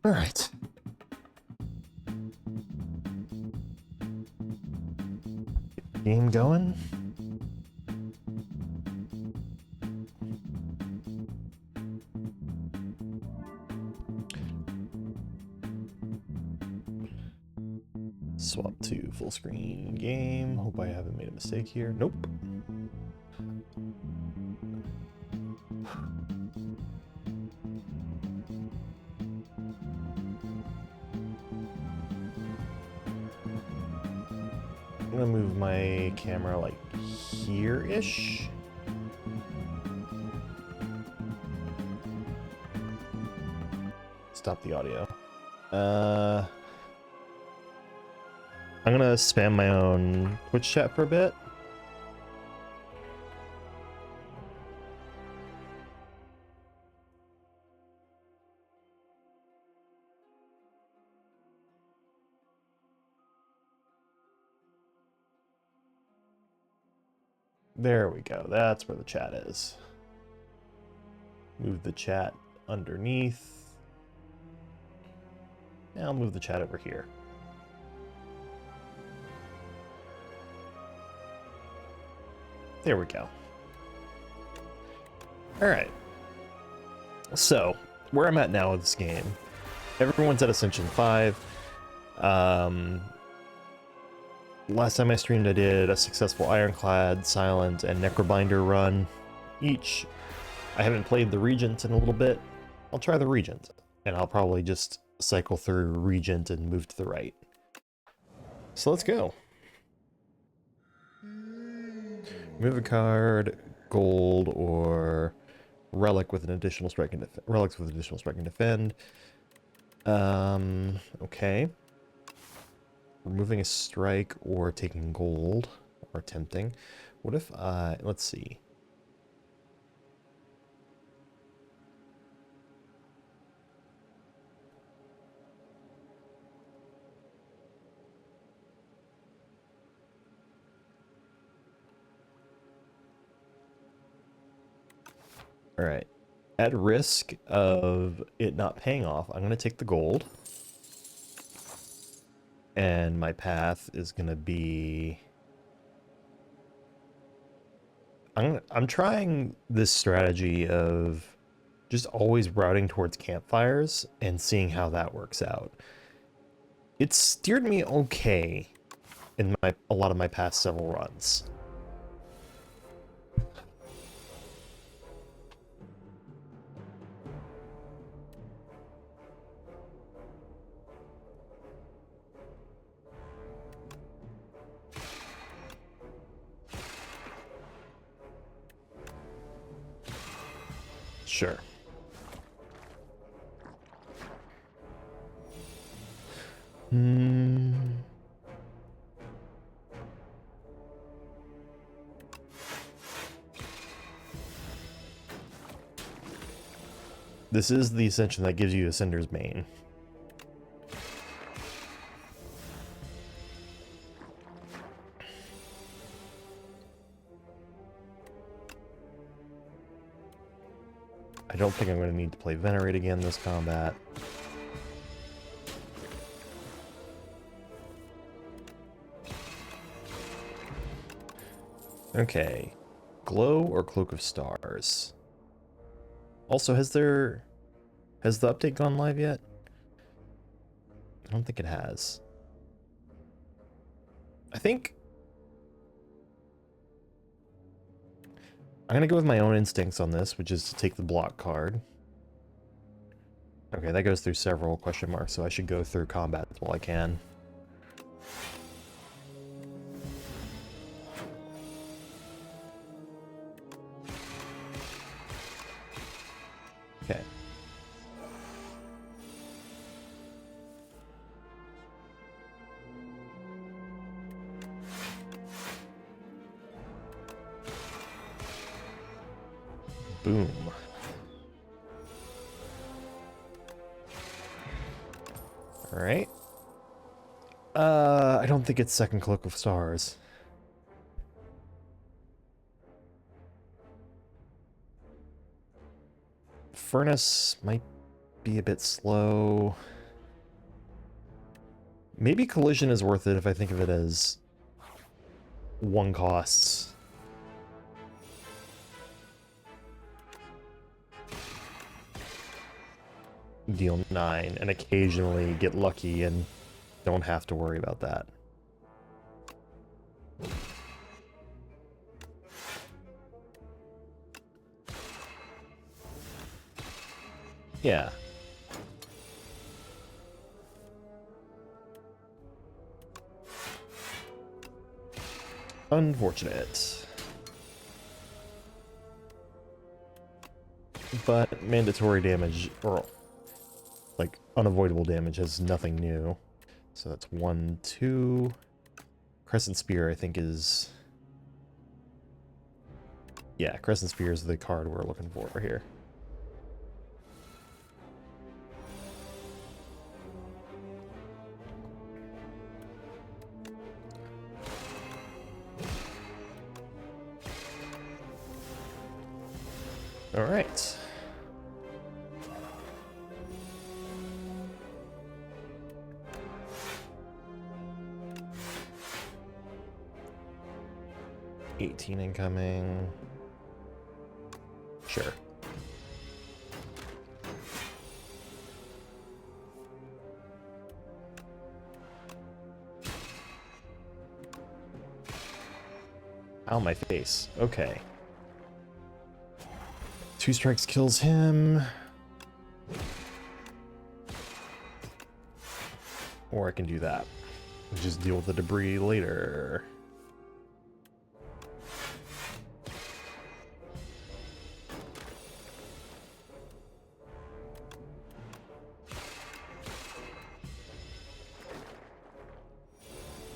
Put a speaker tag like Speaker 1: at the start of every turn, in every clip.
Speaker 1: All right. Game going. Swap to full screen game. Hope I haven't made a mistake here. Nope. I'm gonna move my camera like here-ish. Stop the audio. I'm gonna spam my own Twitch chat for a bit. There we go. That's where the chat is. Move the chat underneath. Now I'll move the chat over here. There we go. All right. So, where I'm at now with this game, everyone's at Ascension 5. Last time I streamed, I did a successful Ironclad, Silent, and Necrobinder run each. I haven't played the Regent in a little bit. I'll try the Regent, and I'll probably just cycle through Regent and move to the right. So let's go. Move a card, gold, or relic with an additional strike and relics with additional strike and defend. Okay. Removing a strike or taking gold or attempting. What if I, let's see. All right. At risk of it not paying off, I'm going to take the gold. And my path is going to be... I'm trying this strategy of just always routing towards campfires and seeing how that works out. It's steered me okay in a lot of my past several runs. Sure. This is the ascension that gives you Ascender's Bane. I don't think I'm going to need to play Venerate again this combat. Okay. Glow or Cloak of Stars? Also, has the update gone live yet? I don't think it has. I think I'm gonna go with my own instincts on this, which is to take the block card. Okay, that goes through several question marks, so I should go through combat while I can. Okay. Boom. Alright. I don't think it's second Cloak of Stars. Furnace might be a bit slow. Maybe Collision is worth it if I think of it as one costs. Deal 9 and occasionally get lucky and don't have to worry about that. Yeah. Unfortunate. But mandatory damage, or like unavoidable damage, has nothing new. So that's 1, 2. Crescent Spear, I think, is... Yeah, Crescent Spear is the card we're looking for here. All right. $18 incoming. Sure. Ow, my face. Okay. 2 strikes kills him. Or I can do that. Just deal with the debris later.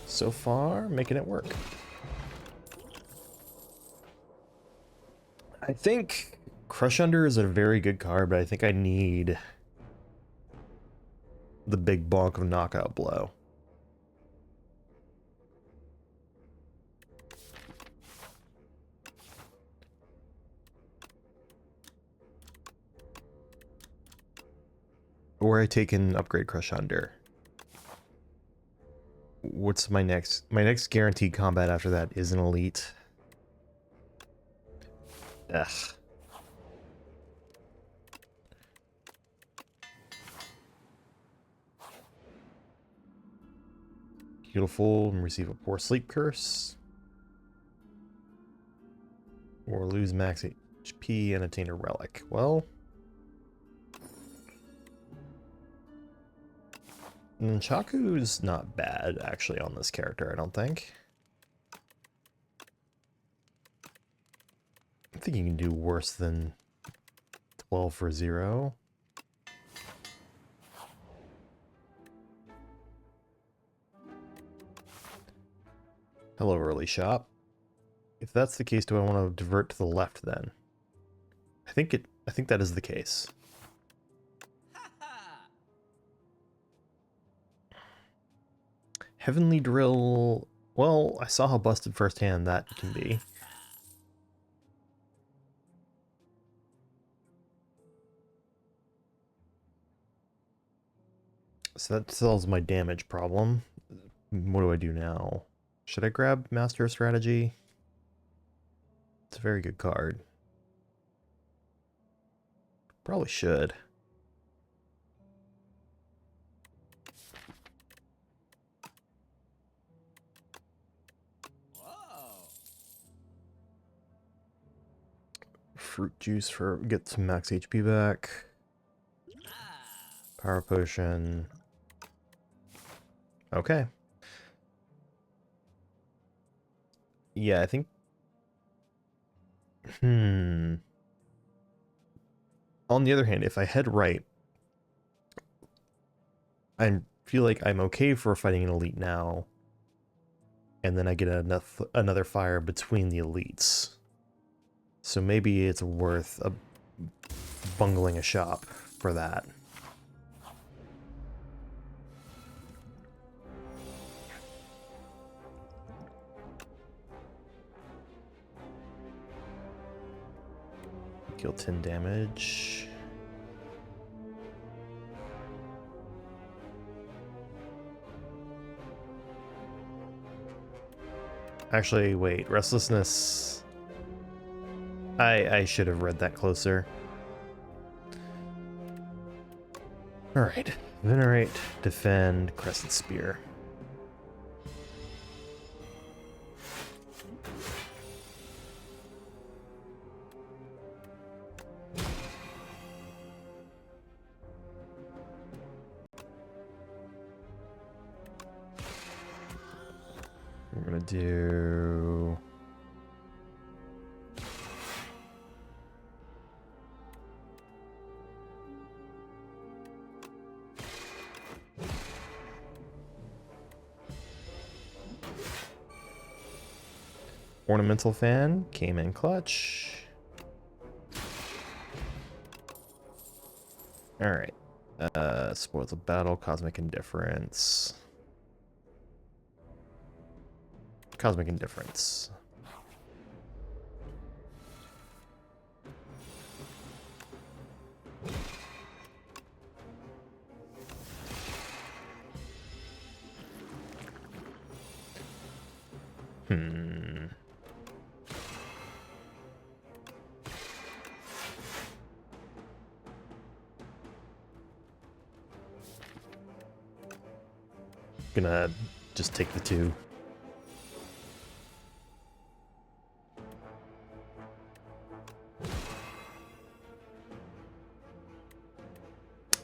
Speaker 1: So far, making it work. I think Crush Under is a very good card, but I think I need the big bonk of Knockout Blow. Or I take an upgrade Crush Under. What's my next? My next guaranteed combat after that is an elite. Ugh. Beautiful, and receive a poor sleep curse. Or lose max HP and attain a relic. Well, Nunchaku's not bad, actually, on this character, I don't think. I think you can do worse than 12 for 0. Hello, early shop. If that's the case, do I want to divert to the left then? I think that is the case. Heavenly Drill. Well, I saw how busted firsthand that can be. So that solves my damage problem. What do I do now? Should I grab Master of Strategy? It's a very good card. Probably should. Fruit juice for get some max HP back. Power potion. Okay. Yeah, I think. On the other hand, if I head right, I feel like I'm okay for fighting an elite now, and then I get another fire between the elites. So maybe it's worth bungling a shop for that. Deal 10 damage. Actually, wait. Restlessness. I should have read that closer. Alright. Venerate, defend, Crescent Spear. We're gonna do... Ornamental Fan came in clutch. Alright. Spoils of Battle, Cosmic Indifference. Cosmic Indifference. Gonna just take the 2.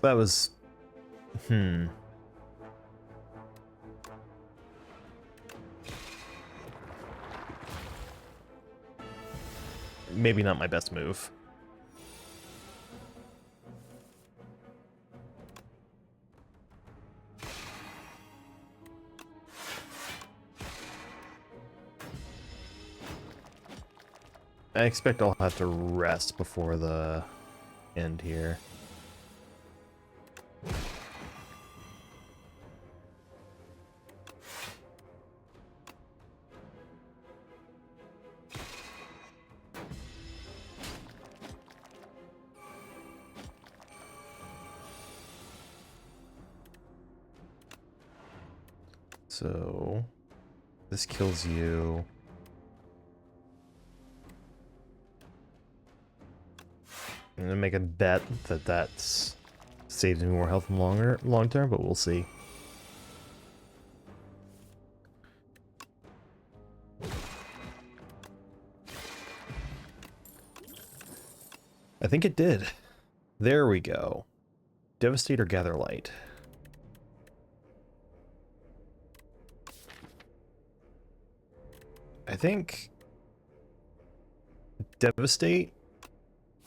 Speaker 1: That was... Maybe not my best move. I expect I'll have to rest before the end here. So, this kills you. I'm gonna make a bet that that's saves me more health in long term, but we'll see. I think it did. There we go. Devastate or Gather Light. I think Devastate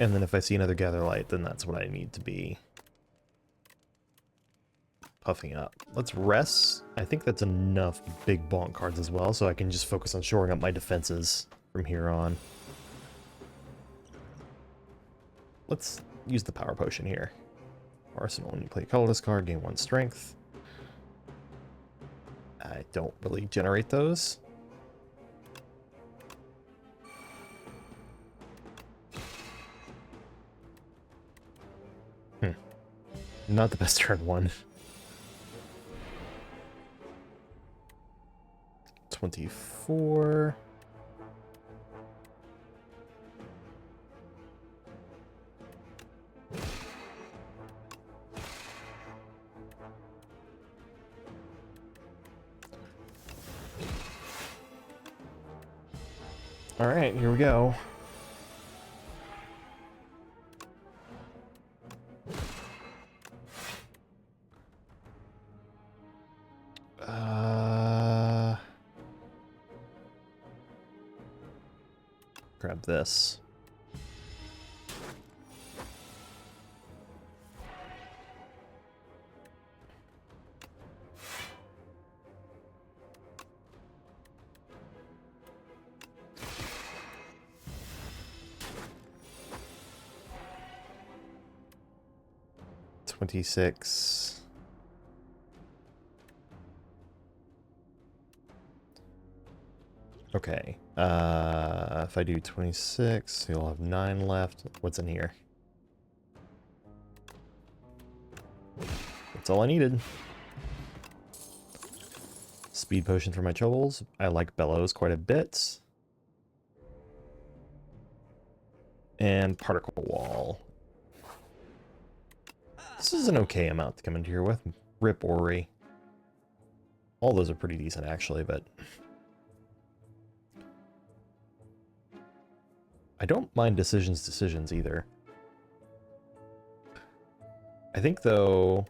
Speaker 1: And then if I see another Gather Light, then that's what I need to be puffing up. Let's rest. I think that's enough big bonk cards as well, so I can just focus on shoring up my defenses from here on. Let's use the power potion here. Arsenal, when you play a colorless card, gain 1 strength. I don't really generate those. Not the best turn one. 24. All right, here we go. Grab this. $26. Okay. If I do 26, you'll have 9 left. What's in here? That's all I needed. Speed potion for my troubles. I like Bellows quite a bit. And Particle Wall. This is an okay amount to come into here with. Rip Ori. All those are pretty decent actually, but I don't mind decisions either. I think though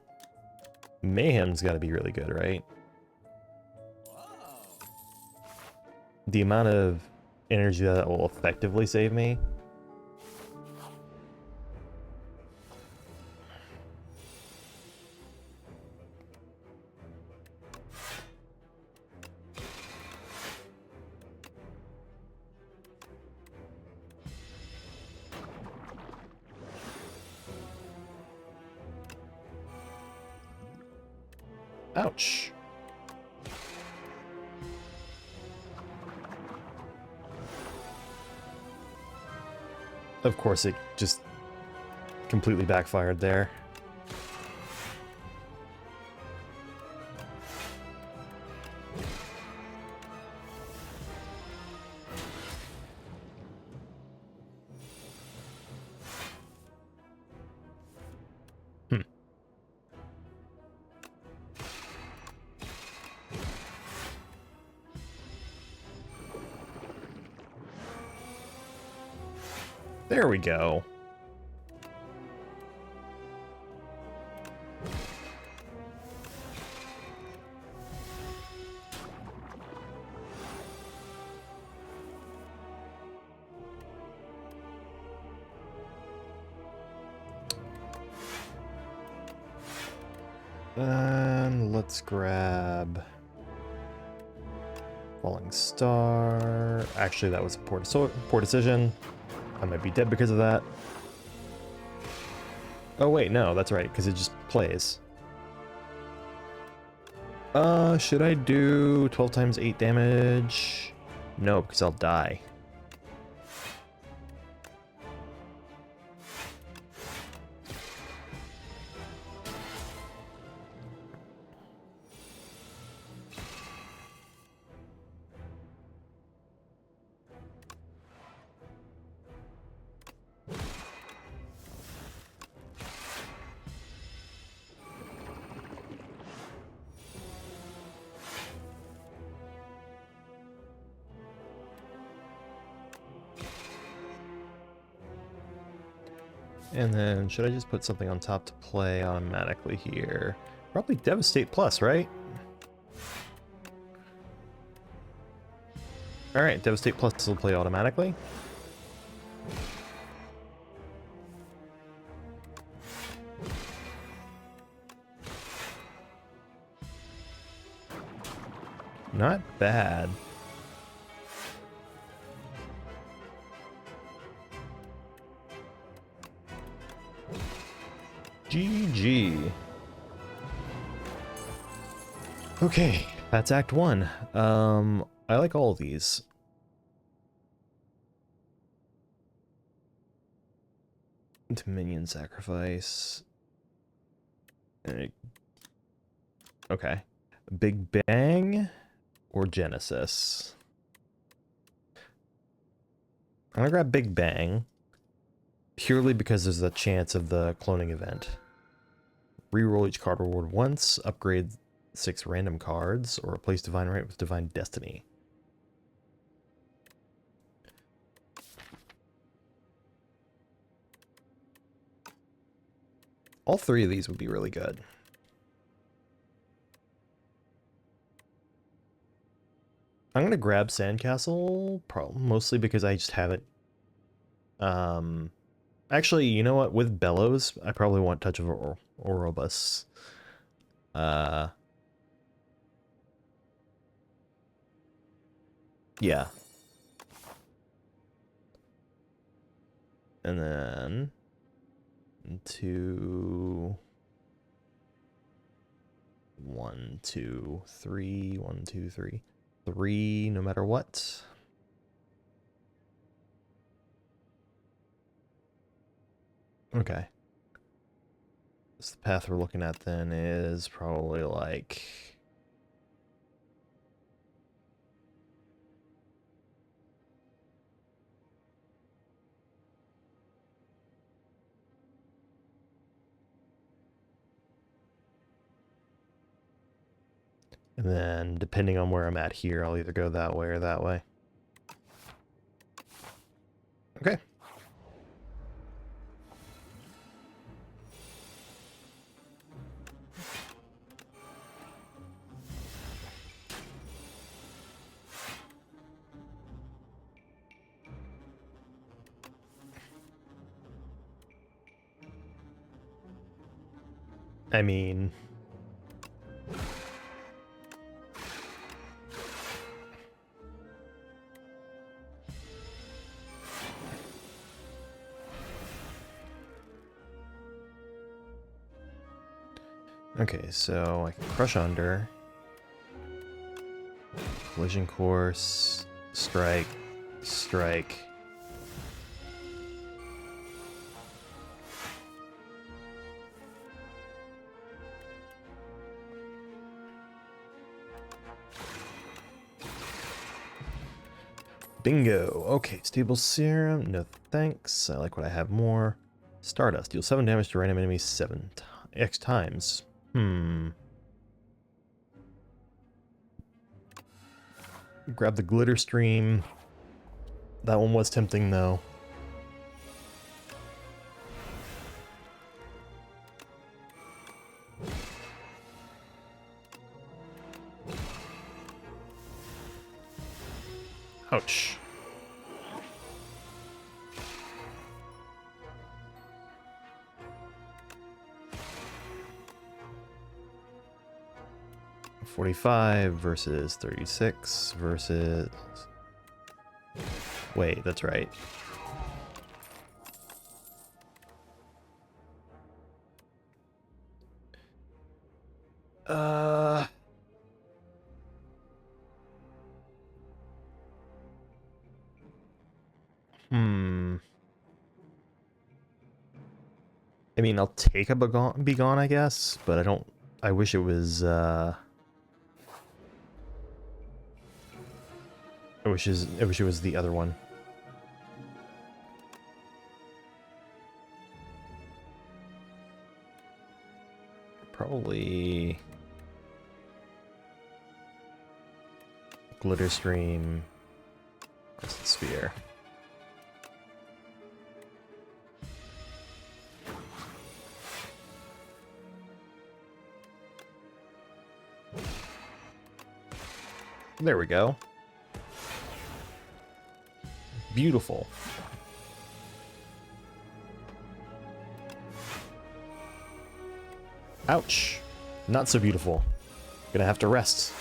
Speaker 1: Mayhem's got to be really good, right? The amount of energy that will effectively save me. Ouch. Of course, it just completely backfired there. There we go. And let's grab Falling Star. Actually, that was a poor decision. I might be dead because of that. Oh wait, no, that's right, because it just plays. Should I do 12 times 8 damage? No, because I'll die. And then, should I just put something on top to play automatically here? Probably Devastate Plus, right? Alright, Devastate Plus will play automatically. Not bad. GG. Okay, that's Act 1. I like all of these. Dominion sacrifice. Okay. Big Bang or Genesis? I'm gonna grab Big Bang purely because there's a chance of the cloning event. Reroll each card reward once, upgrade 6 random cards, or replace Divine Right with Divine Destiny. All 3 of these would be really good. I'm gonna grab Sandcastle, mostly because I just have it. Actually, you know what? With Bellows, I probably want Touch of Orobus. Yeah. And then 2, 1, 2, 3, 1, 2, 3, 3, no matter what. Okay. So the path we're looking at then is probably like... And then, depending on where I'm at here, I'll either go that way or that way. Okay. I mean... Okay, so I can Crush Under, Collision Course, Strike, Strike. Bingo! Okay, Stable Serum, no thanks. I like what I have more. Stardust, deal 7 damage to random enemies X times. Grab the Glitter Stream. That one was tempting though. Ouch. $45 versus 36 versus... Wait, that's right. I mean, I'll take a Be Gone, I guess, but I don't... I wish it was, I wish it was the other one. Probably... Glitter Stream... Sphere. There we go. Beautiful. Ouch. Not so beautiful. Gonna have to rest.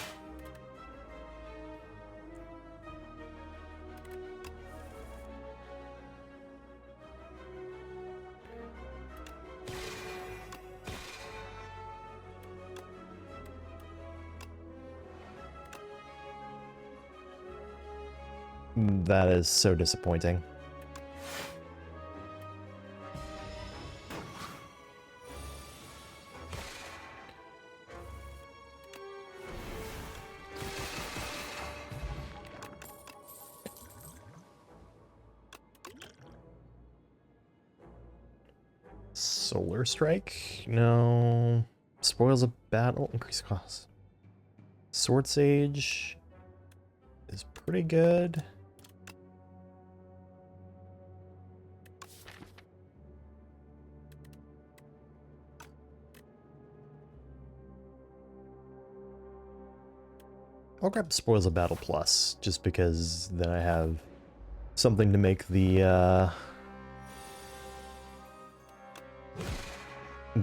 Speaker 1: That is so disappointing. Solar Strike? No. Spoils a battle, increase cost. Sword Sage is pretty good. I'll grab Spoils a Battle Plus, just because then I have something to make the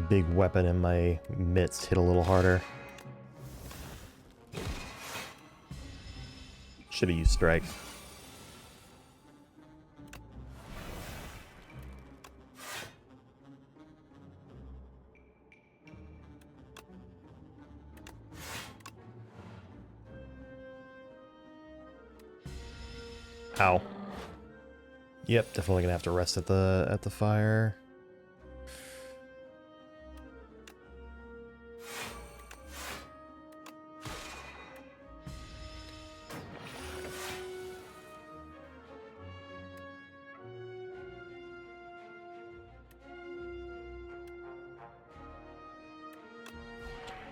Speaker 1: big weapon in my midst hit a little harder. Should have used Strike. Ow. Yep, definitely gonna have to rest at the fire.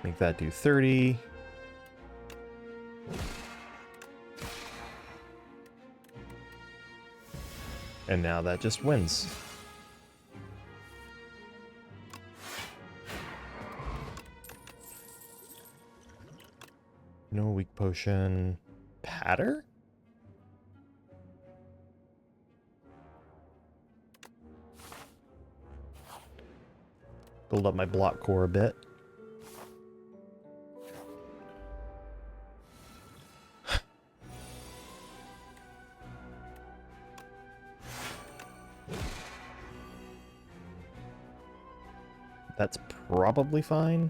Speaker 1: Make that do 30. And now that just wins. No weak potion. Patter? Build up my block core a bit. That's probably fine.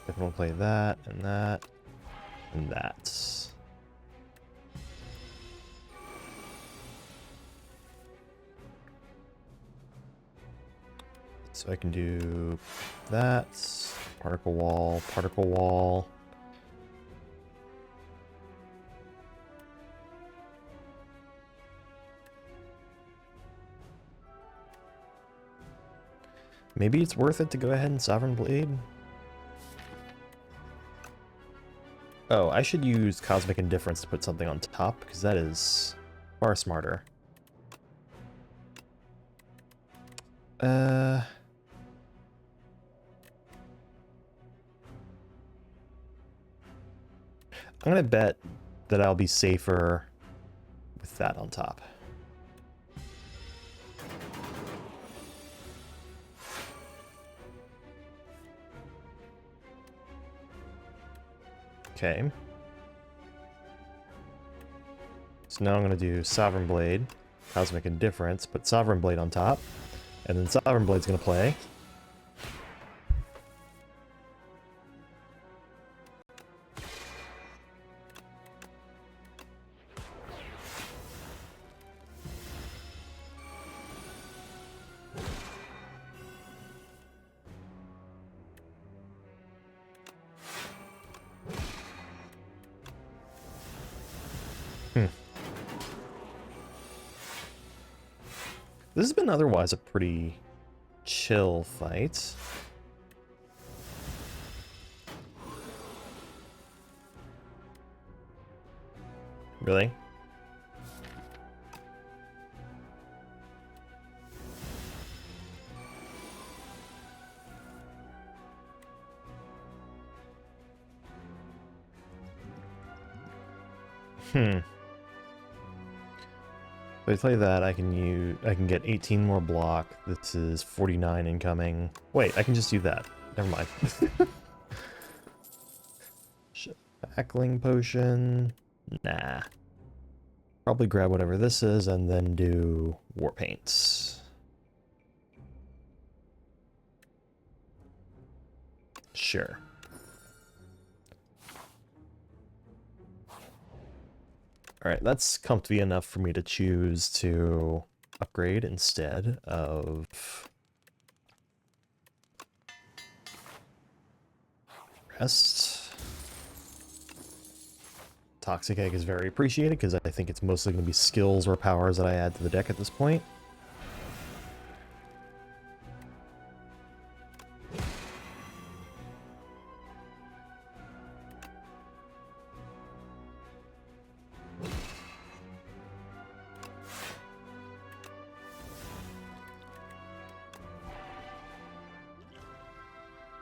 Speaker 1: Definitely play that and that and that. So I can do that, particle wall, particle wall. Maybe it's worth it to go ahead and Sovereign Blade. Oh, I should use Cosmic Indifference to put something on top, because that is far smarter. I'm gonna bet that I'll be safer with that on top. Okay. So now I'm gonna do Sovereign Blade, Cosmic Indifference, put Sovereign Blade on top, and then Sovereign Blade's gonna play. This has been otherwise a pretty chill fight. Really? If I play that, I can get 18 more block. This is 49 incoming. Wait, I can just do that. Never mind. Heckling potion. Nah. Probably grab whatever this is and then do war paints. Sure. Alright, that's comfy enough for me to choose to upgrade instead of rest. Toxic Egg is very appreciated because I think it's mostly going to be skills or powers that I add to the deck at this point.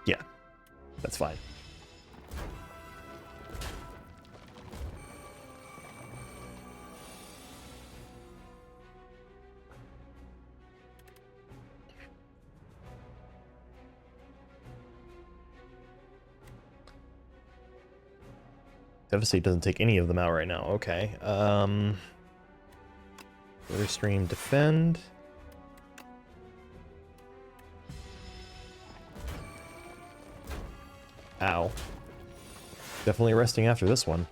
Speaker 1: Yeah, that's fine. Devastate doesn't take any of them out right now. Okay. Stream defend. Ow. Definitely resting after this one.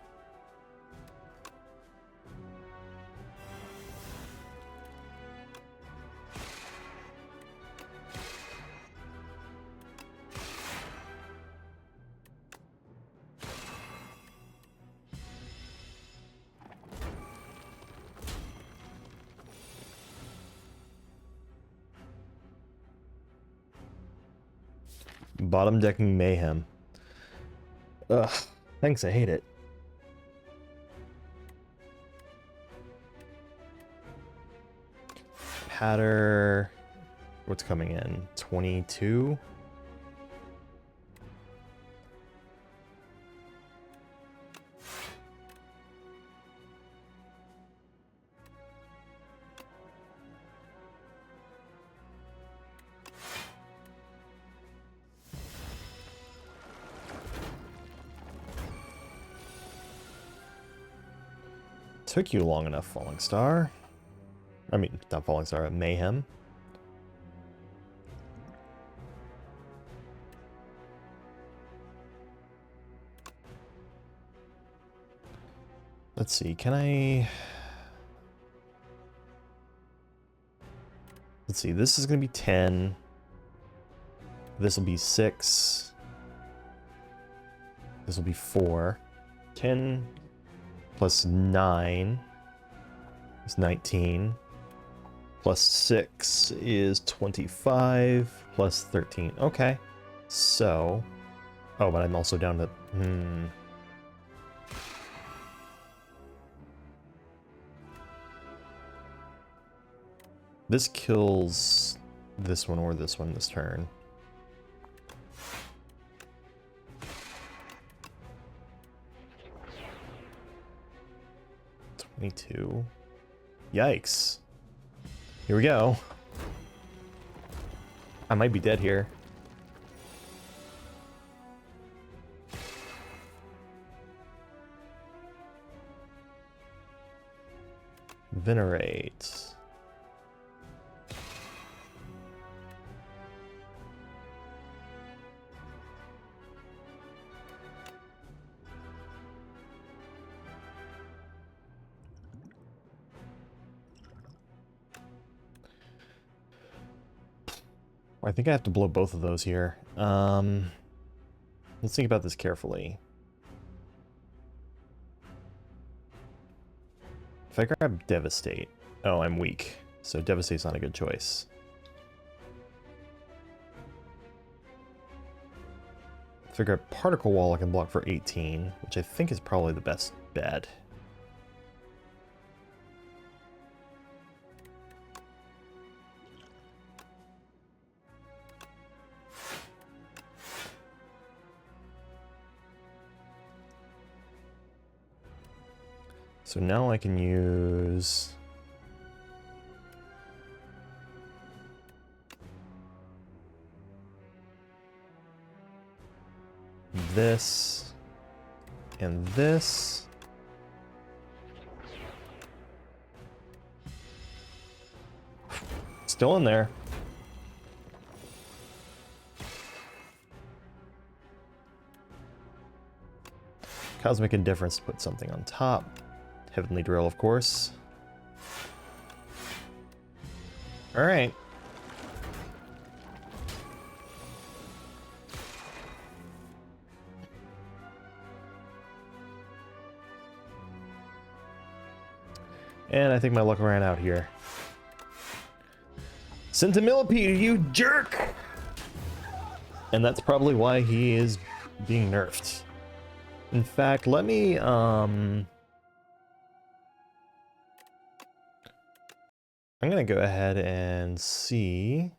Speaker 1: Bottom decking mayhem. Ugh. Thanks, I hate it. Patter. What's coming in? 22? Took you long enough, Falling Star. I mean, not Falling Star, Mayhem. Let's see, can I... Let's see, this is going to be 10. This will be 6. This will be 4. 10 plus 9 is 19. Plus 6 is 25. Plus 13. Okay. So... Oh, but I'm also down to... This kills this one or this one this turn. $22. Yikes. Here we go. I might be dead here. Venerate. I think I have to blow both of those here. Let's think about this carefully. If I grab Devastate... Oh, I'm weak. So Devastate's not a good choice. If I grab Particle Wall, I can block for 18, which I think is probably the best bet. So now I can use... this. And this. Still in there. Cosmic Indifference to put something on top. Heavenly Drill, of course. Alright. And I think my luck ran out here. Centimillipede, you jerk! And that's probably why he is being nerfed. In fact, let me, I'm gonna go ahead and see.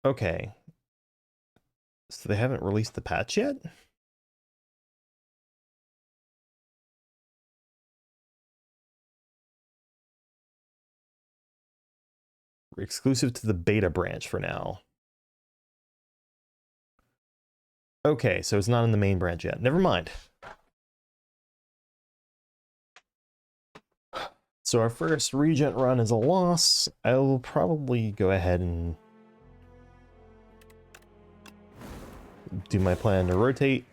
Speaker 1: Okay. So they haven't released the patch yet? Exclusive to the beta branch for now. Okay, so it's not in the main branch yet. Never mind. So our first Regent run is a loss. I will probably go ahead and do my plan to rotate.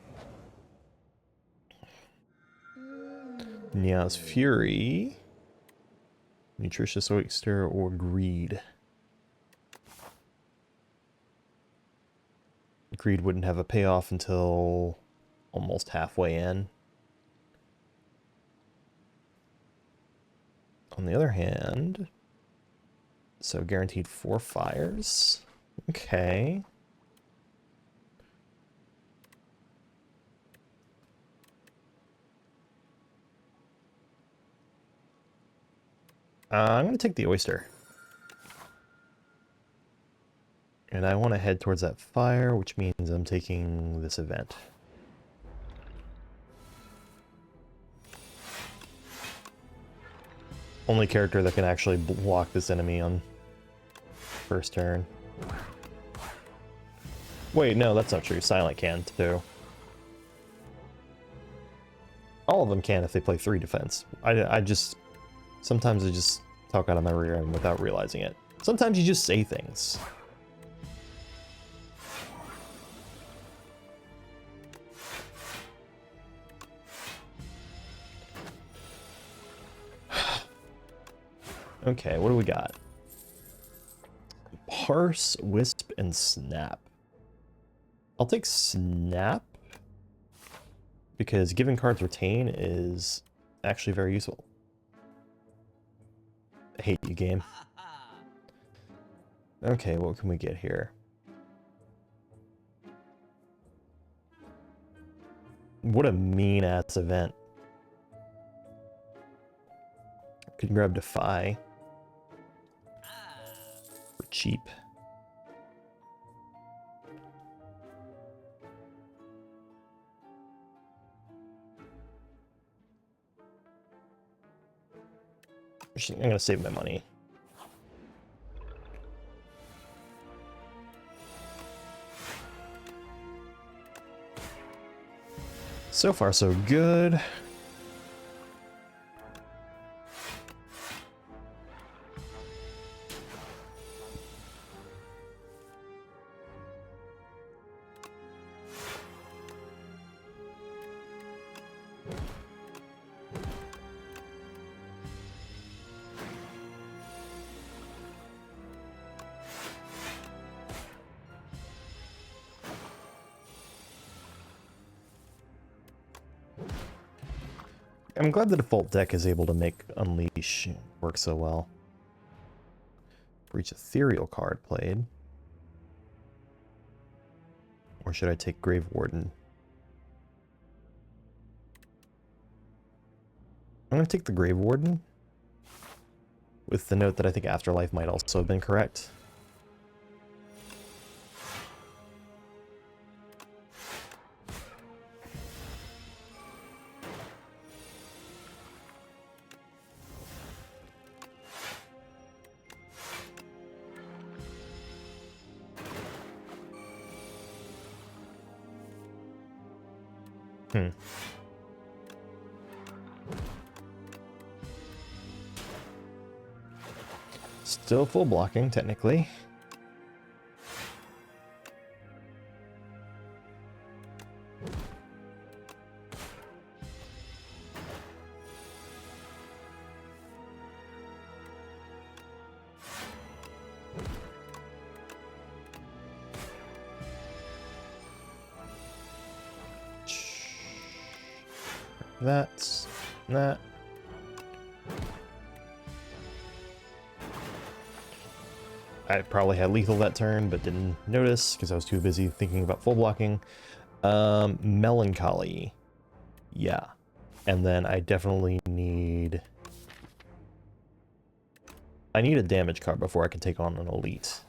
Speaker 1: Neos Fury, Nutritious Oyster, or Greed. Greed wouldn't have a payoff until almost halfway in. On the other hand, so guaranteed 4 fires. Okay. I'm going to take the oyster. And I want to head towards that fire, which means I'm taking this event. Only character that can actually block this enemy on first turn. Wait, no, that's not true. Silent can, too. All of them can if they play 3 defense. Sometimes I just talk out of my rear end without realizing it. Sometimes you just say things. Okay, what do we got? Parse, Wisp, and Snap. I'll take Snap because giving cards retain is actually very useful. I hate you, game. Okay, what can we get here? What a mean-ass event. Could grab Defy. For cheap. I'm gonna save my money. So far, so good. I'm glad the default deck is able to make Unleash work so well. Breach Ethereal card played. Or should I take Grave Warden? I'm going to take the Grave Warden. With the note that I think Afterlife might also have been correct. Hmm. Still full blocking, technically. That's that. I probably had lethal that turn, but didn't notice because I was too busy thinking about full blocking. Melancholy. Yeah. And then I definitely need... I need a damage card before I can take on an elite.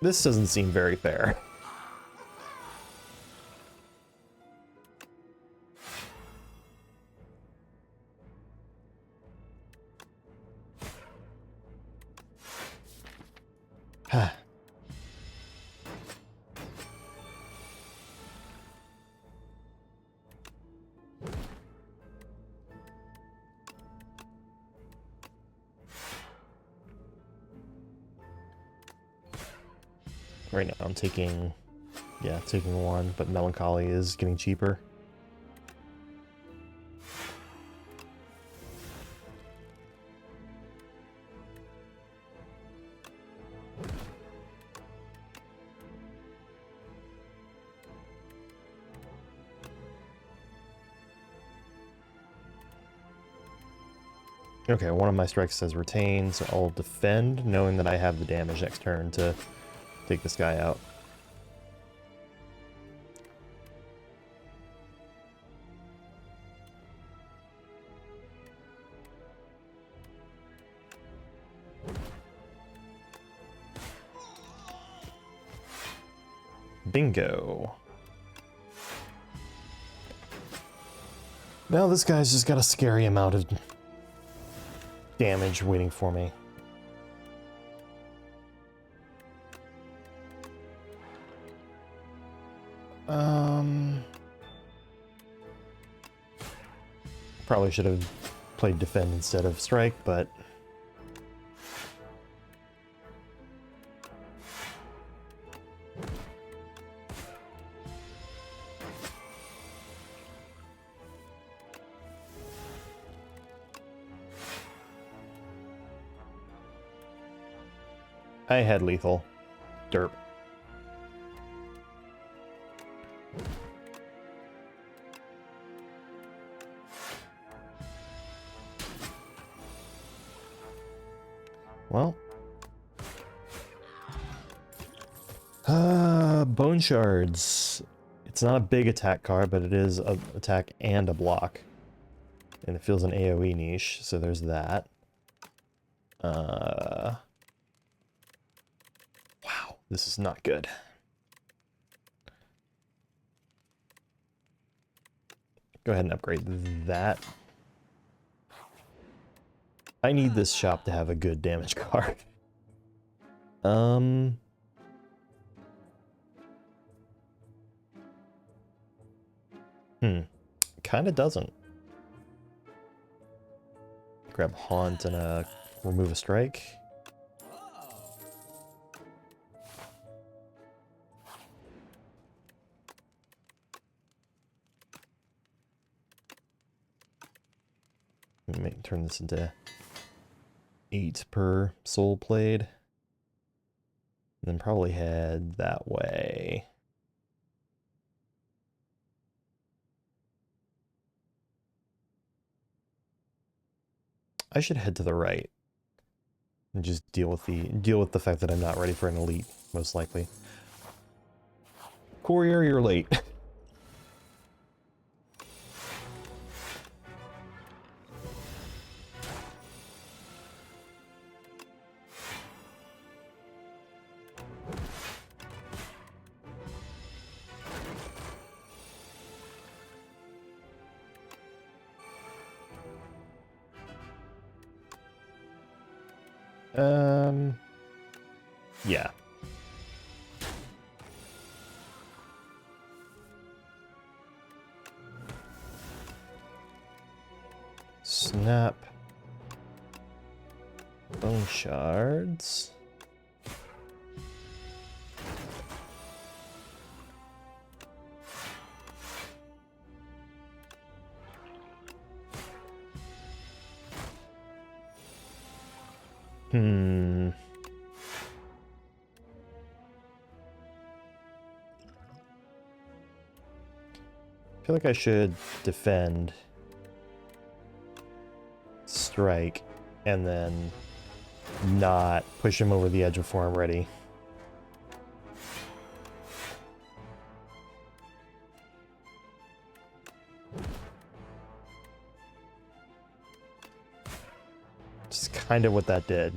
Speaker 1: This doesn't seem very fair. Right now I'm taking, yeah, taking one, but Melancholy is getting cheaper. Okay, one of my strikes says retain, so I'll defend, knowing that I have the damage next turn to take this guy out. Bingo. Now this guy's just got a scary amount of damage waiting for me. Probably should have played defend instead of strike, but I had lethal. Derp. Well. Bone Shards. It's not a big attack card, but it is an attack and a block. And it fills an AoE niche, so there's that. Wow, this is not good. Go ahead and upgrade that. I need this shop to have a good damage card. Kinda doesn't. Grab Haunt and remove a strike. Turn this into 8 per soul played. And then probably head that way. I should head to the right and just deal with the fact that I'm not ready for an elite, most likely. Courier, you're late. Yeah. Snap. Bone shards. I feel like I should defend, strike, and then not push him over the edge before I'm ready. Just kind of what that did.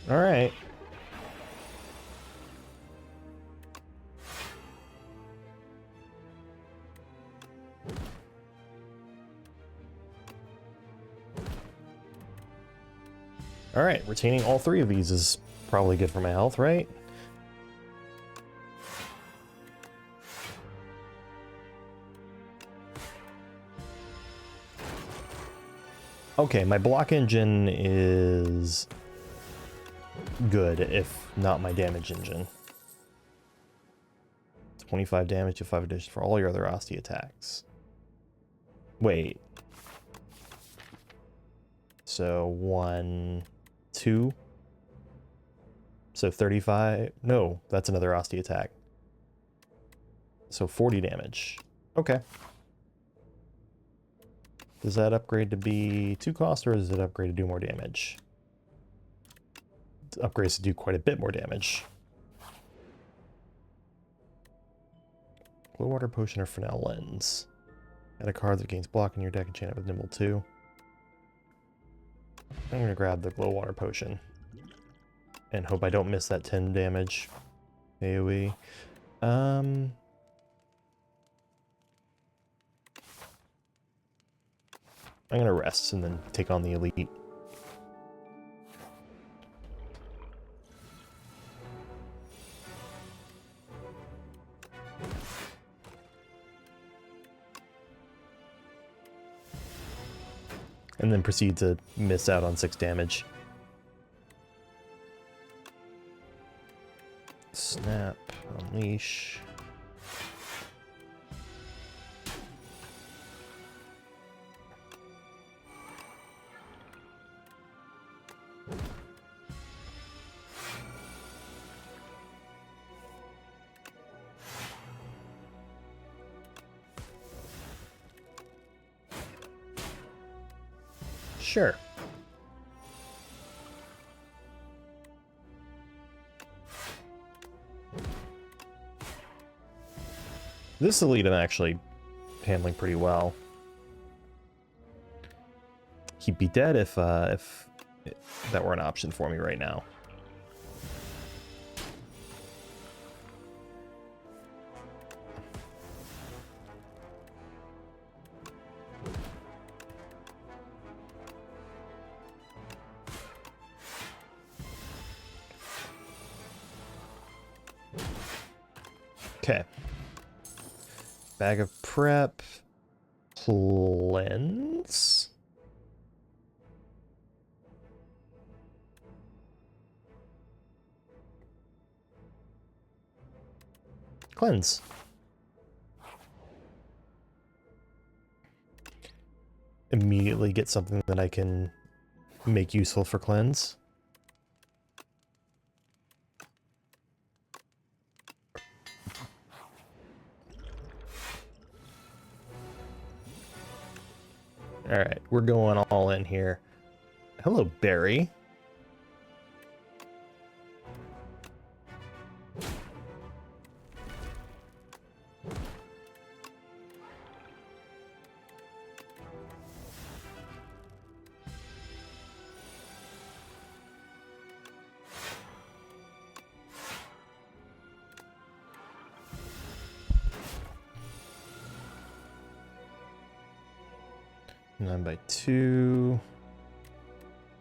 Speaker 1: All right. All right, retaining all three of these is probably good for my health, right? Okay, my block engine is good, if not my damage engine. 25 damage to 5 addition for all your other Asti attacks. Wait. So 1, 2. So 35. No, that's another Asti attack. So 40 damage. Okay. Does that upgrade to be 2 cost, or does it upgrade to do more damage? It upgrades to do quite a bit more damage. Glow Water Potion or Fresnel Lens. Add a card that gains block in your deck and chant it with Nimble 2. I'm going to grab the Glow Water Potion. And hope I don't miss that 10 damage AoE. I'm going to rest and then take on the Elite. And then proceed to miss out on 6 damage. Snap, unleash. Sure. This Elite I'm actually handling pretty well. He'd be dead if that were an option for me right now. Okay. Bag of prep. Cleanse. Cleanse. Immediately get something that I can make useful for cleanse. All right, we're going all in here. Hello, Barry. 9 by 2.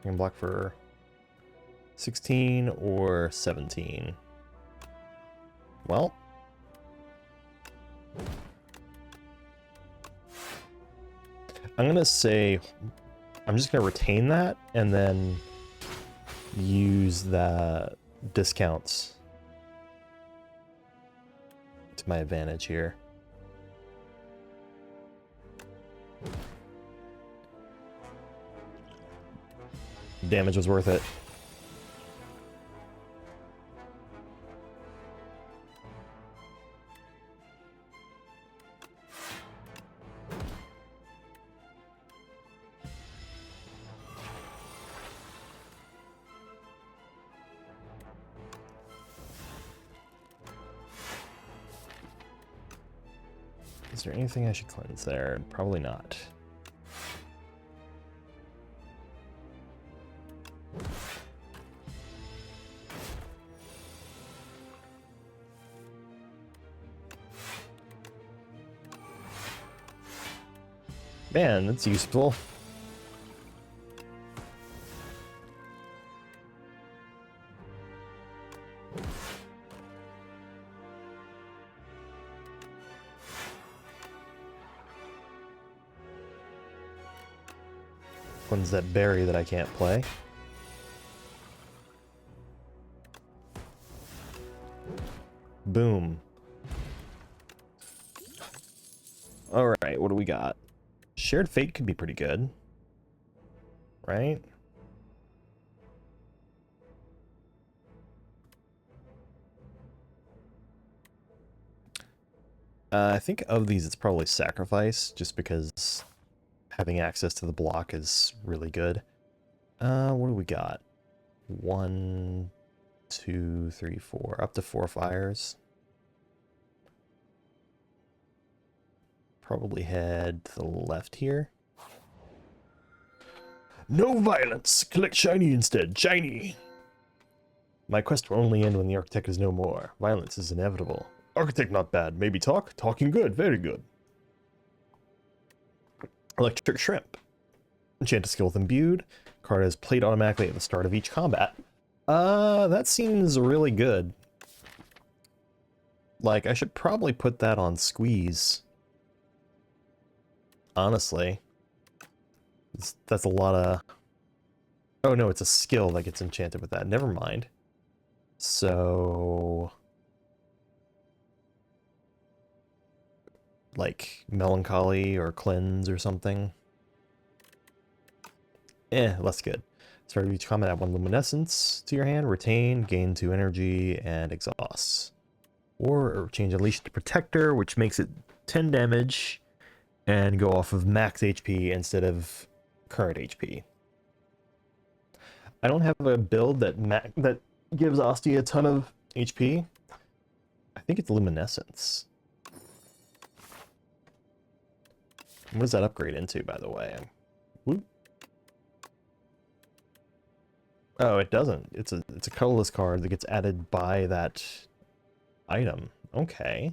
Speaker 1: I can block for 16 or 17. Well. I'm going to say I'm just going to retain that and then use the discounts to my advantage here. Damage was worth it. Is there anything I should cleanse there? Probably not. Man, that's useful. One's that berry that I can't play. Boom. Alright, what do we got? Shared Fate could be pretty good. Right? I think of these it's probably Sacrifice, just because having access to the block is really good. What do we got? 1, 2, 3, 4. Up to 4 fires. Probably head to the left here. No violence! Collect shiny instead. Shiny! My quest will only end when the architect is no more. Violence is inevitable. Architect not bad. Maybe talk? Talking good. Very good. Electric Shrimp. Enchant a skill with Imbued. Card is played automatically at the start of each combat. That seems really good. Like, I should probably put that on Squeeze. Honestly. That's a lot of... Oh no, it's a skill that gets enchanted with that. Never mind. So... like, Melancholy or Cleanse or something. Less good. Start of each combat, add 1 luminescence to your hand, retain, gain 2 energy, and exhaust. Or change Unleash to Protector, which makes it 10 damage, and go off of max HP instead of current HP. I don't have a build that gives Asti a ton of HP. I think it's Luminescence. What does that upgrade into, by the way? Whoop. Oh, it doesn't. It's a colorless card that gets added by that item. Okay.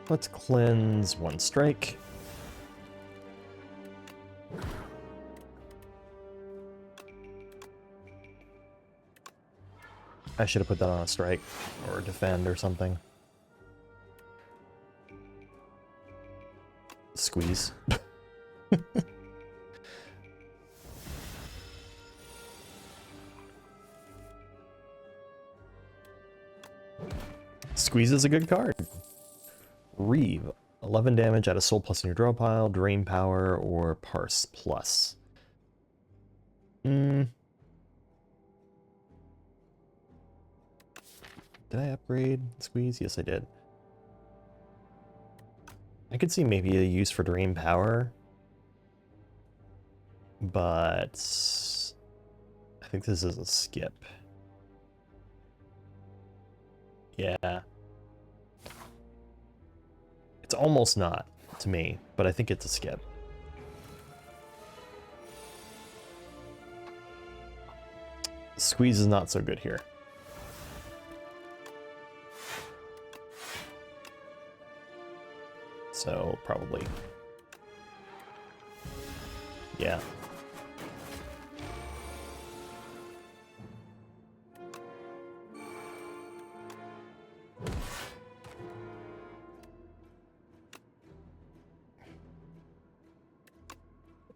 Speaker 1: Let's cleanse 1 strike. I should have put that on a strike or defend or something. Squeeze. Squeeze is a good card. Reeve. 11 damage, add a soul plus in your draw pile, drain power, or parse plus. Did I upgrade Squeeze? Yes, I did. I could see maybe a use for drain power, but I think this is a skip. Yeah. It's almost not to me, but I think it's a skip. Squeeze is not so good here. So probably. Yeah.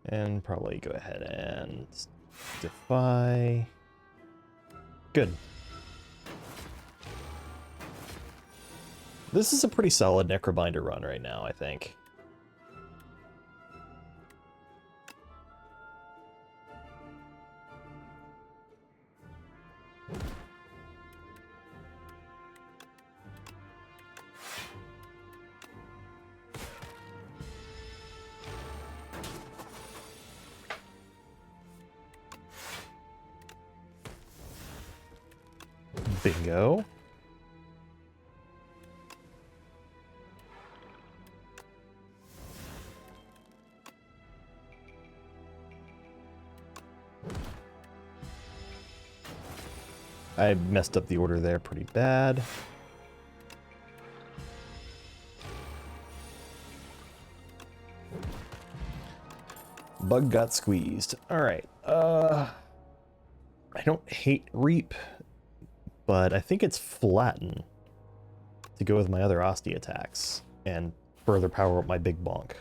Speaker 1: And probably go ahead and defy. Good. This is a pretty solid Necrobinder run right now, I think. Bingo. I messed up the order there pretty bad. Bug got squeezed. All right. I don't hate Reap, but I think it's Flatten to go with my other Osti attacks and further power up my big bonk.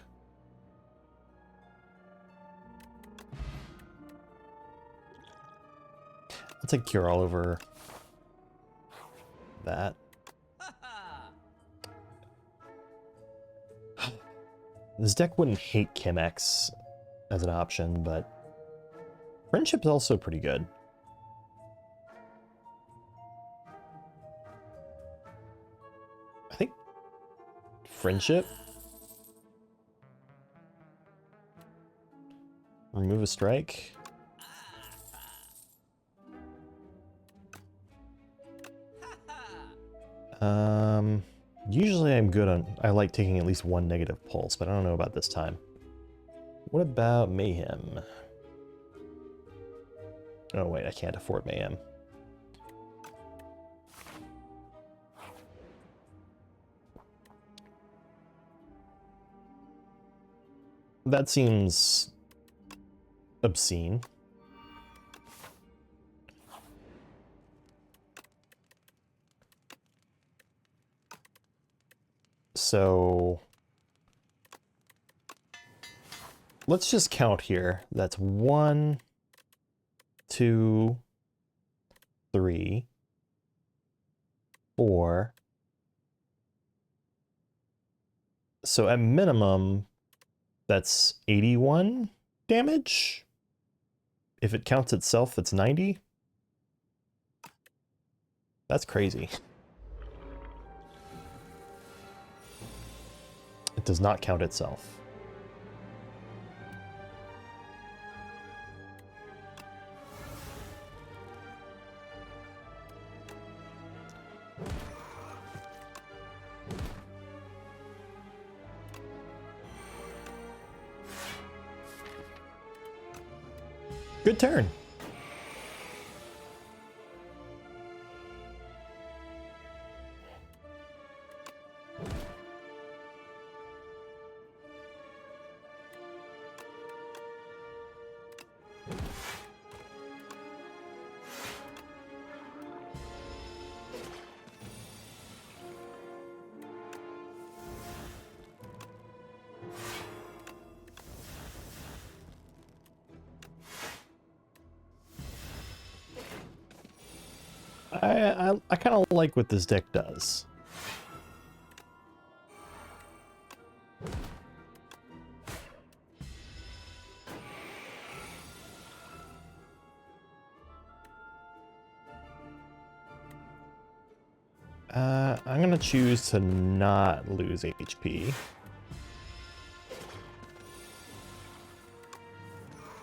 Speaker 1: I'll take Cure All over that. This deck wouldn't hate Chemex as an option, but Friendship's also pretty good. I think Friendship. Remove a strike. Usually I'm good on, I like taking at least one negative pulse, but I don't know about this time. What about Mayhem? Oh wait, I can't afford Mayhem. That seems obscene. So let's just count here. That's 1, 2, 3, 4. So at minimum, that's 81 damage. If it counts itself, that's 90. That's crazy. It does not count itself. Good turn. I kind of like what this deck does. I'm gonna choose to not lose HP.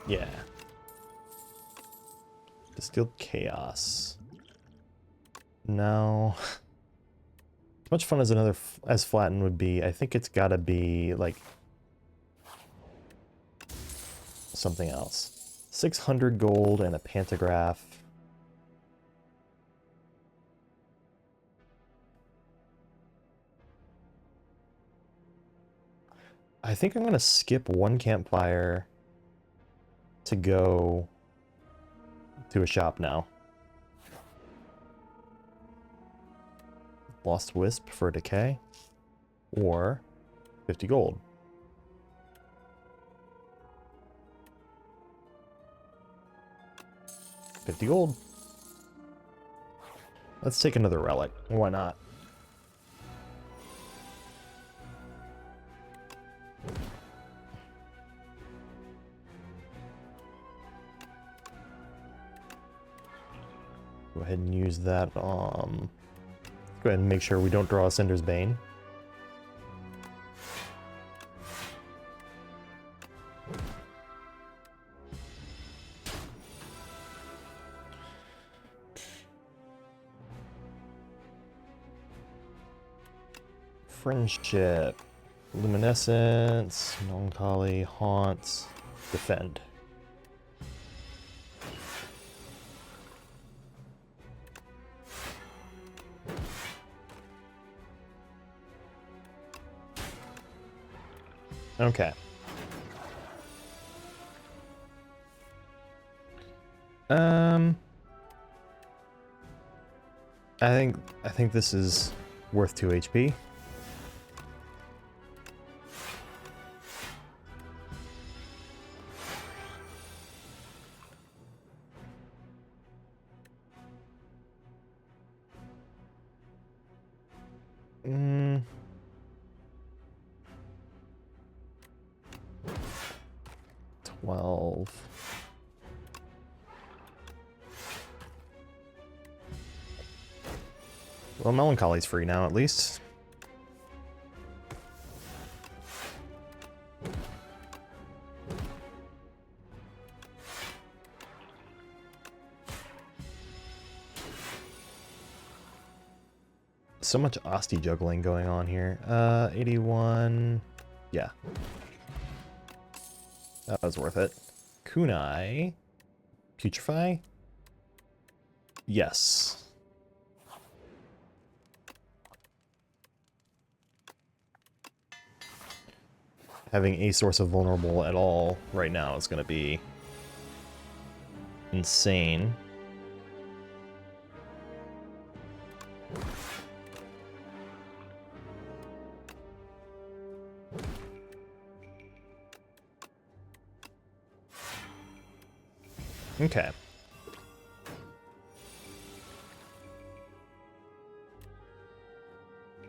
Speaker 1: Yeah. Distilled Chaos. No. much fun as another as Flatten would be, I think it's gotta be like something else. 600 gold and a pantograph. I think I'm gonna skip one campfire to go to a shop now. Lost Wisp for a decay, or 50 gold. $50 gold. Let's take another relic. Why not? Go ahead and use that. Go ahead and make sure we don't draw a Cinder's Bane. Friendship, Luminescence, Melancholy, Haunt, Defend. Okay. I think this is worth 2 HP. Mm. 12. Well, Melancholy's free now, at least. So much Asti juggling going on here. 81. Yeah. That was worth it. Kunai. Putrefy? Yes. Having a source of vulnerable at all right now is going to be insane. Okay.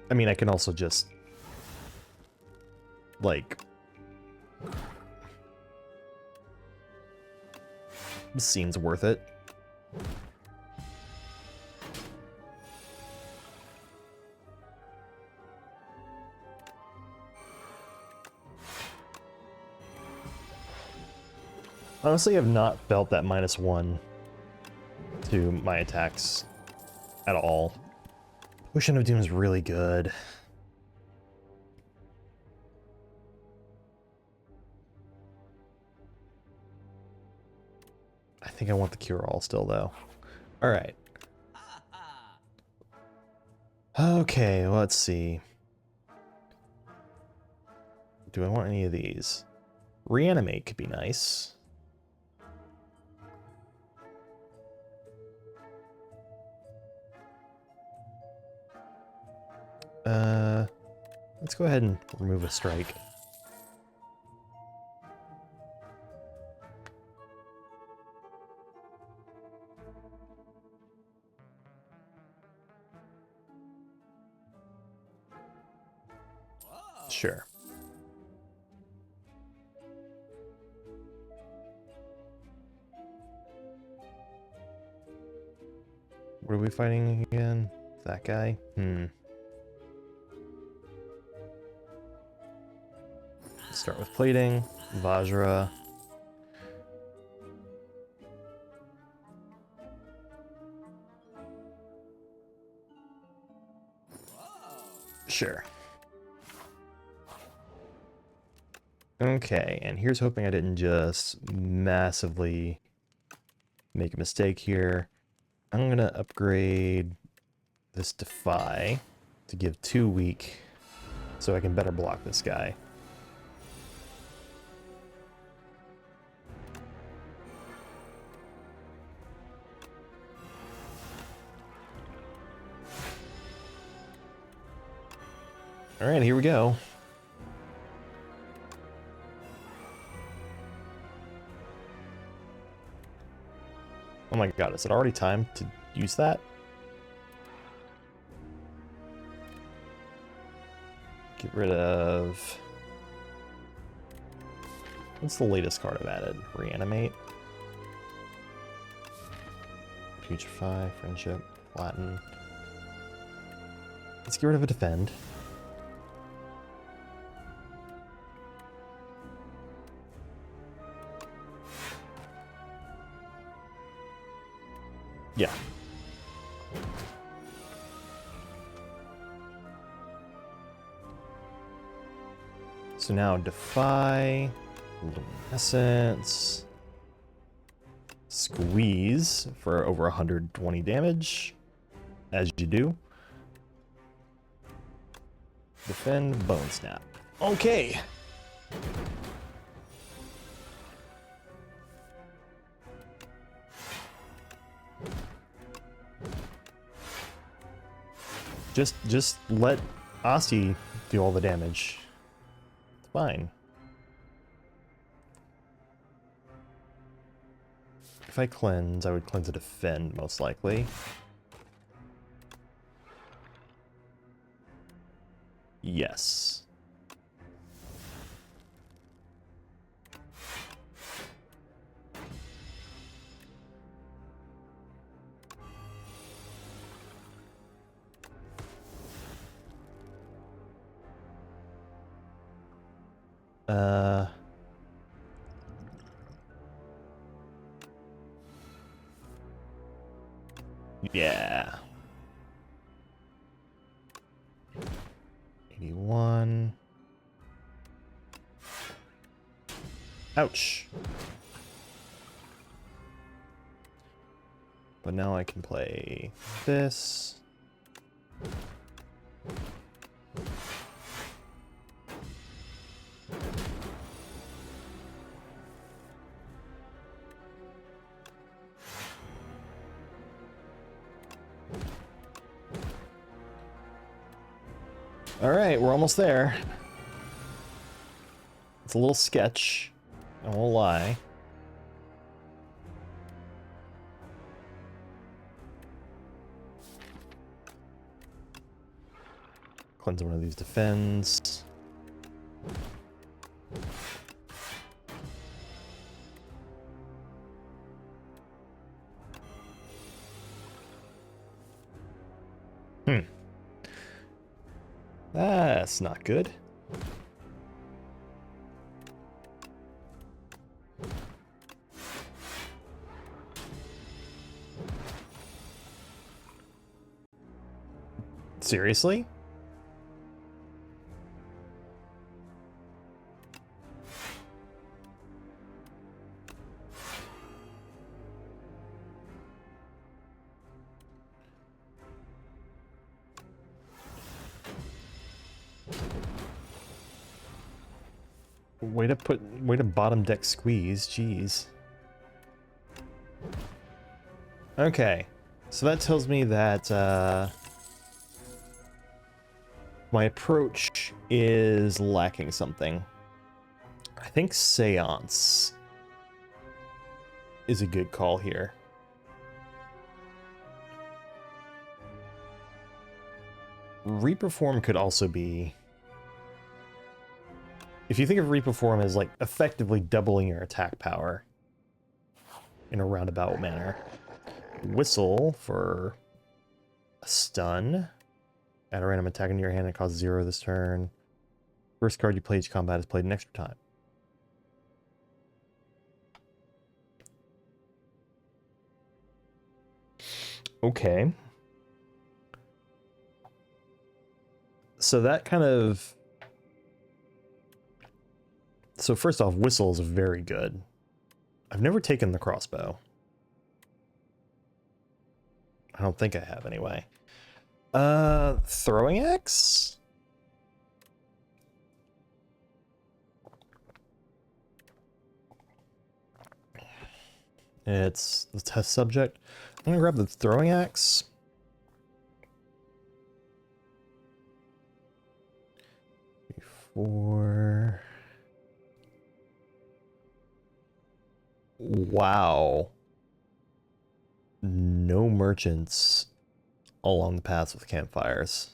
Speaker 1: I mean, I can also just, like, this scene's worth it. Honestly, I've not felt that -1 to my attacks at all. Potion of Doom is really good. I think I want the cure-all still, though. Alright. Okay, let's see. Do I want any of these? Reanimate could be nice. Let's go ahead and remove a strike. Sure. What are we fighting again? That guy? Start with plating, Vajra. Sure. Okay, and here's hoping I didn't just massively make a mistake here. I'm gonna upgrade this Defy to give 2 weak so I can better block this guy. Alright, here we go. Oh my god, is it already time to use that? Get rid of... What's the latest card I've added? Reanimate? Putrefy, Friendship, Flatten. Let's get rid of a Defend. Yeah. So now Defy, Luminescence, Squeeze for over 120 damage, as you do. Defend, Bone Snap. Okay. Just let Aussie do all the damage. It's fine. If I cleanse, I would cleanse a Defend, most likely. Yes. Yeah. 81. Ouch. But now I can play this. All right, we're almost there. It's a little sketch, I won't lie. Cleanse one of these Defends. That's not good. Seriously? Way to bottom deck Squeeze, jeez. Okay, so that tells me that my approach is lacking something. I think Seance is a good call here. Reperform could also be... If you think of Reperform as like effectively doubling your attack power in a roundabout manner. Whistle for a stun. Add a random attack into your hand and costs 0 this turn. First card you play each combat is played an extra time. Okay. So that kind of... So first off, whistle is very good. I've never taken the crossbow. I don't think I have anyway. Throwing axe? It's the test subject. I'm gonna grab the throwing axe. Before... Wow. No merchants along the paths with campfires.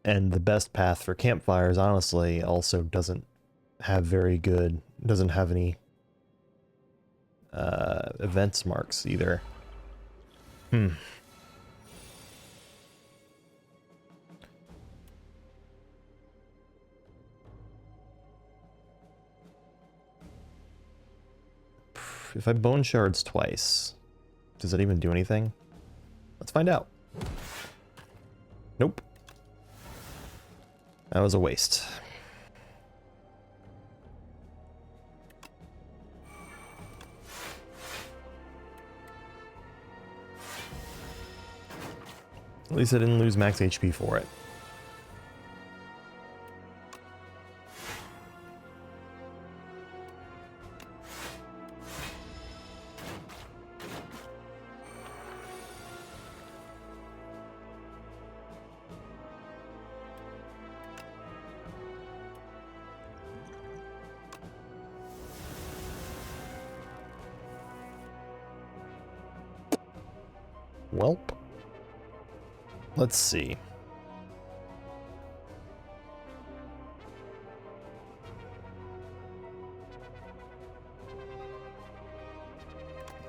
Speaker 1: And the best path for campfires, honestly, also doesn't have very good, doesn't have any events marks either. If I bone shards twice, does it even do anything? Let's find out. Nope. That was a waste. At least I didn't lose max HP for it. Welp. Let's see.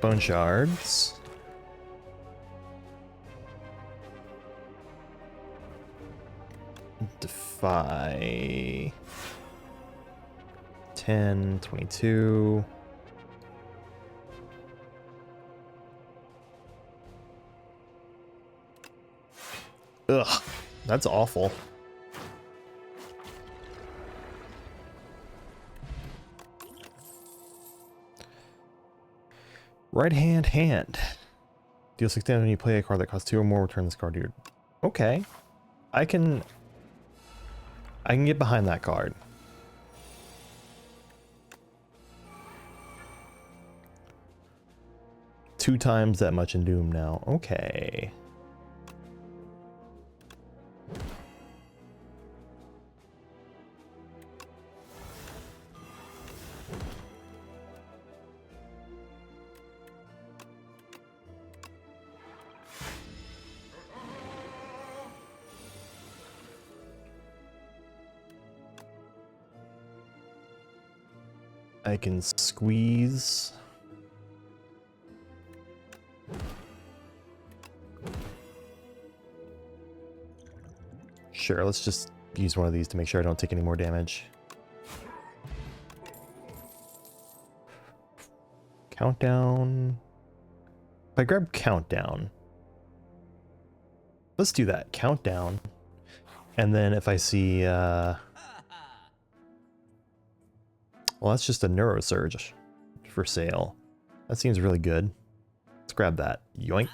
Speaker 1: Bone shards. Defy. 10, 22. Ugh, that's awful. Right hand. Deal 6 damage when you play a card that costs 2 or more, return this card to your... Okay. I can get behind that card. Two times that much in Doom now. Okay. I can squeeze. Sure, let's just use one of these to make sure I don't take any more damage. Countdown. If I grab countdown, let's do that. Countdown. And then if I see, well, that's just a neurosurge for sale. That seems really good. Let's grab that. Yoink.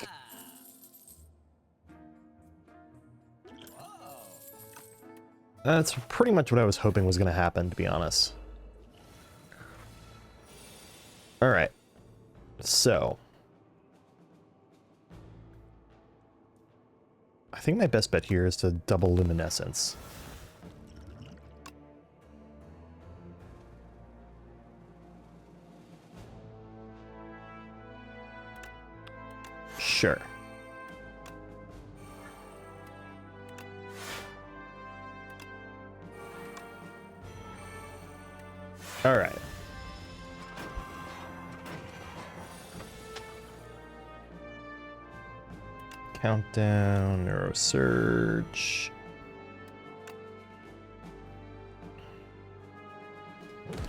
Speaker 1: That's pretty much what I was hoping was going to happen, to be honest. Alright. So. I think my best bet here is to double luminescence. Sure. All right. Countdown, neurosurge.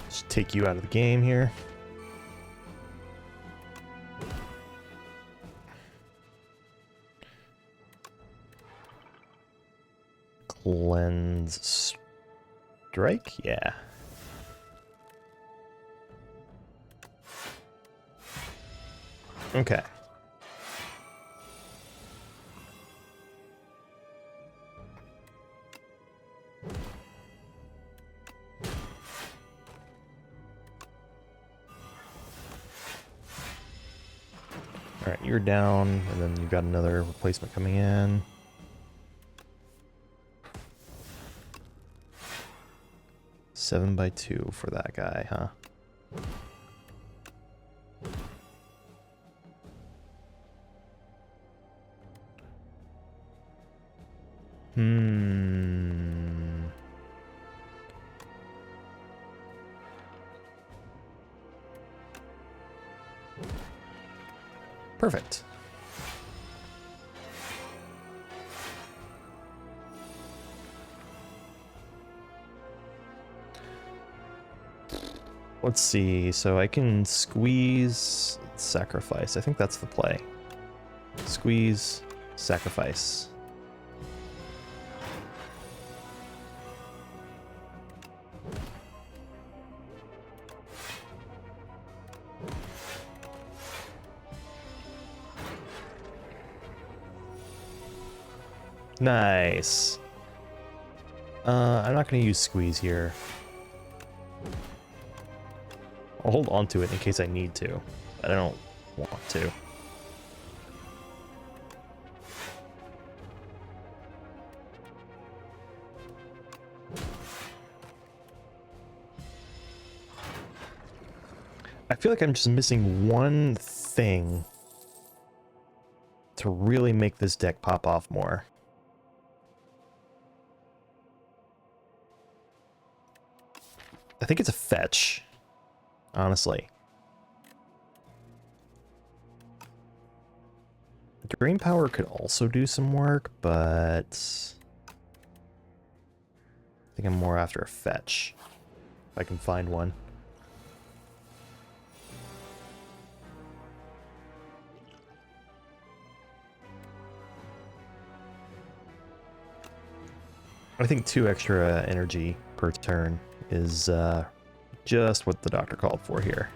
Speaker 1: Just take you out of the game here. Cleanse strike? Yeah. Okay. Alright, you're down, and then you've got another replacement coming in. Seven by 2 for that guy, huh? Perfect. Let's see, so I can squeeze, sacrifice. I think that's the play. Squeeze, sacrifice. Nice. I'm not going to use squeeze here. I'll hold on to it in case I need to, but I don't want to. I feel like I'm just missing one thing to really make this deck pop off more. I think it's a fetch, honestly. Drain power could also do some work, but I think I'm more after a fetch, if I can find one. I think 2 extra energy per turn is just what the doctor called for here.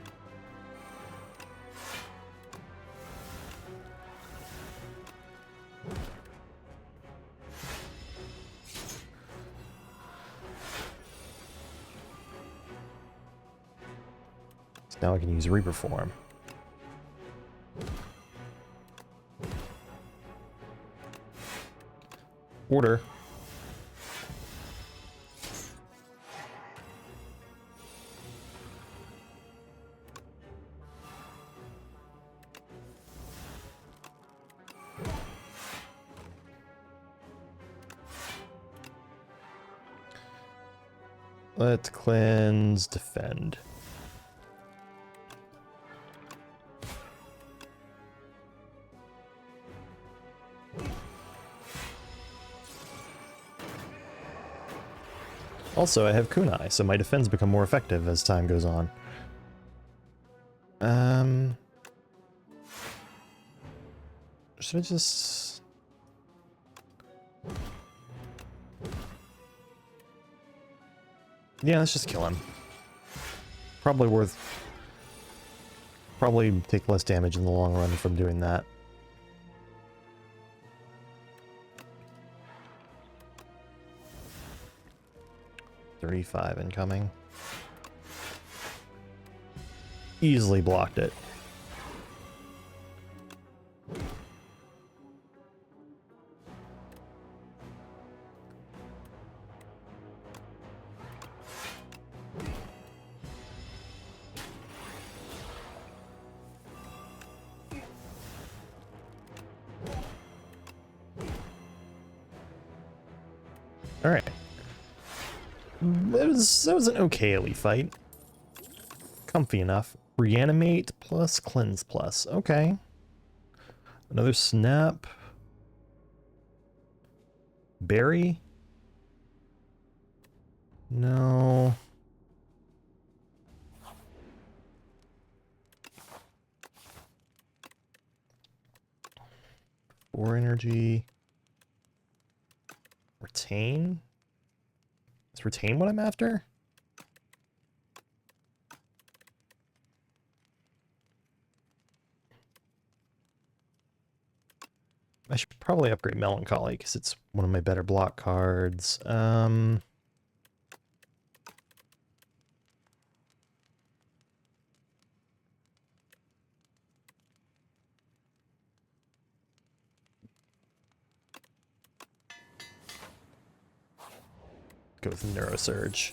Speaker 1: So now I can use Reaper Form. Order. Let's cleanse, defend. Also, I have Kunai, so my defense become more effective as time goes on. Should I just... Yeah, let's just kill him. Probably take less damage in the long run from doing that. $35 incoming. Easily blocked it. All right. That was an okay elite fight. Comfy enough. Reanimate plus cleanse plus. Okay. Another snap. Berry? No. Or energy. Or retain? Is retain what I'm after? I should probably upgrade Melancholy because it's one of my better block cards. Go with Neurosurge.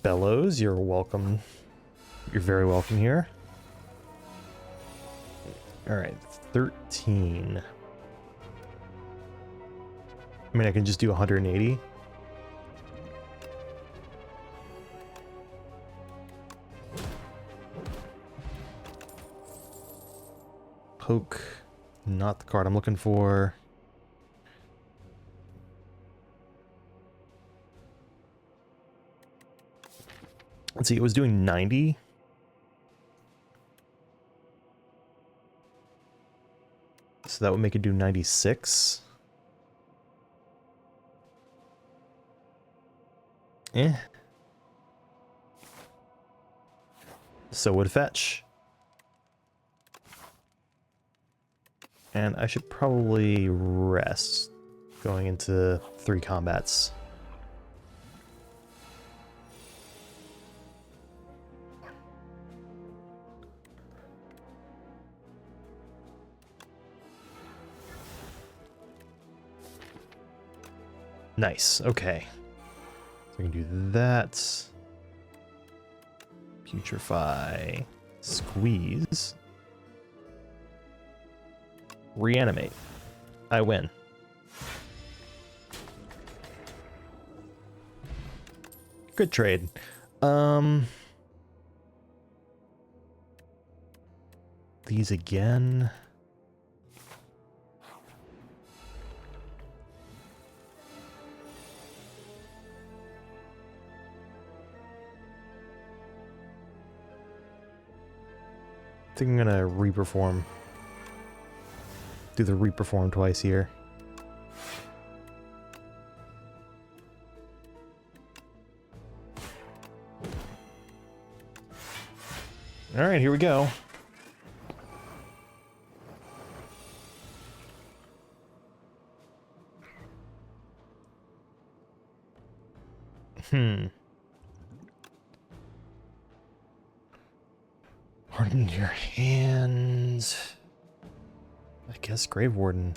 Speaker 1: Bellows, you're welcome. You're very welcome here. Alright, 13. I mean, I can just do 180. Poke, not the card I'm looking for. Let's see, it was doing 90. So that would make it do 96. So would fetch. And I should probably rest going into 3 combats. Nice, okay. So I can do that. Putrefy. Squeeze. Reanimate. I win. Good trade. These again. I think I'm gonna reperform. Do the reperform twice here. Alright, here we go. Harden your hands. I guess Grave Warden.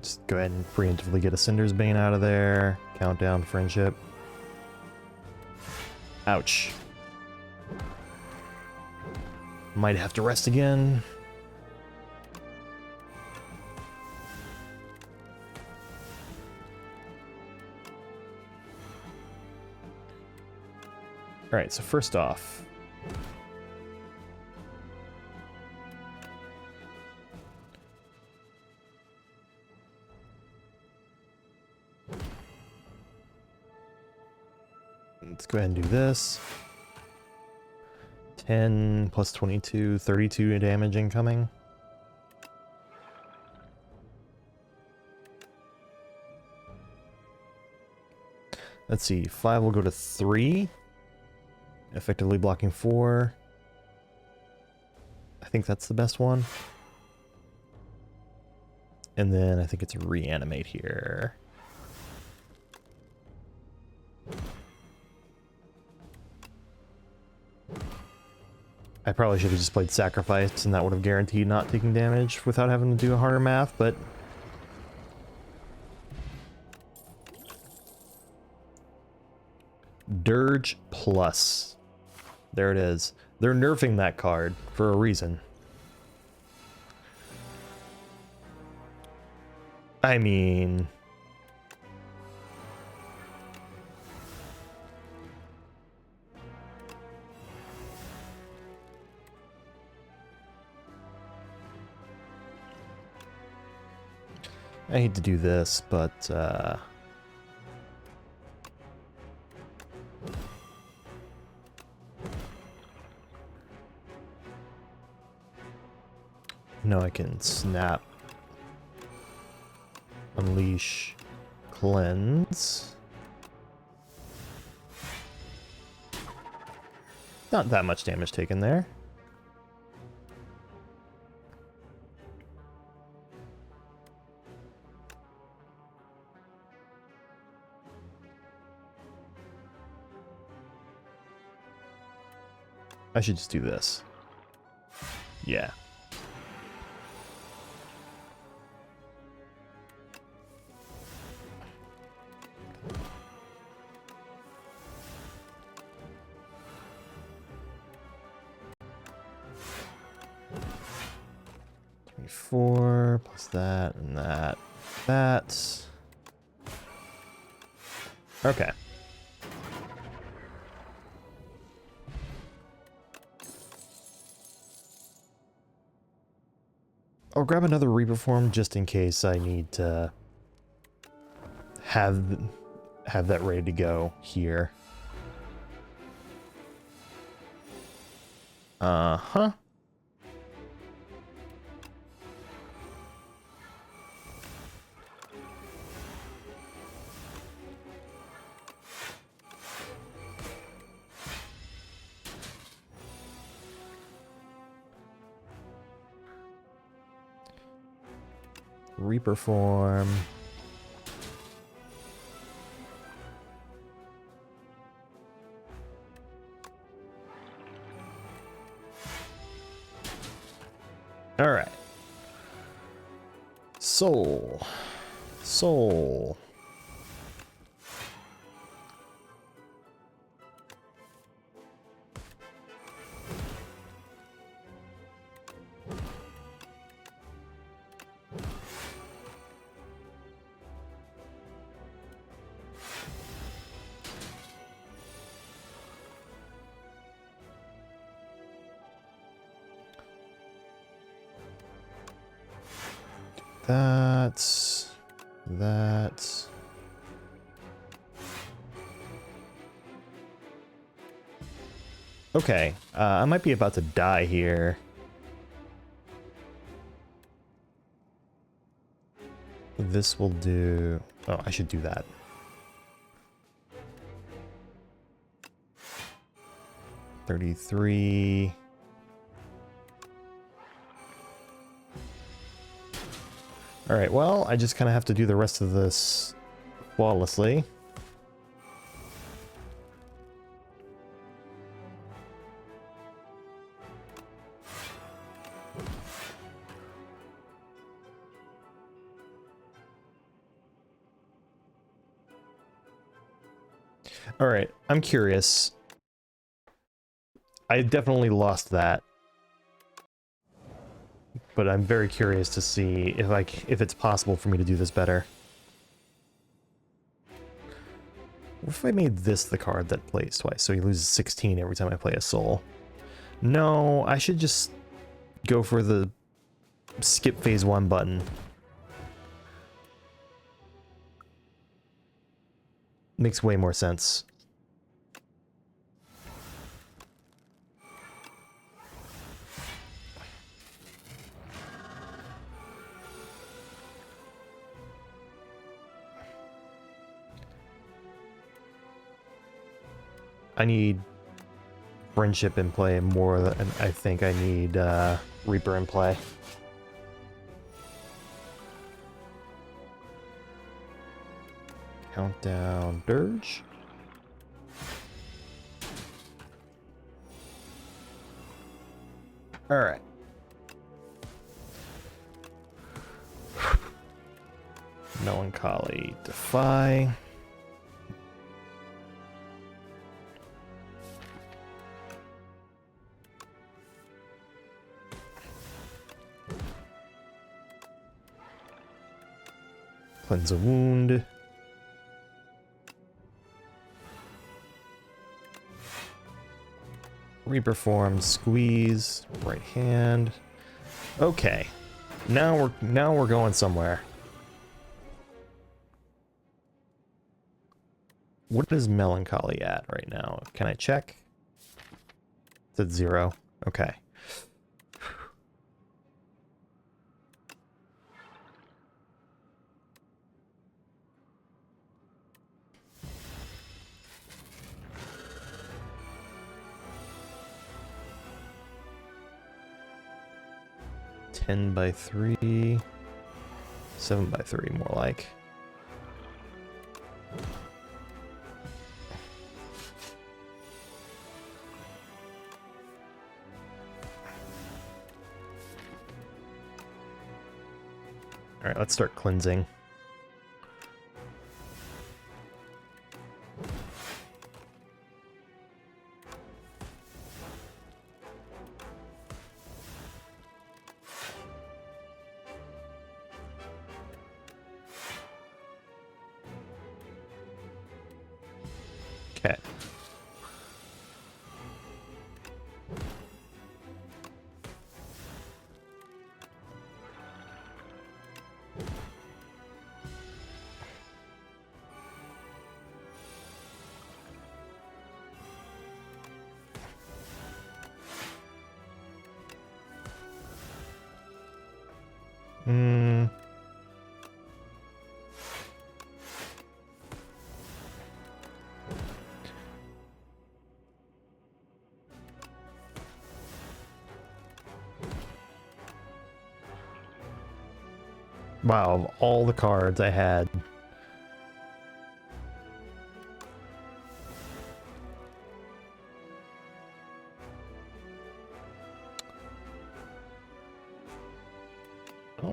Speaker 1: Just go ahead and preemptively get a Cinder's Bane out of there. Countdown friendship. Ouch. Might have to rest again. Alright, so first off, let's go ahead and do this. 10 plus 22, 32 damage incoming. Let's see, 5 will go to 3. Effectively blocking 4. I think that's the best one. And then I think it's reanimate here. I probably should have just played Sacrifice, and that would have guaranteed not taking damage without having to do a harder math, but... Dirge Plus. There it is. They're nerfing that card for a reason. I mean... I hate to do this, but, No, I can snap, unleash, cleanse. Not that much damage taken there. I should just do this. Yeah. Four plus that and that. That. Okay. I'll grab another Reaper form just in case I need to have that ready to go here. Uh-huh. Reaper form. All right. Soul. Soul. That. Okay, I might be about to die here. This will do... Oh, I should do that. $33. Alright, well, I just kind of have to do the rest of this flawlessly. Alright, I'm curious. I definitely lost that. But I'm very curious to see if it's possible for me to do this better. What if I made this the card that plays twice, so he loses 16 every time I play a soul? No, I should just go for the skip phase 1 button. Makes way more sense. I need friendship in play more than I think I need Reaper in play. Countdown Dirge. All right. Melancholy Defy. Cleanse a wound. Reaper form, squeeze, right hand. Okay. Now we're going somewhere. What is Melancholy at right now? Can I check? It's at 0. Okay. 10 by 3, 7 by 3 more like. All right, let's start cleansing. Okay. Wow, of all the cards I had. Oh.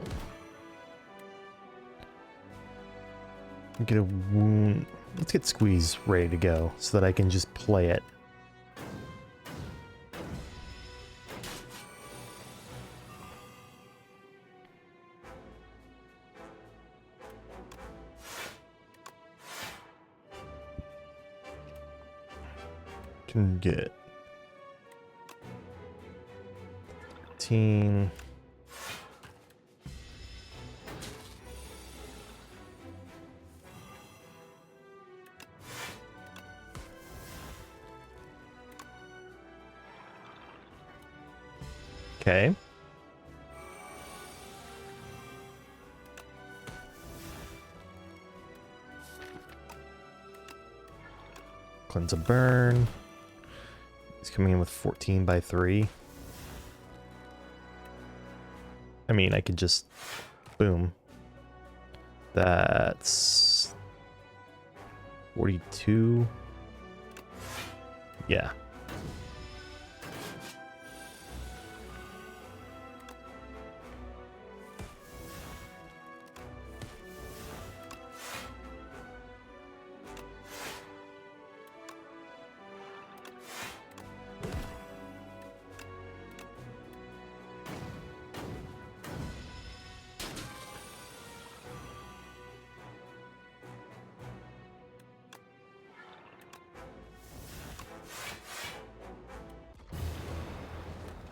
Speaker 1: Get a wound. Let's get Squeeze ready to go so that I can just play it. Can get 15. Okay. Cleanse a burn. He's coming in with 14 by 3. I mean, I could just boom. That's 42. Yeah.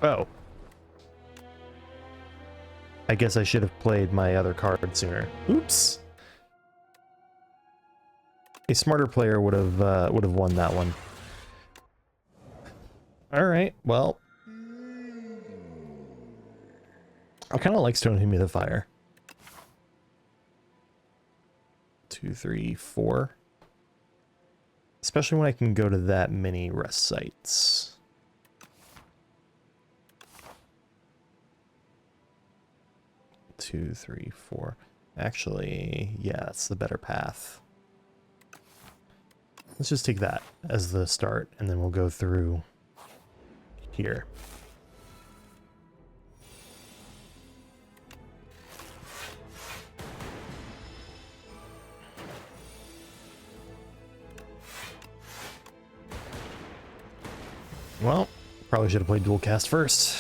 Speaker 1: Oh. I guess I should have played my other card sooner. Oops. A smarter player would have won that one. All right. Well, I kind of like Stone Humidifier. 2, 3, 4. Especially when I can go to that many rest sites. 2, 3, 4. Actually, yeah, it's the better path. Let's just take that as the start, and then we'll go through here. Well, probably should have played dual cast first.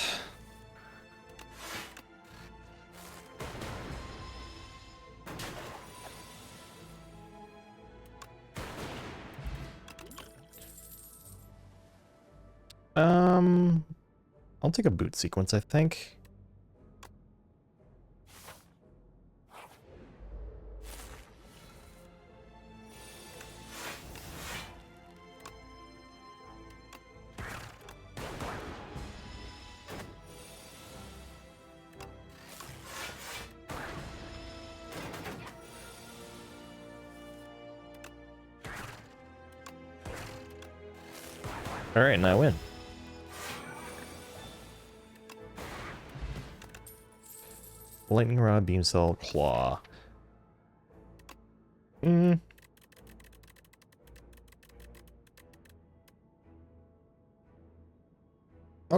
Speaker 1: I'll take a boot sequence, I think. All right, and I win. Lightning Rod, Beam Cell, Claw. I'll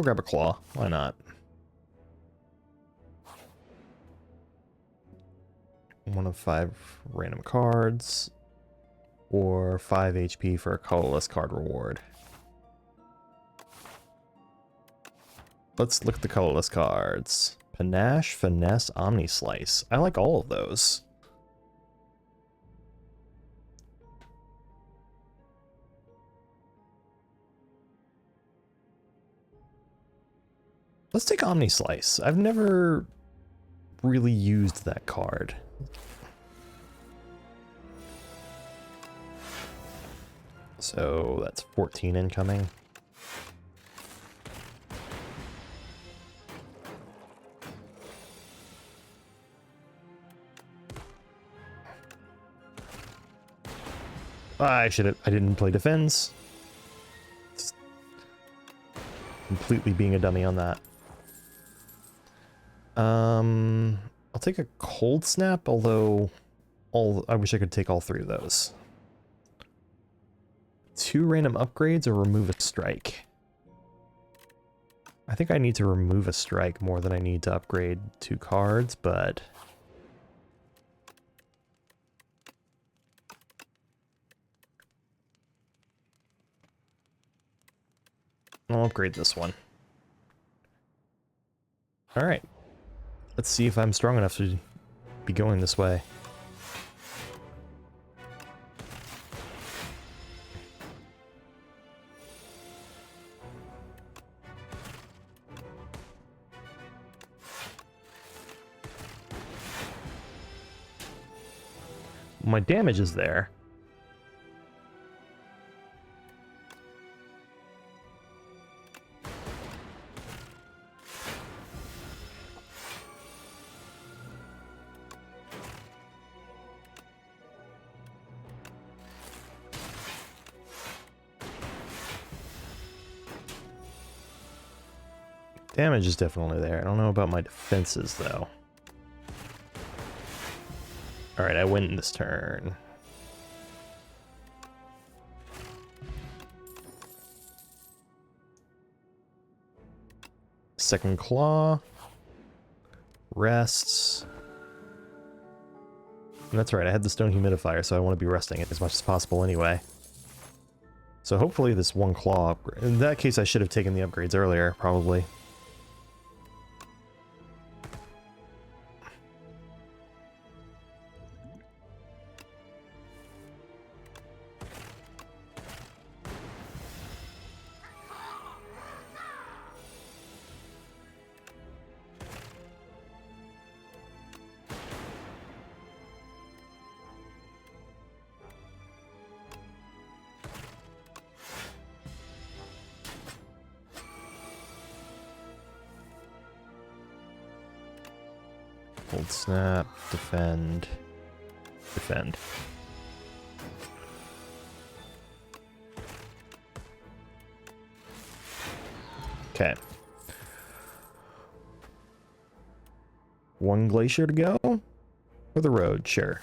Speaker 1: grab a Claw. Why not? 1 of 5 random cards. Or 5 HP for a colorless card reward. Let's look at the colorless cards. Panache, Finesse, Omni Slice. I like all of those. Let's take Omni Slice. I've never really used that card. So that's 14 incoming. I didn't play defense. Just completely being a dummy on that. I'll take a Cold Snap, although I wish I could take all 3 of those. 2 random upgrades or remove a strike. I think I need to remove a strike more than I need to upgrade 2 cards, but I'll upgrade this one. Alright. Let's see if I'm strong enough to be going this way. My damage is there. Damage is definitely there. I don't know about my defenses, though. Alright, I win this turn. Second Claw. Rests. And that's right, I had the Stone Humidifier, so I want to be resting it as much as possible anyway. So hopefully this 1 Claw upgrade. In that case, I should have taken the upgrades earlier, probably. Cold Snap, defend, defend. Okay. 1 Glacier to go? Or the road, sure.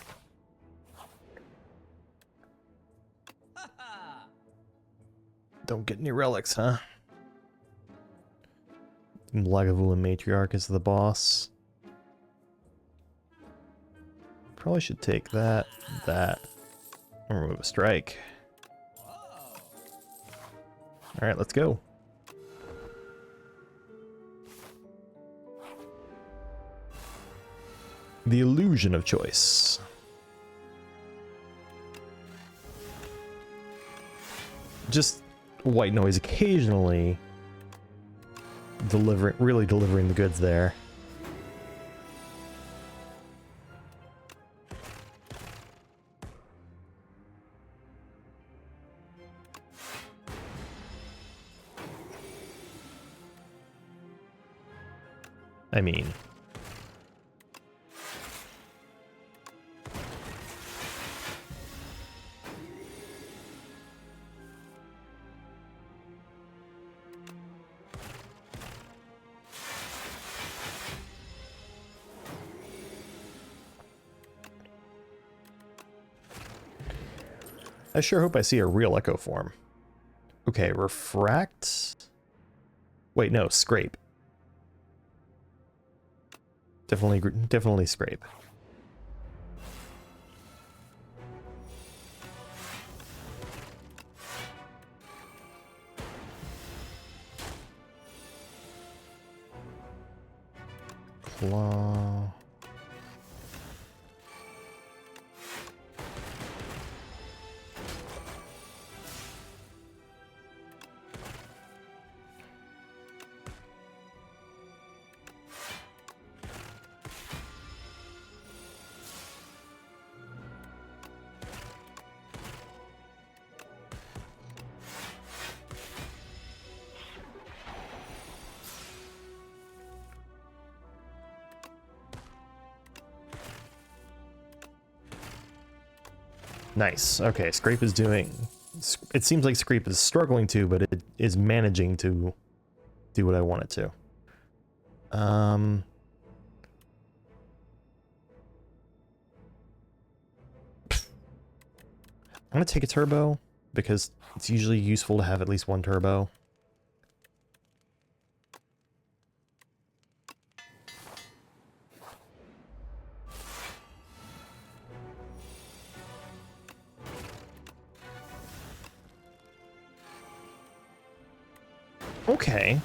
Speaker 1: Don't get any relics, huh? Lagavulin Matriarch is the boss. Probably should take that, and remove a strike. Alright, let's go. The Illusion of Choice. Just white noise occasionally, really delivering the goods there. I mean, I sure hope I see a real echo form. Okay, refract. Wait, no, scrape. Definitely scrape. Claw. Nice. Okay, Scrape is doing... It seems like Scrape is struggling to, but it is managing to do what I want it to. I'm gonna take a turbo, because it's usually useful to have at least one turbo. Okay.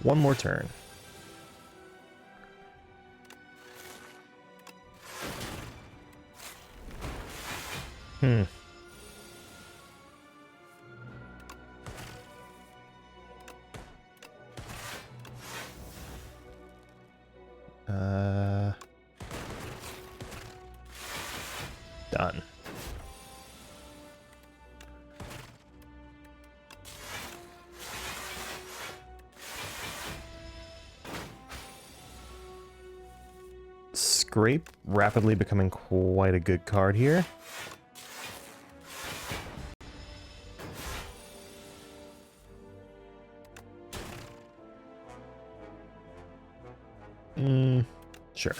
Speaker 1: One more turn. Hmm. Done. Scrape rapidly becoming quite a good card here. Sure.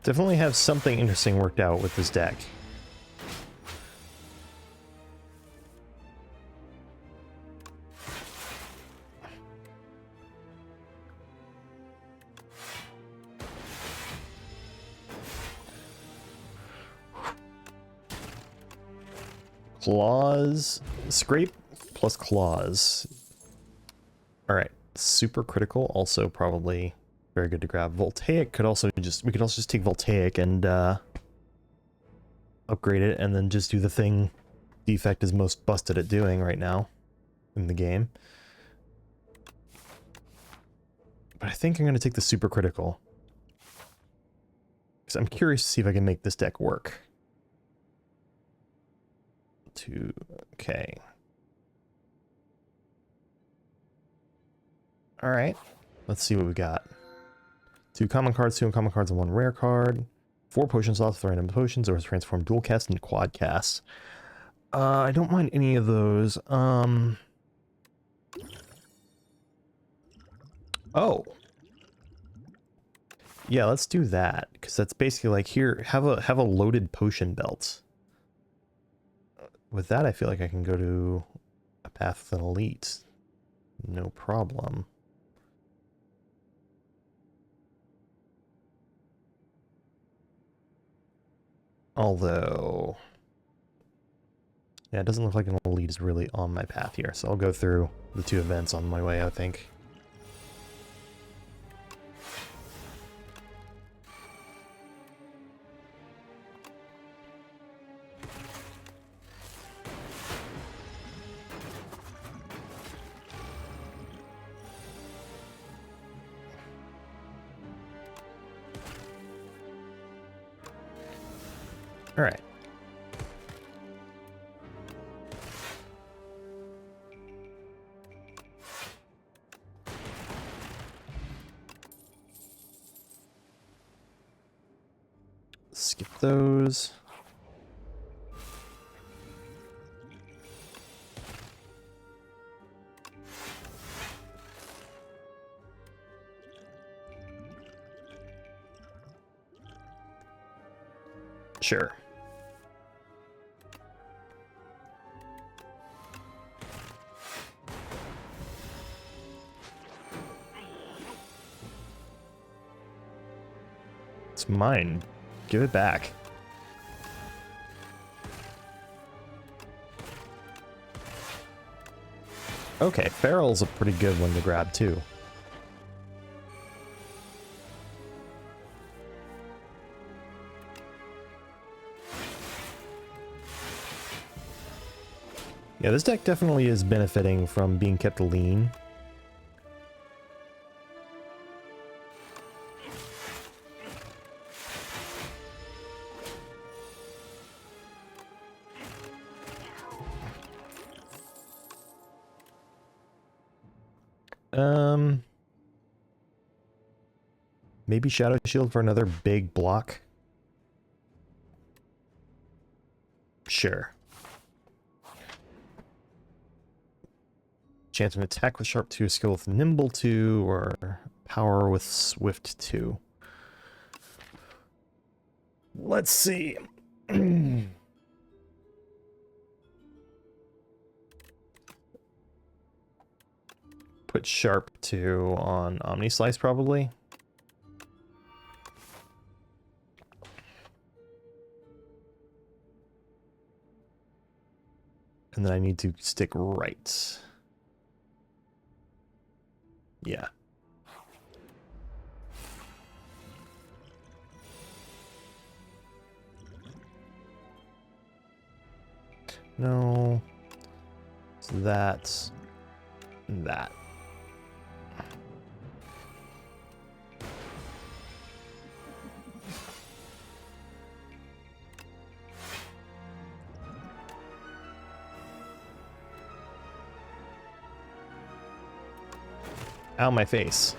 Speaker 1: Definitely have something interesting worked out with this deck. Claws, Scrape plus Claws. Alright, super critical, also probably very good to grab. Voltaic could also just, we could also just take Voltaic and upgrade it and then just do the thing Defect is most busted at doing right now in the game. But I think I'm going to take the super critical. Because I'm curious to see if I can make this deck work. Okay. Alright. Let's see what we got. 2 common cards, 2 uncommon cards, and 1 rare card. 4 potion slots with random potions, or transform dual cast and quad cast. I don't mind any of those. Oh. Yeah, let's do that, because that's basically like, here, have a loaded potion belt. With that, I feel like I can go to a path with an elite. No problem. Although... yeah, it doesn't look like an elite is really on my path here, so I'll go through the 2 events on my way, I think. Alright. skip those. Sure. It's mine. Give it back. Okay, Feral's a pretty good one to grab too. Yeah, this deck definitely is benefiting from being kept lean. Maybe Shadow Shield for another big block. Sure. Chance of attack with Sharp 2, skill with Nimble 2, or power with Swift 2. Let's see. Put Sharp 2 on Omni Slice probably. And then I need to stick right. Yeah. No. So that's that. Ow, my face.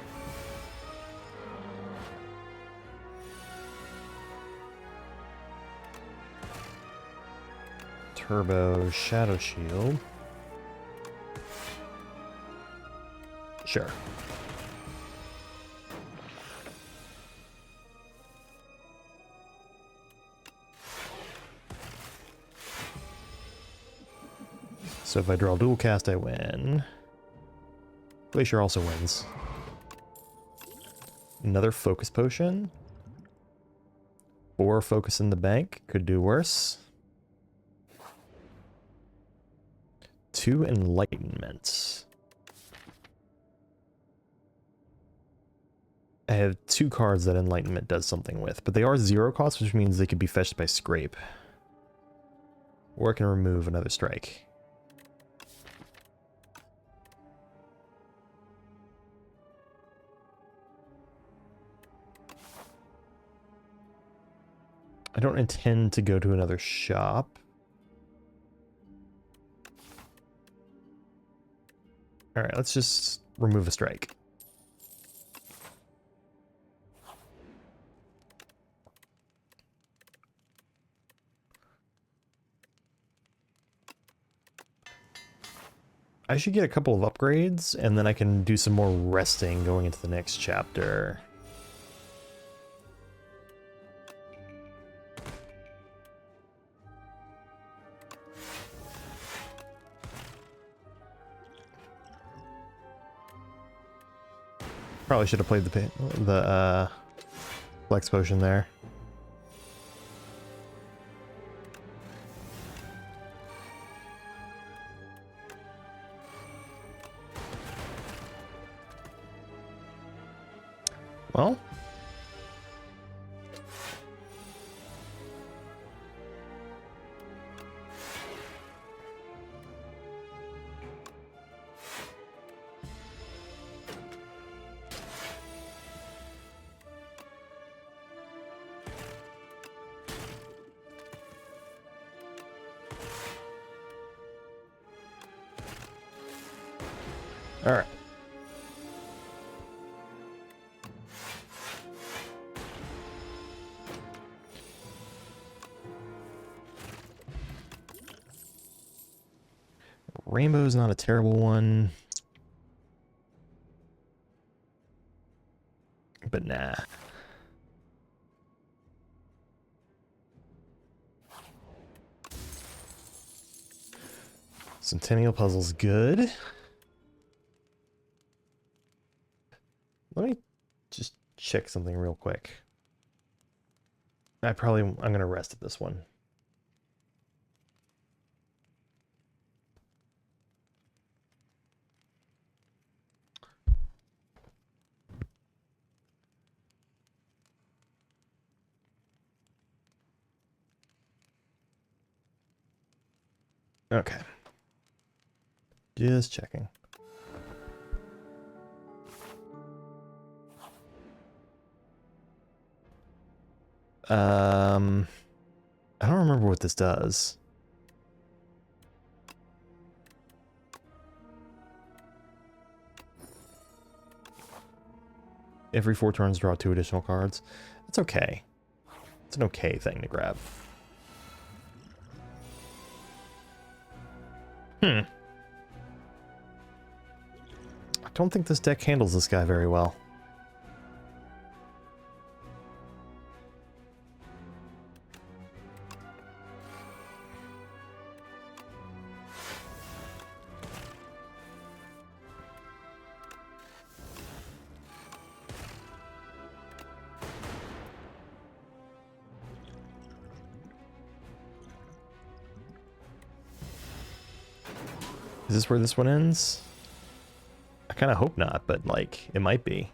Speaker 1: Turbo Shadow Shield. Sure. So if I draw dual cast, I win. Glacier also wins. Another focus potion. 4 focus in the bank. Could do worse. 2 enlightenment. I have 2 cards that enlightenment does something with, but they are 0 cost, which means they could be fetched by scrape. Or I can remove another strike. I don't intend to go to another shop. Alright, let's just remove a strike. I should get a couple of upgrades, and then I can do some more resting going into the next chapter. Probably should have played the flex potion there. Well, all right. Rainbow's not a terrible one. But nah. Centennial Puzzle's good. Let me just check something real quick. I'm gonna rest at this one. Okay. Just checking. I don't remember what this does. Every 4 turns, draw 2 additional cards. That's okay. It's an okay thing to grab. I don't think this deck handles this guy very well. Is this where this one ends? I kind of hope not, but like, it might be.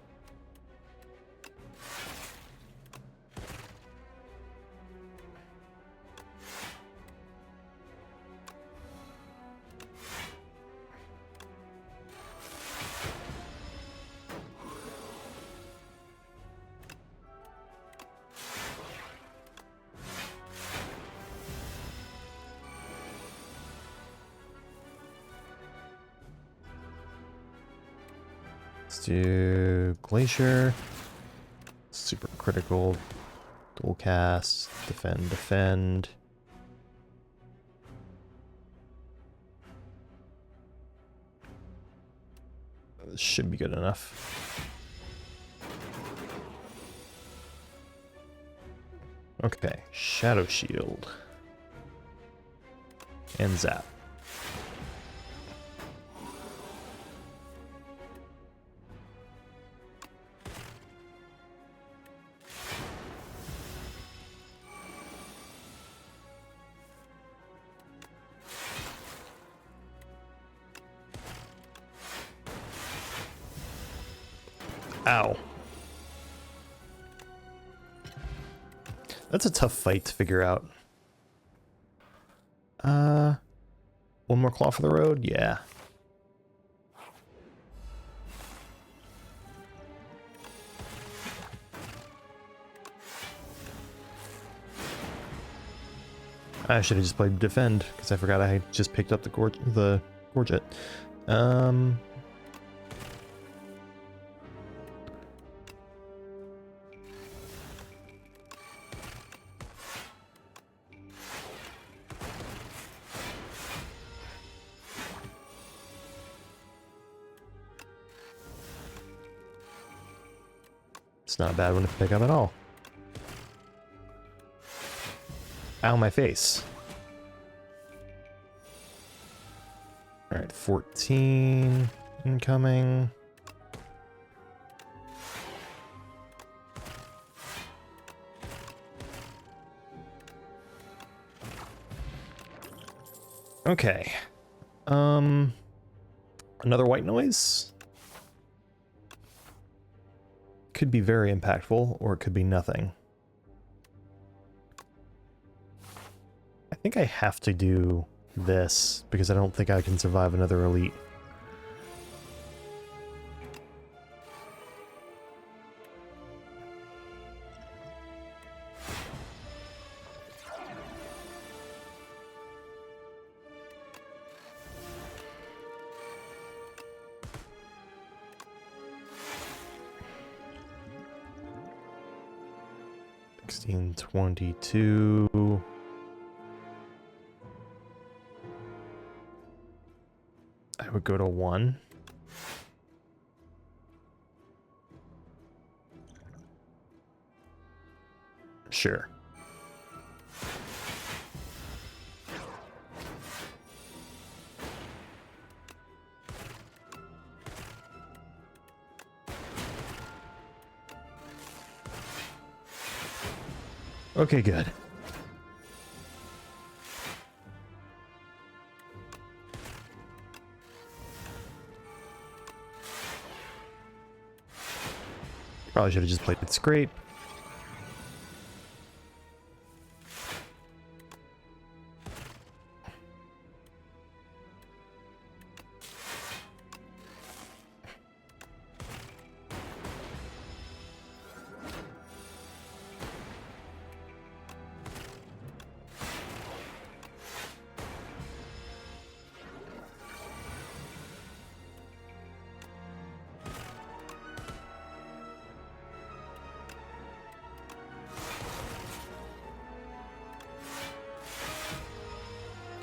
Speaker 1: Let's do Glacier, super critical, dual cast, defend, defend. This should be good enough. Okay, Shadow Shield. And Zap. Ow. That's a tough fight to figure out. One more claw for the road? Yeah. I should have just played defend, because I forgot I just picked up the Gorget. It's not a bad one to pick up at all. Ow, my face. Alright, 14 incoming. Okay. Another white noise? Could be very impactful, or it could be nothing. I think I have to do this, because I don't think I can survive another elite. $16.22. I would go to 1. Sure. Okay, good. Probably should have just played Scrape.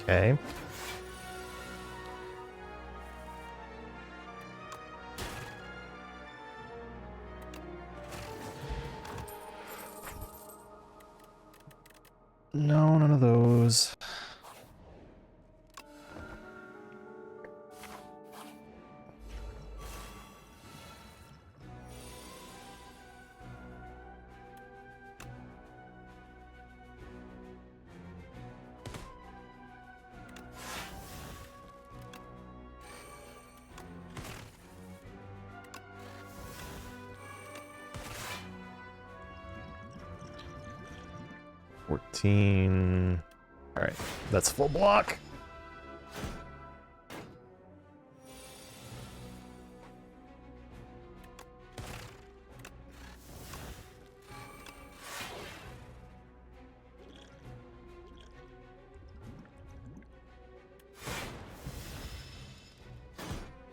Speaker 1: Okay. No, none of those. All right, that's full block.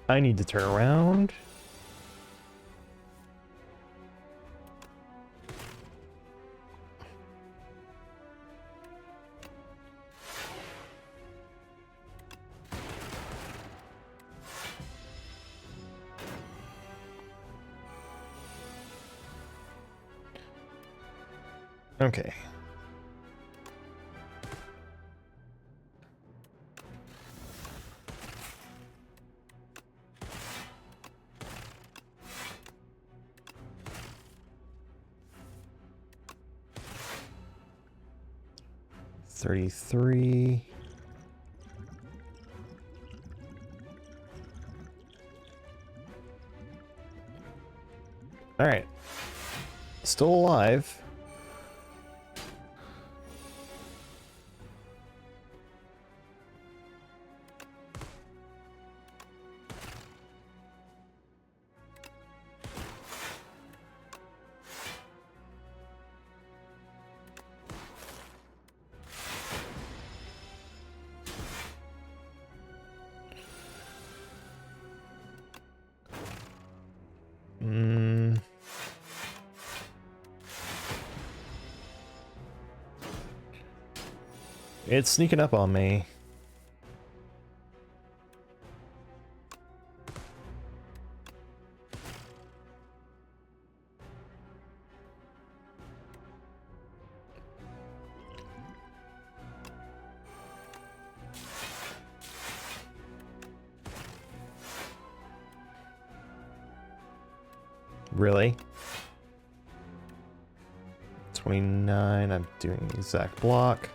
Speaker 1: I need to turn around. Okay. $33. All right. Still alive. It's sneaking up on me. Really? 29, I'm doing exact block.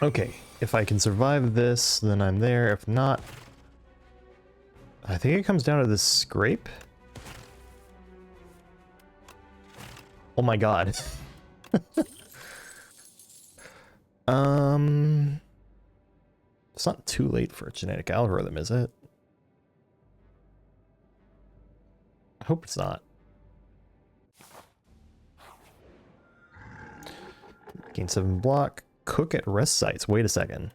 Speaker 1: Okay, if I can survive this, then I'm there. If not, I think it comes down to this scrape. Oh my god. It's not too late for a genetic algorithm, is it? I hope it's not. Gain 7 block. Cook at rest sites. Wait a second.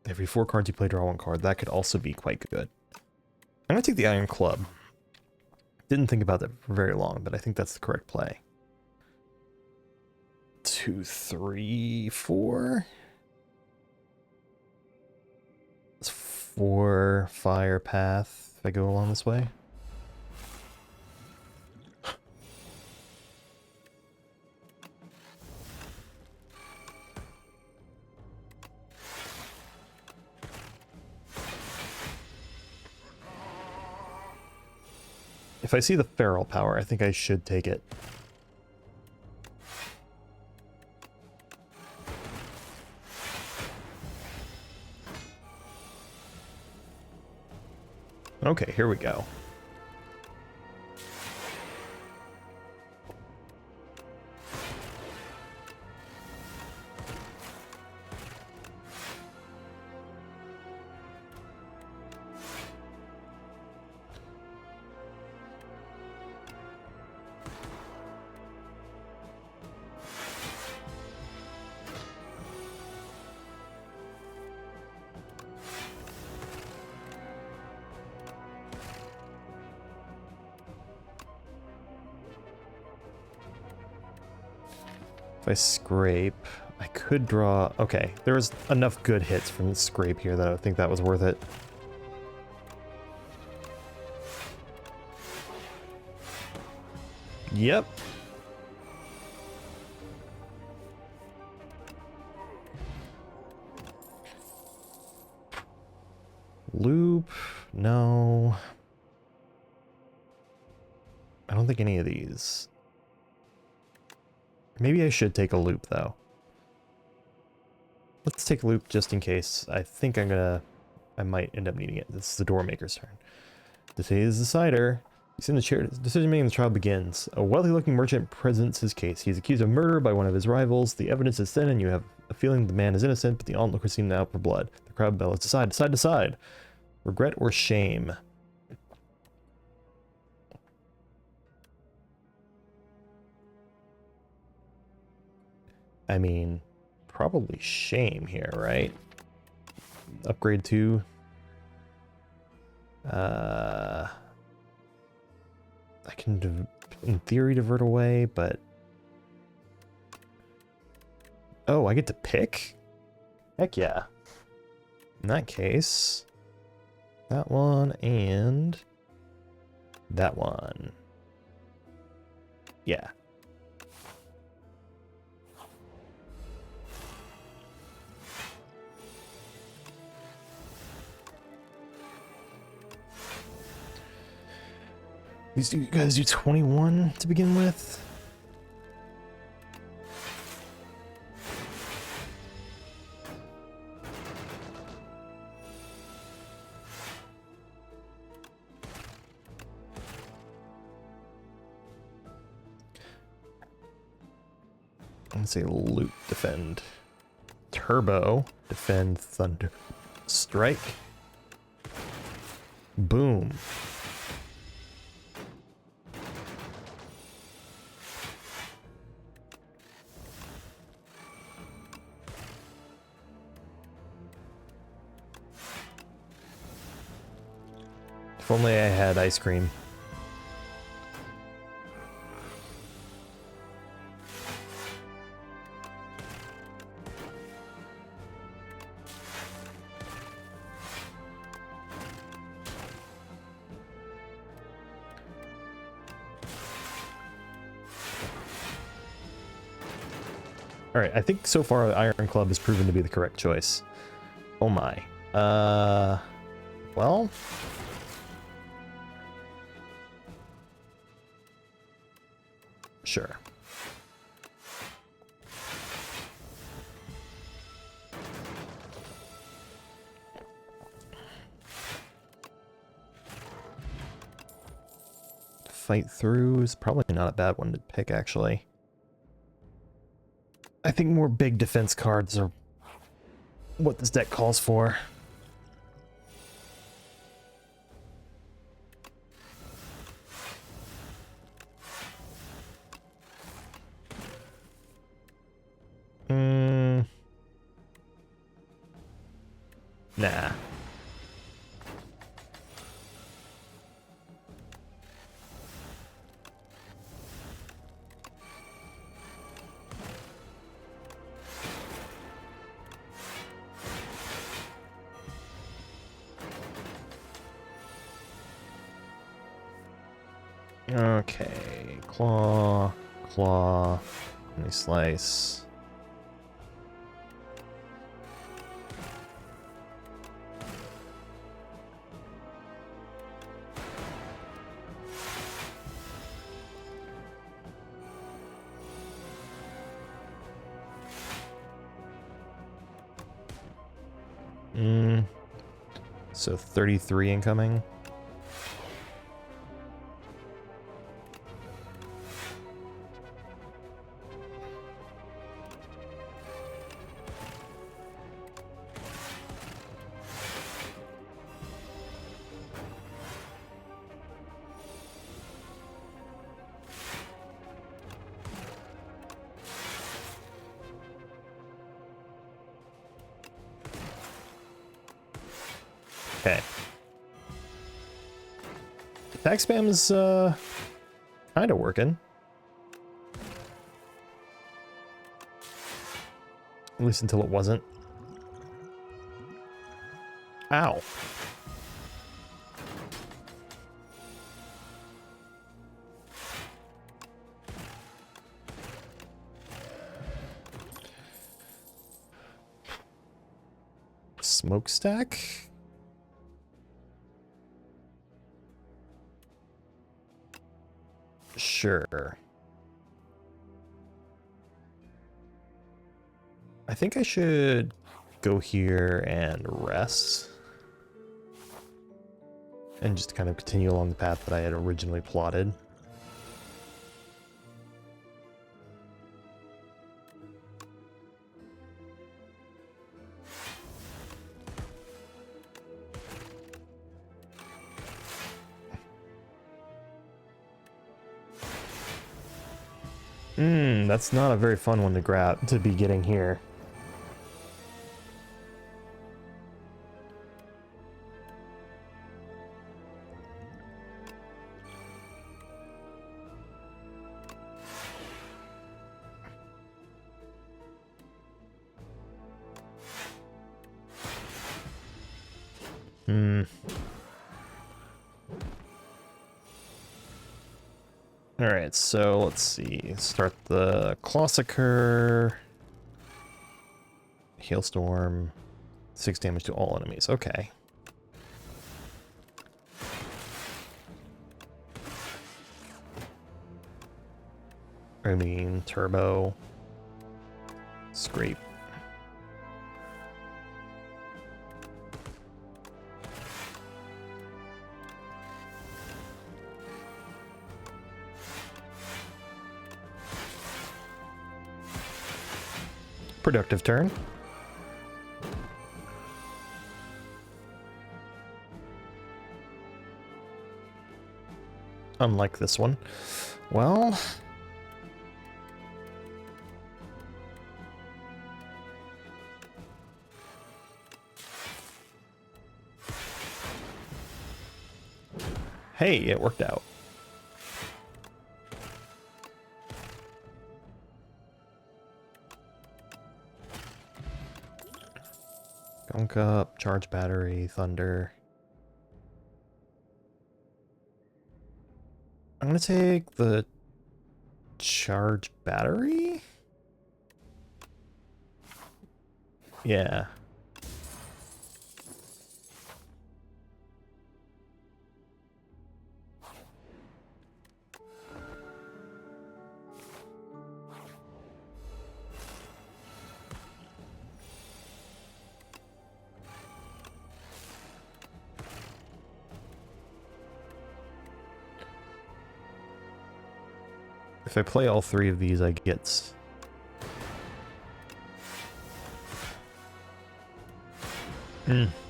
Speaker 1: Every 4 cards you play, draw 1 card. That could also be quite good. I'm going to take the Iron Club. Didn't think about that for very long, but I think that's the correct play. 2, 3, 4. It's 4 fire path if I go along this way. If I see the feral power, I think I should take it. Okay, here we go. If I scrape, I could draw... Okay, there was enough good hits from the scrape here that I think that was worth it. Yep. Loop? No. I don't think any of these. Maybe I should take a loop, though. Let's take a loop just in case. I think I might end up needing it. This is the Doormaker's turn. Today's decider. He's in the chair. Decision-making in the trial begins. A wealthy-looking merchant presents his case. He is accused of murder by one of his rivals. The evidence is thin, and you have a feeling the man is innocent, but the onlookers seem out for blood. The crowd bellows, decide, decide, decide. Regret or shame? I mean, probably shame here, right? Upgrade 2. I can, in theory, divert away, but... Oh, I get to pick? Heck yeah. In that case, that one and that one. Yeah. These two guys do 21 to begin with. Let's say loot, defend. Turbo, defend, thunder. Strike. Boom. If only I had ice cream. Alright, I think so far Iron Club has proven to be the correct choice. Oh my. Well... Sure. Fight through is probably not a bad one to pick, actually. I think more big defense cards are what this deck calls for. Nah. Okay, claw, claw, let me slice. So 33 incoming. Okay. Attack spam is kind of working. At least until it wasn't. Ow. Smokestack? Sure. I think I should go here and rest. And just kind of continue along the path that I had originally plotted. That's not a very fun one to grab, to be getting here. Alright, so let's see. Start the Clawsucker. Hailstorm. 6 damage to all enemies. Okay. I mean, Turbo. Scrape. Productive turn. Unlike this one. Well... Hey, it worked out. Gunk up, charge battery, thunder. I'm gonna take the charge battery? Yeah. If I play all 3 of these, I get...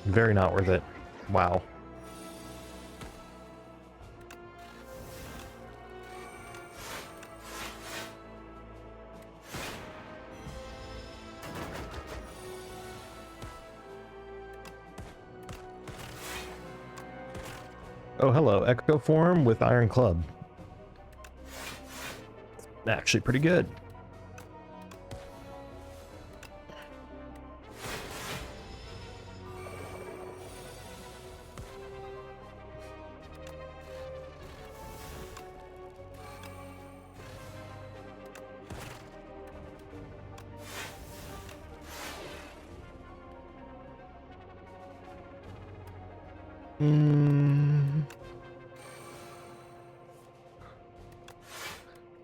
Speaker 1: very not worth it. Wow. Oh, hello. Echo Form with Iron Club. Actually pretty good.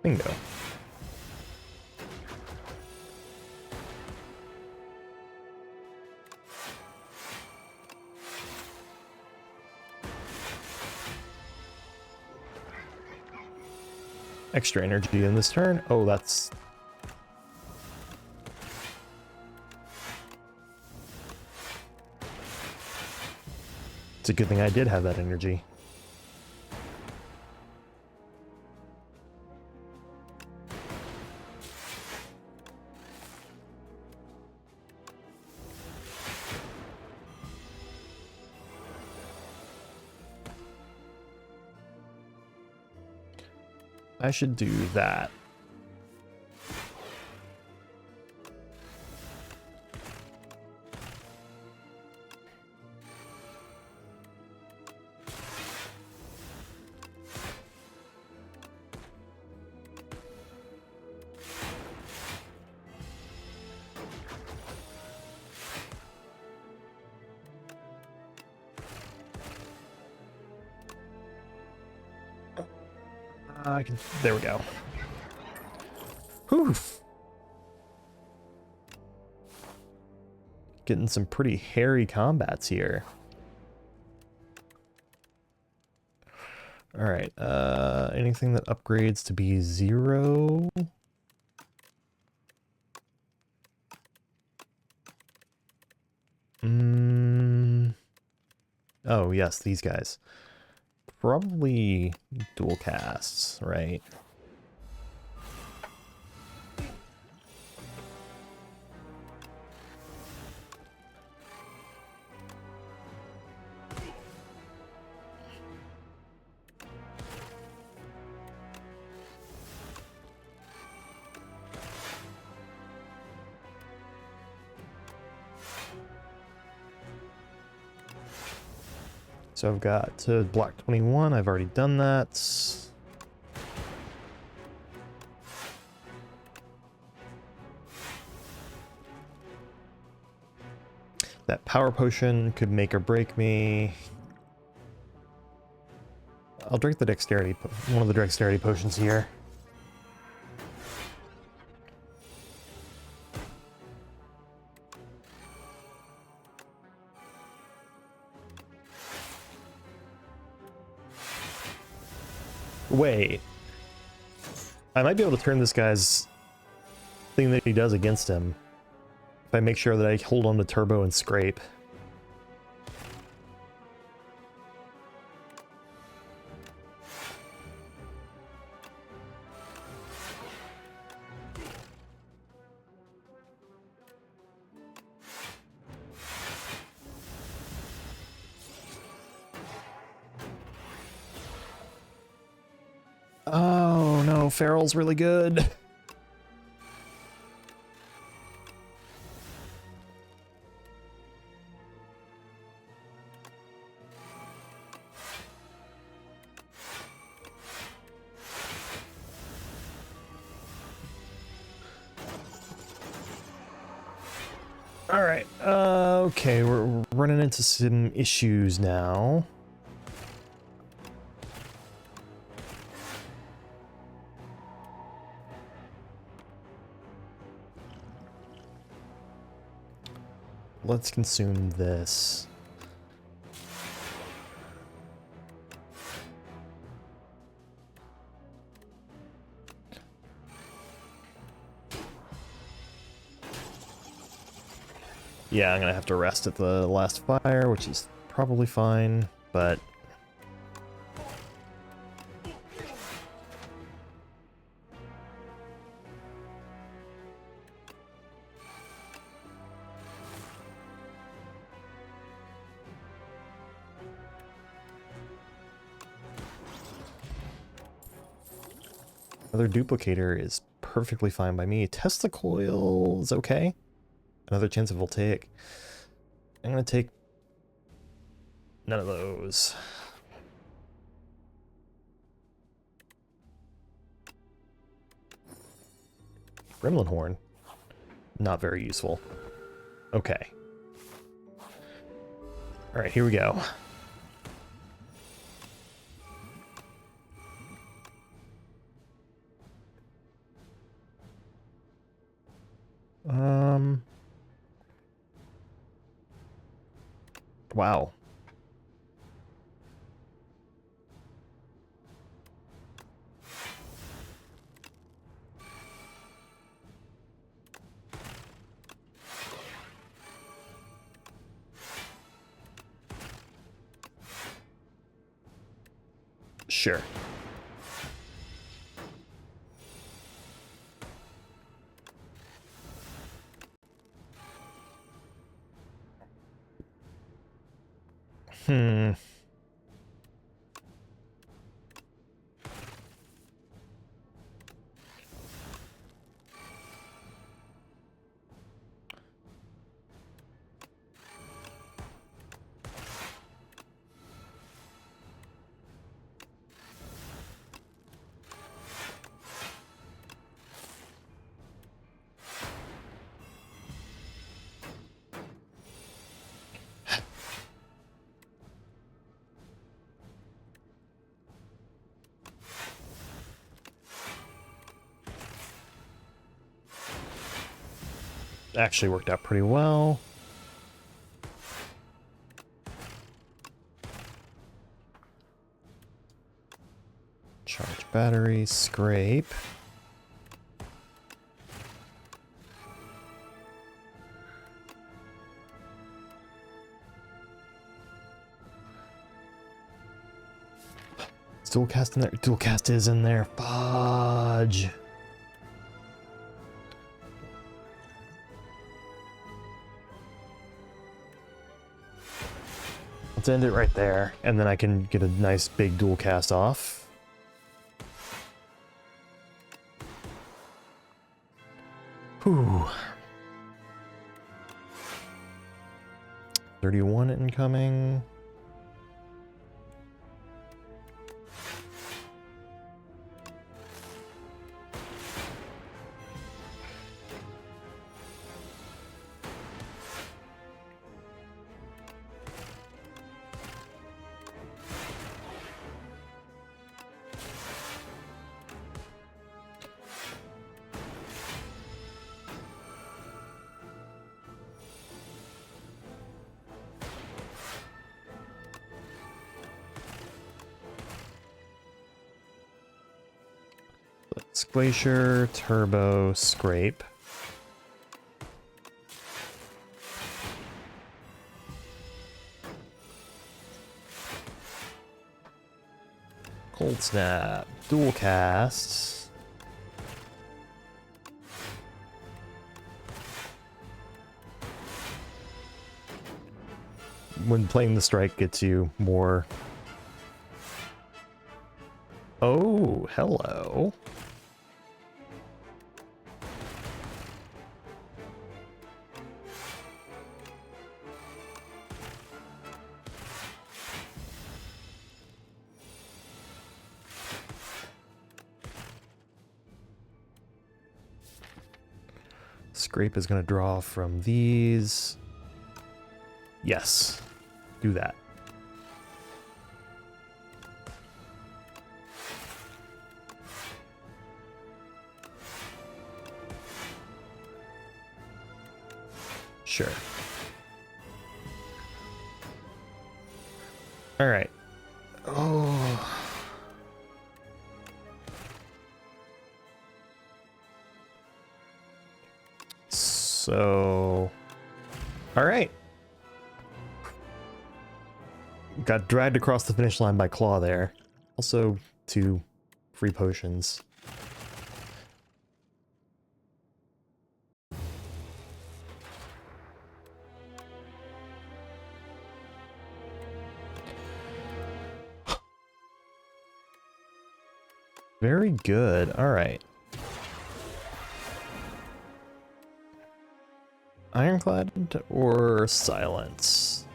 Speaker 1: Bingo. Extra energy in this turn. Oh, that's... It's a good thing I did have that energy. I should do that. I can... There we go. Whew. Getting some pretty hairy combats here. Alright, anything that upgrades to be 0? Oh, yes, these guys. Probably dual casts, right? So I've got to block 21, I've already done that. That power potion could make or break me. I'll drink the dexterity, one of the dexterity potions here. Wait. I might be able to turn this guy's thing that he does against him if I make sure that I hold on to turbo and scrape. Oh no, Feral's really good. All right, okay, we're running into some issues now. Let's consume this. Yeah, I'm gonna have to rest at the last fire, which is probably fine, but... Another duplicator is perfectly fine by me. Tesla coil is okay. Another chance of voltaic. I'm gonna take none of those. Gremlin horn. Not very useful. Okay. Alright, here we go. Wow. Sure. Hmm. Actually worked out pretty well. Charge battery, scrape. Is dual cast in there? Dual cast is in there. Fudge. Let's end it right there, and then I can get a nice big dual cast off. Whew. 31 incoming. Glacier, turbo, scrape. Cold snap, dual cast. When playing the strike gets you more. Oh, hello. Scrape is going to draw from these. Yes, do that. Sure. All right. Oh. So, all right. Got dragged across the finish line by Claw there. Also, 2 free potions. Very good. All right. Ironclad or silence?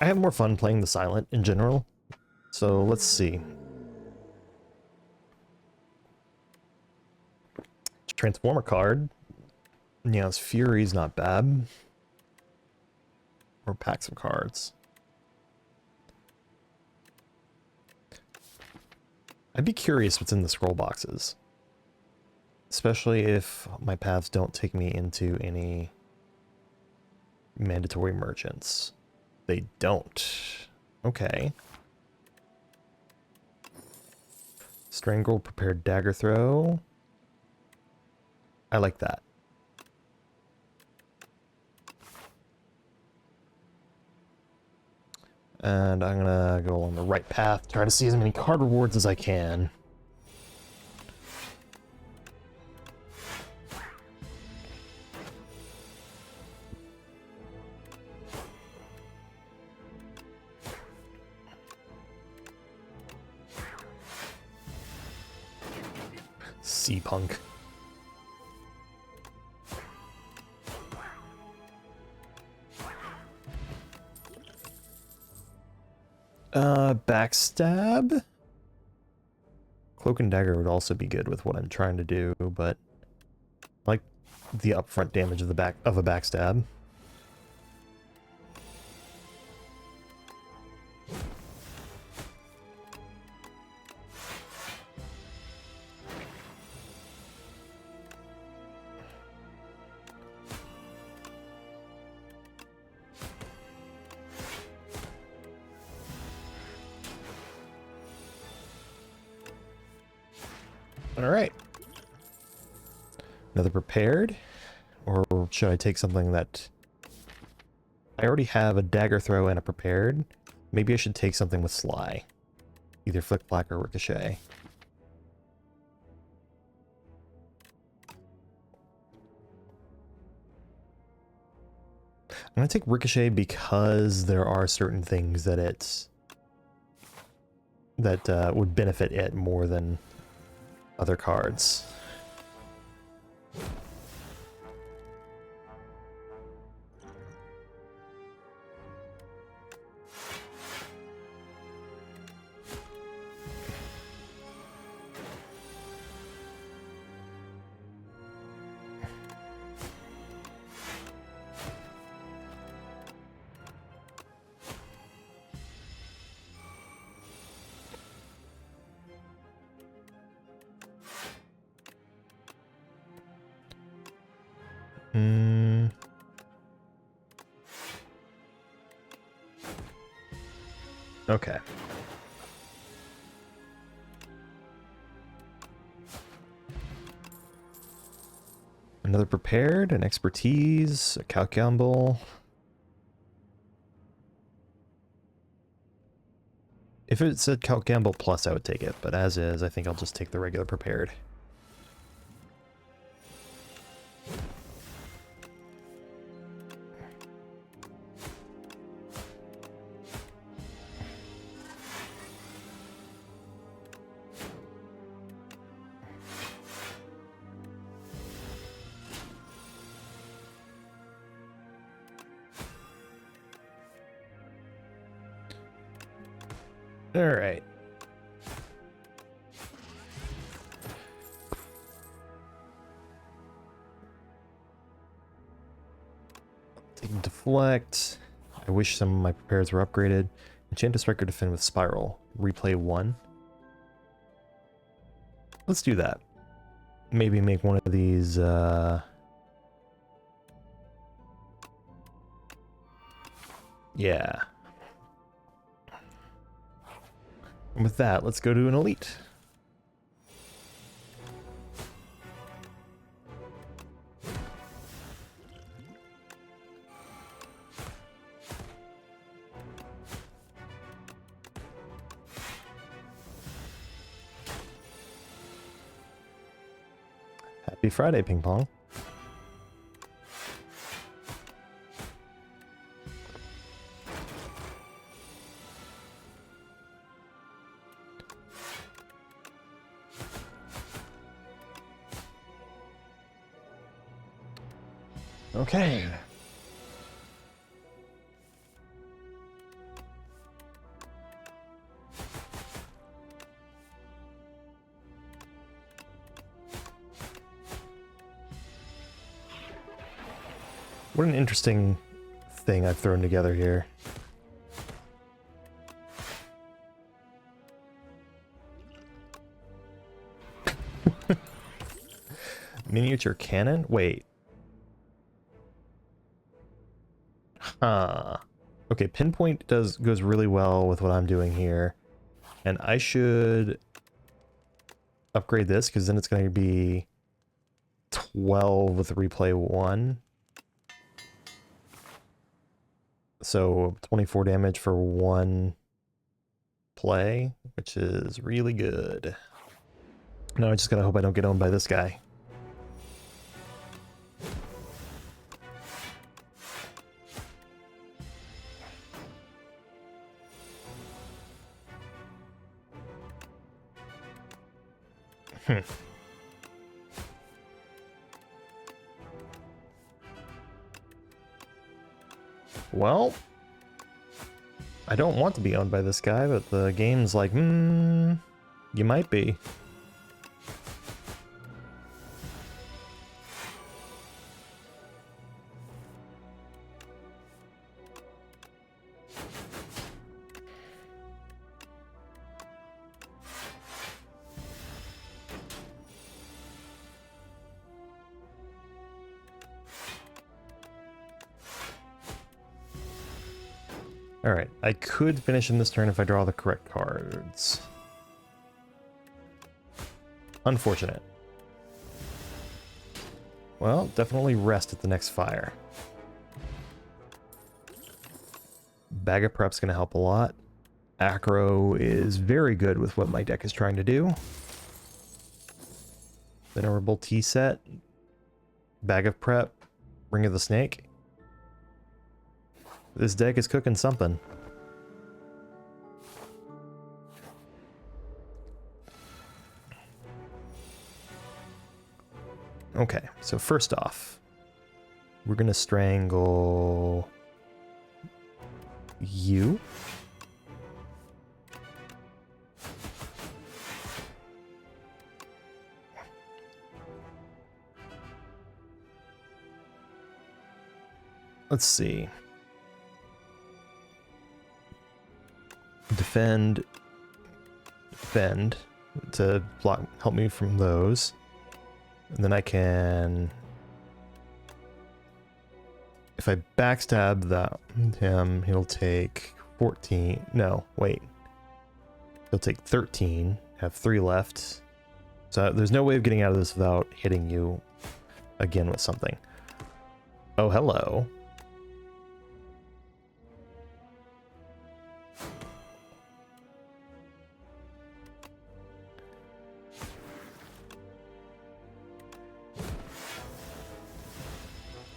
Speaker 1: I have more fun playing the silent in general. So let's see. Transformer card. Yeah, his Fury's not bad. Or packs of cards. I'd be curious what's in the scroll boxes. Especially if my paths don't take me into any mandatory merchants. They don't. Okay. Strangle, prepared dagger throw. I like that. And I'm gonna go along the right path, try to see as many card rewards as I can. Sea Punk. Backstab? Cloak and Dagger would also be good with what I'm trying to do, but I like the upfront damage of the a backstab. Alright. Another prepared? Or should I take something that... I already have a dagger throw and a prepared. Maybe I should take something with Sly. Either Flick Black or Ricochet. I'm going to take Ricochet because there are certain things that would benefit it more than other cards. Okay. Another prepared, an expertise, a calc gamble. If it said calc gamble plus, I would take it, but as is, I think I'll just take the regular prepared. All right. Take deflect. I wish some of my prepares were upgraded. Enchant a Striker, defend with Spiral. Replay 1. Let's do that. Maybe make one of these, yeah. And with that, let's go to an elite. Happy Friday, Ping Pong. Okay. What an interesting thing I've thrown together here. Miniature cannon? Wait. Huh. Okay, pinpoint goes really well with what I'm doing here. And I should upgrade this, because then it's going to be 12 with replay 1. So 24 damage for 1 play, which is really good. Now I just gotta hope I don't get owned by this guy. Well, I don't want to be owned by this guy, but the game's like, you might be. Alright, I could finish in this turn if I draw the correct cards. Unfortunate. Well, definitely rest at the next fire. Bag of Prep's going to help a lot. Acro is very good with what my deck is trying to do. Venerable Tea Set. Bag of Prep. Ring of the Snake. This deck is cooking something. Okay, so first off, we're gonna strangle you. Let's see. Defend to block, help me from those. And then I can, if I backstab him, he'll take 14. No, wait. He'll take 13, have 3 left. So there's no way of getting out of this without hitting you again with something. Oh, hello.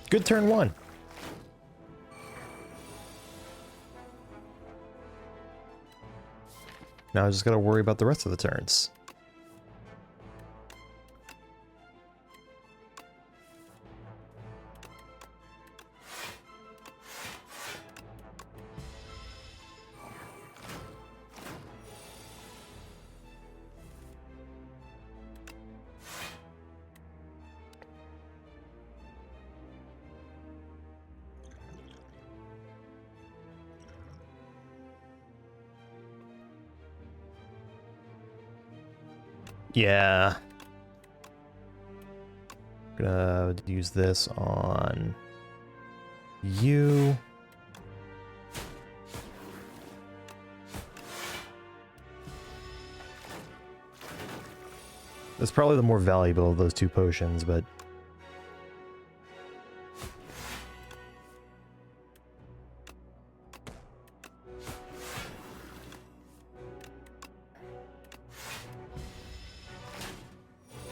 Speaker 1: Good turn 1. Now I just gotta worry about the rest of the turns. Yeah. Gonna use this on you. That's probably the more valuable of those 2 potions, but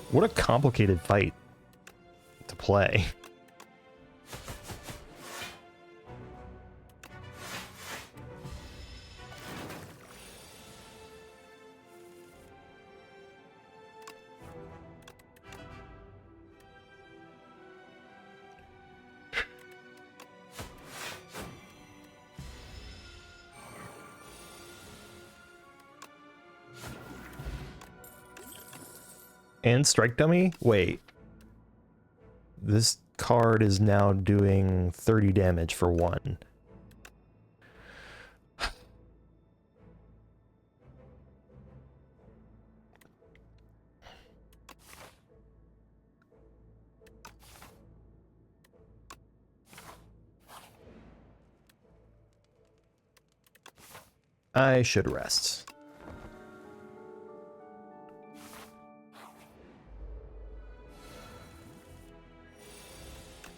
Speaker 1: what a complicated fight to play. And strike dummy? Wait. This card is now doing 30 damage for 1. I should rest.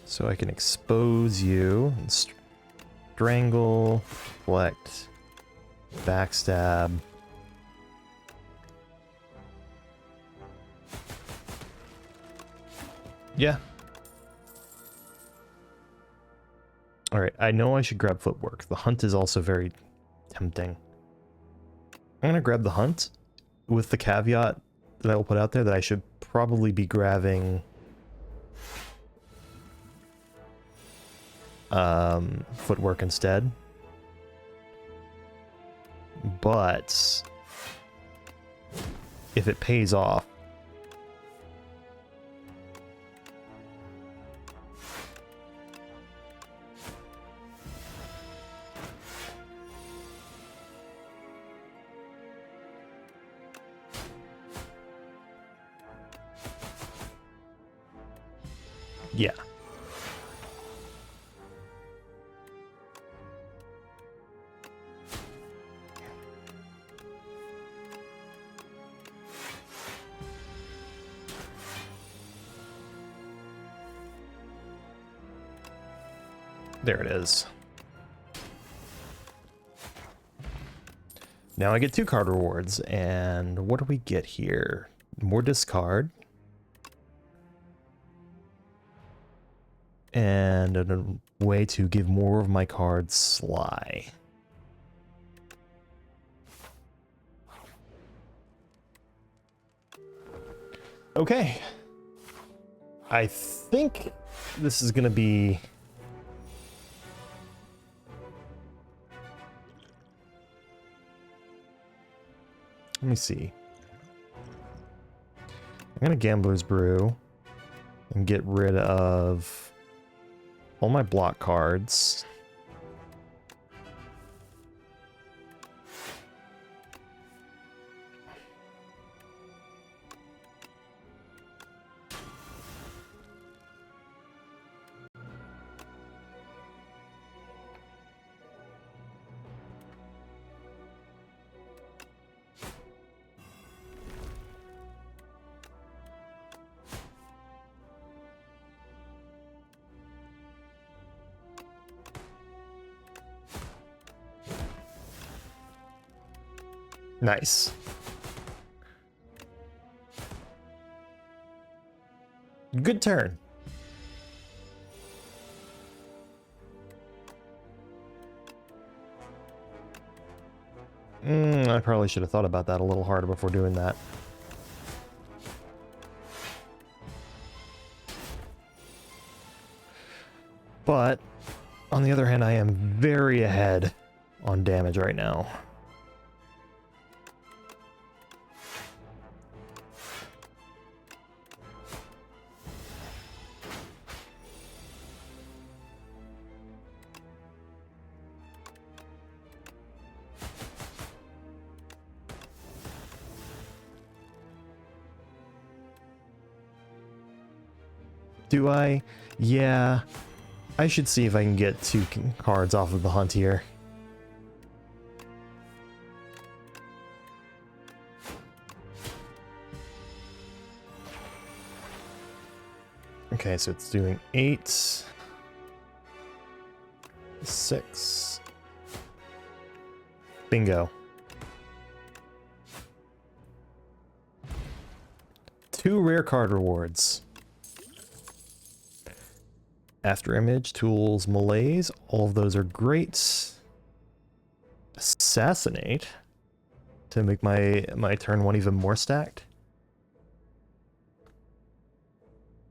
Speaker 1: So I can expose you, and strangle, deflect, backstab. Yeah. Alright, I know I should grab footwork. The hunt is also very tempting. I'm gonna grab the hunt with the caveat that I will put out there that I should probably be grabbing footwork instead. But if it pays off, yeah. There it is. Now I get 2 card rewards, and what do we get here? More discard. And a way to give more of my cards sly. Okay. I think this is gonna be... Let me see. I'm gonna Gambler's Brew and get rid of all my block cards. Nice. Good turn. I probably should have thought about that a little harder before doing that. But, on the other hand, I am very ahead on damage right now. Do I? Yeah. I should see if I can get 2 cards off of the hunt here. Okay, so it's doing 8, 6. Bingo. 2 rare card rewards. After Image, Tools, Malaise, all of those are great. Assassinate to make my turn 1 even more stacked.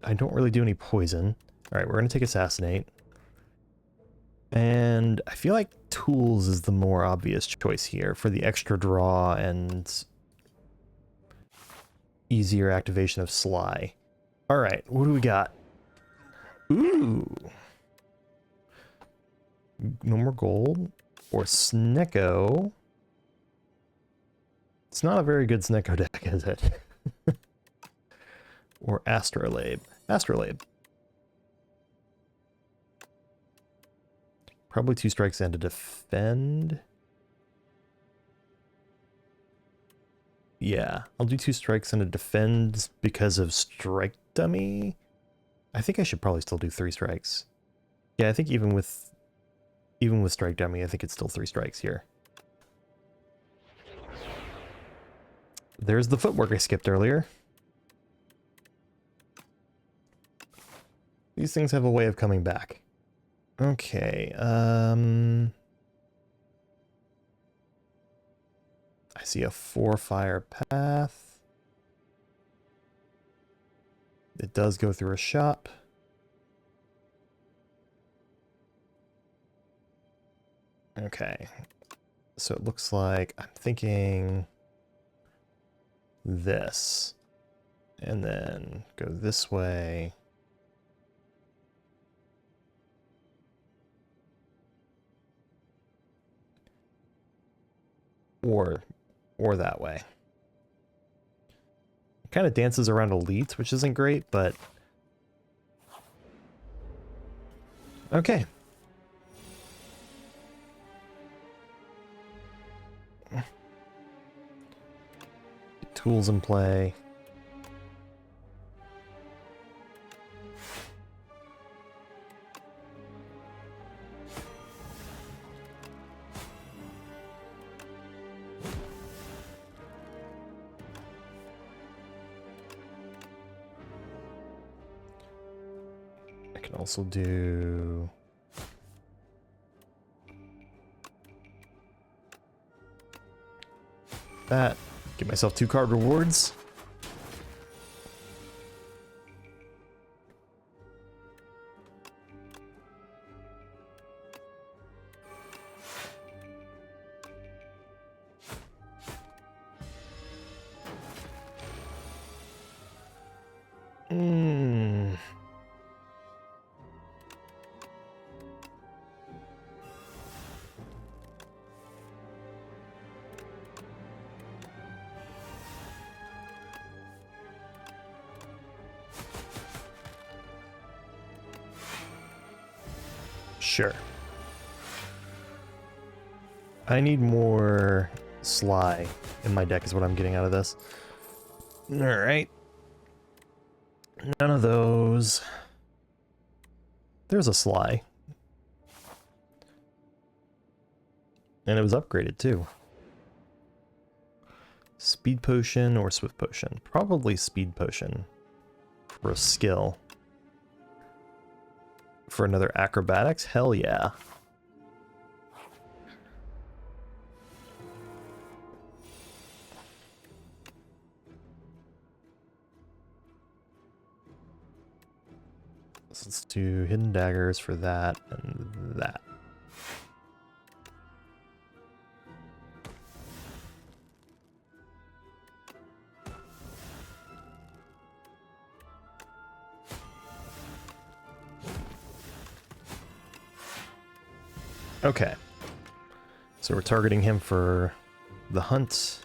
Speaker 1: I don't really do any poison. Alright, we're gonna take Assassinate. And I feel like Tools is the more obvious choice here for the extra draw and easier activation of Sly. Alright, what do we got? Ooh! No more gold. Or Snecko. It's not a very good Snecko deck, is it? Or Astrolabe. Astrolabe. Probably 2 strikes and to defend. Yeah, I'll do 2 strikes and a defend because of Strike Dummy. I think I should probably still do 3 strikes. Yeah, I think even with Strike Dummy, I think it's still 3 strikes here. There's the footwork I skipped earlier. These things have a way of coming back. Okay, I see a 4-fire path. It does go through a shop. Okay, so it looks like I'm thinking this, and then go this way. Or that way. It kind of dances around elites, which isn't great, but okay. Tools in play. I can also do that. Give myself 2 card rewards. Sure. I need more Sly in my deck is what I'm getting out of this. Alright. None of those. There's a Sly. And it was upgraded too. Speed Potion or Swift Potion? Probably Speed Potion for a skill. For another Acrobatics? Hell yeah. So let's do Hidden Daggers for that and that. Okay. So we're targeting him for the hunt.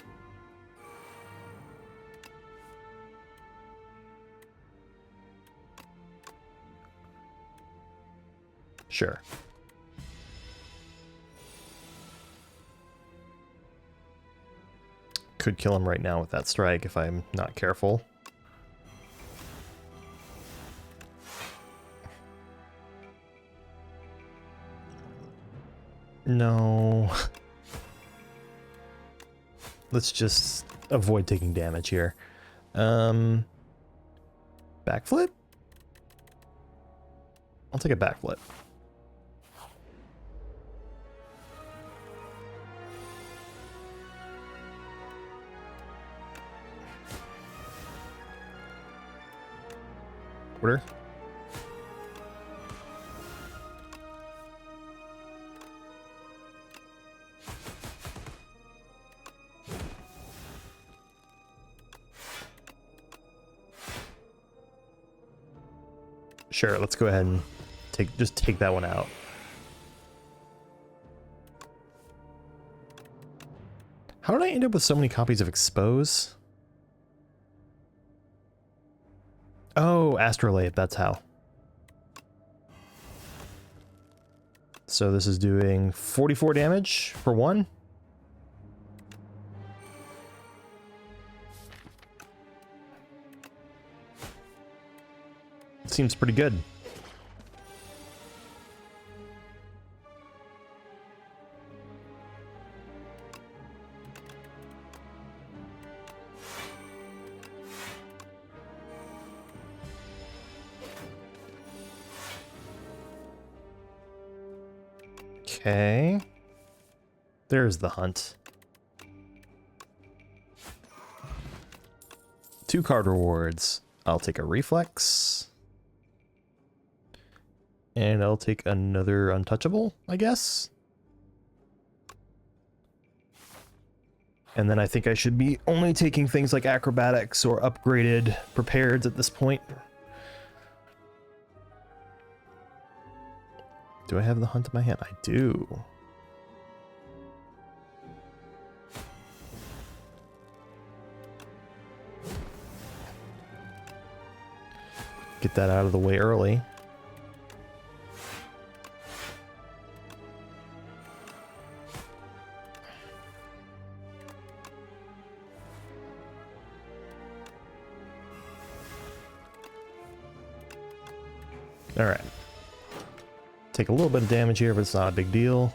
Speaker 1: Sure. Could kill him right now with that strike if I'm not careful. No. Let's just avoid taking damage here. Backflip? I'll take a backflip. Order. Sure, let's go ahead and just take that one out. How did I end up with so many copies of Expose? Oh, Astrolabe, that's how. So this is doing 44 damage for one. Seems pretty good. Okay. There's the hunt. 2 card rewards. I'll take a reflex. And I'll take another untouchable, I guess. And then I think I should be only taking things like acrobatics or upgraded prepareds at this point. Do I have the hunt in my hand? I do. Get that out of the way early. All right. Take a little bit of damage here, but it's not a big deal.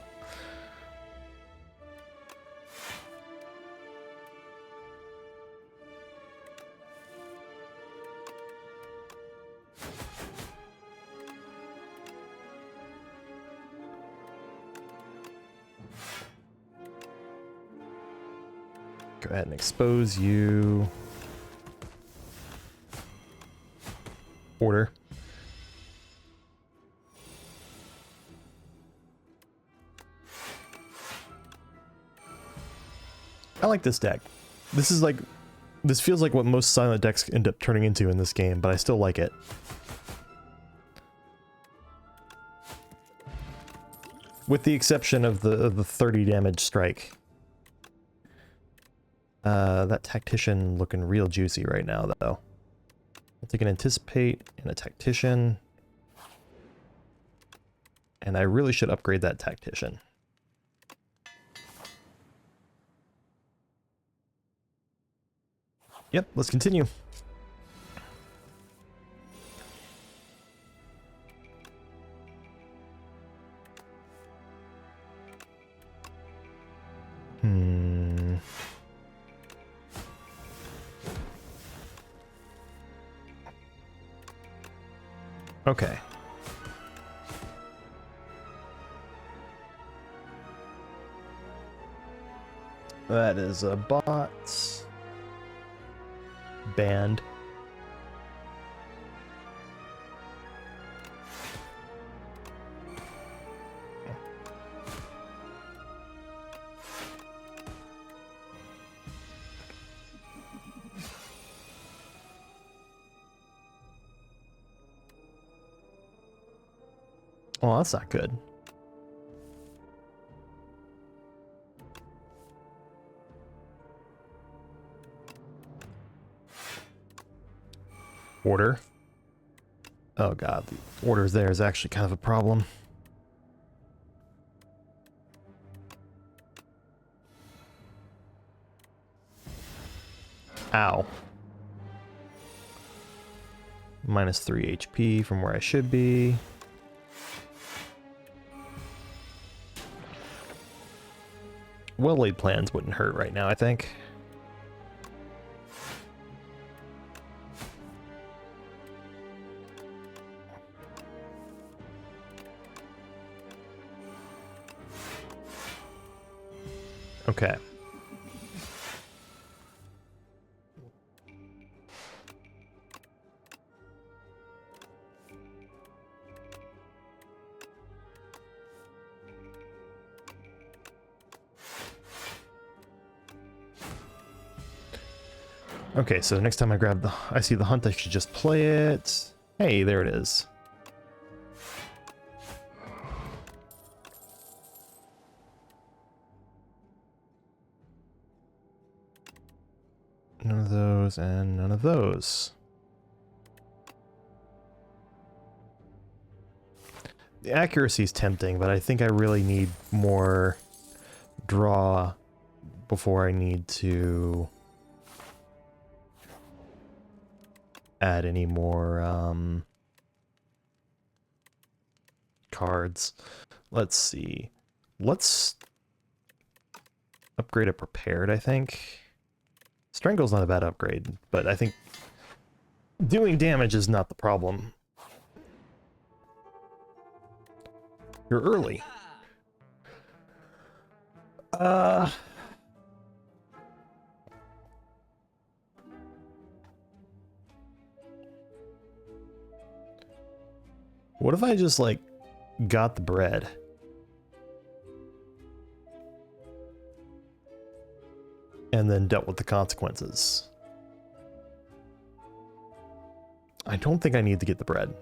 Speaker 1: Go ahead and expose you. Order. I like this deck. This feels like what most silent decks end up turning into in this game, but I still like it. With the exception of the 30 damage strike. That Tactician looking real juicy right now, though. I'll take an Anticipate and a Tactician. And I really should upgrade that Tactician. Yep, let's continue. Okay. That is a bot. Band. Oh, that's not good. Order. Oh god, the orders there is actually kind of a problem. Ow. Minus 3 HP from where I should be. Well-laid plans wouldn't hurt right now, I think. Okay. Okay, so next time I see the hunt, I should just play it. Hey, there it is. None of those and none of those. The accuracy is tempting, but I think I really need more draw before I need to add any more cards. Let's see. Let's upgrade a prepared, I think. Strangle's not a bad upgrade, but I think doing damage is not the problem. You're early. What if I just, like, got the bread? And then dealt with the consequences. I don't think I need to get the bread.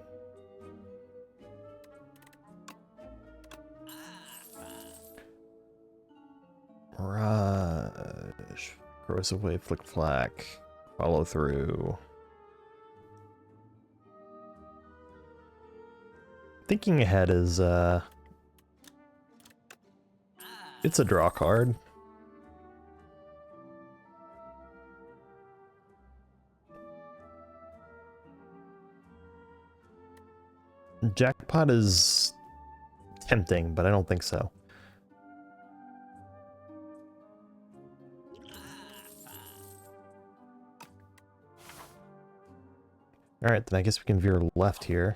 Speaker 1: Rush. Corrosive wave, flick flack. Follow through. Thinking ahead is, it's a draw card. Jackpot is tempting, but I don't think so. Alright, then I guess we can veer left here.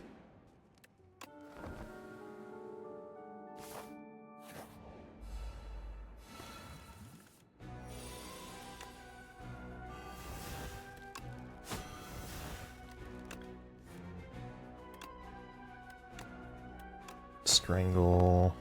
Speaker 1: Strangle.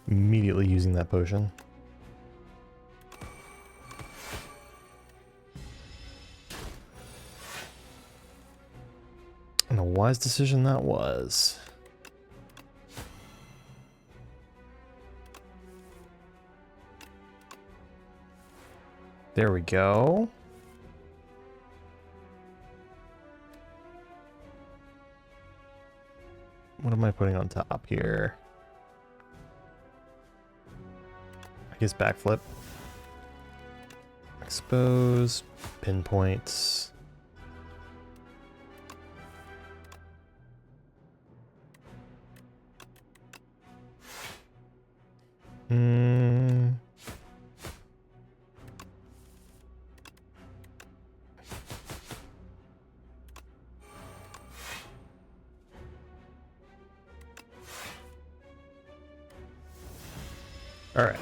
Speaker 1: Immediately using that potion. And a wise decision that was. There we go. What am I putting on top here? I guess backflip. Expose. Pinpoints. All right.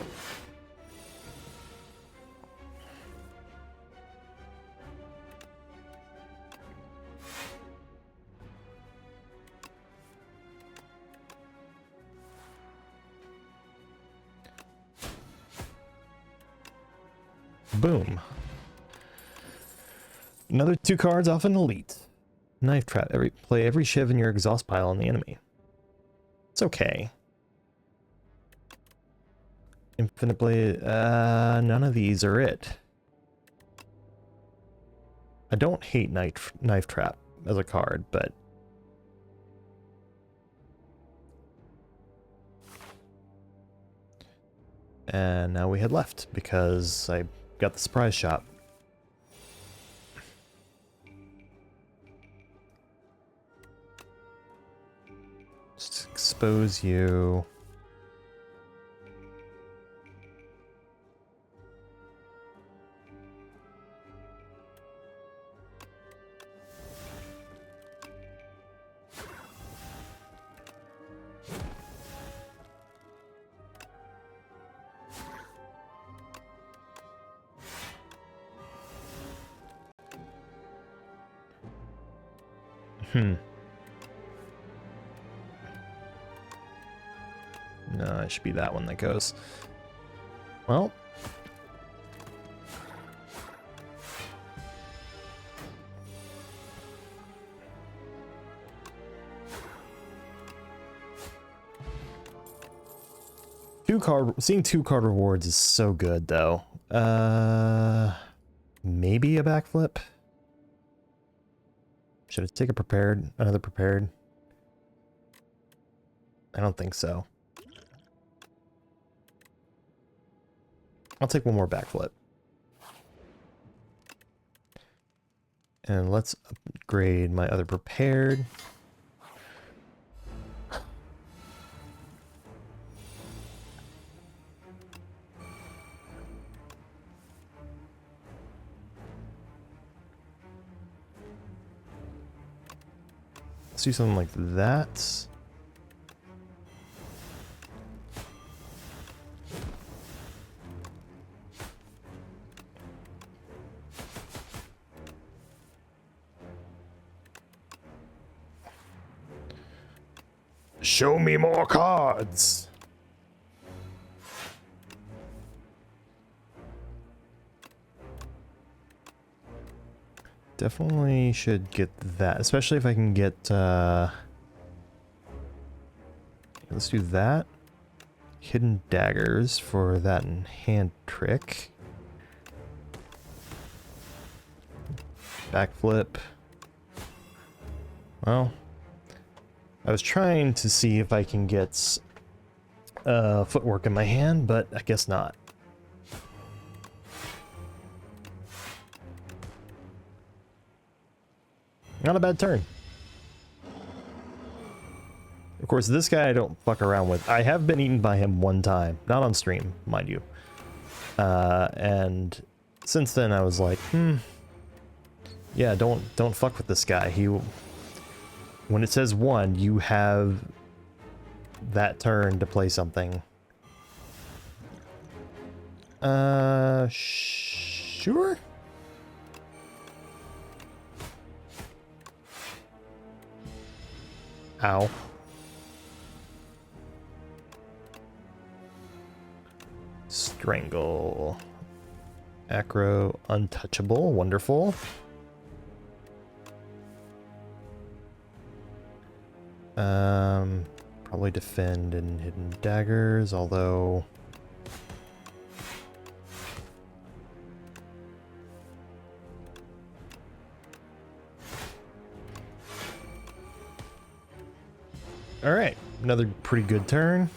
Speaker 1: Boom. Another 2 cards off an elite. Knife trap. Play every shiv in your exhaust pile on the enemy. It's okay. Infinite blade. None of these are it. I don't hate knife trap as a card, but and now we head left because I got the surprise shot. Just expose you. No, it should be that one that goes. Well. Seeing 2 card rewards is so good though. Maybe a backflip. Should I take another prepared? I don't think so. I'll take one more backflip. And let's upgrade my other prepared. Let's do something like that. Show me more cards. Definitely should get that, especially if I can get, let's do that. Hidden daggers for that and hand trick. Backflip. Well, I was trying to see if I can get footwork in my hand, but I guess not. Not a bad turn. Of course, this guy I don't fuck around with. I have been eaten by him one time. Not on stream, mind you. And since then I was like, yeah, don't fuck with this guy. When it says 1, you have that turn to play something. Sure? Ow. Strangle. Acro, untouchable, wonderful. Probably defend and hidden daggers, although... Alright, another pretty good turn.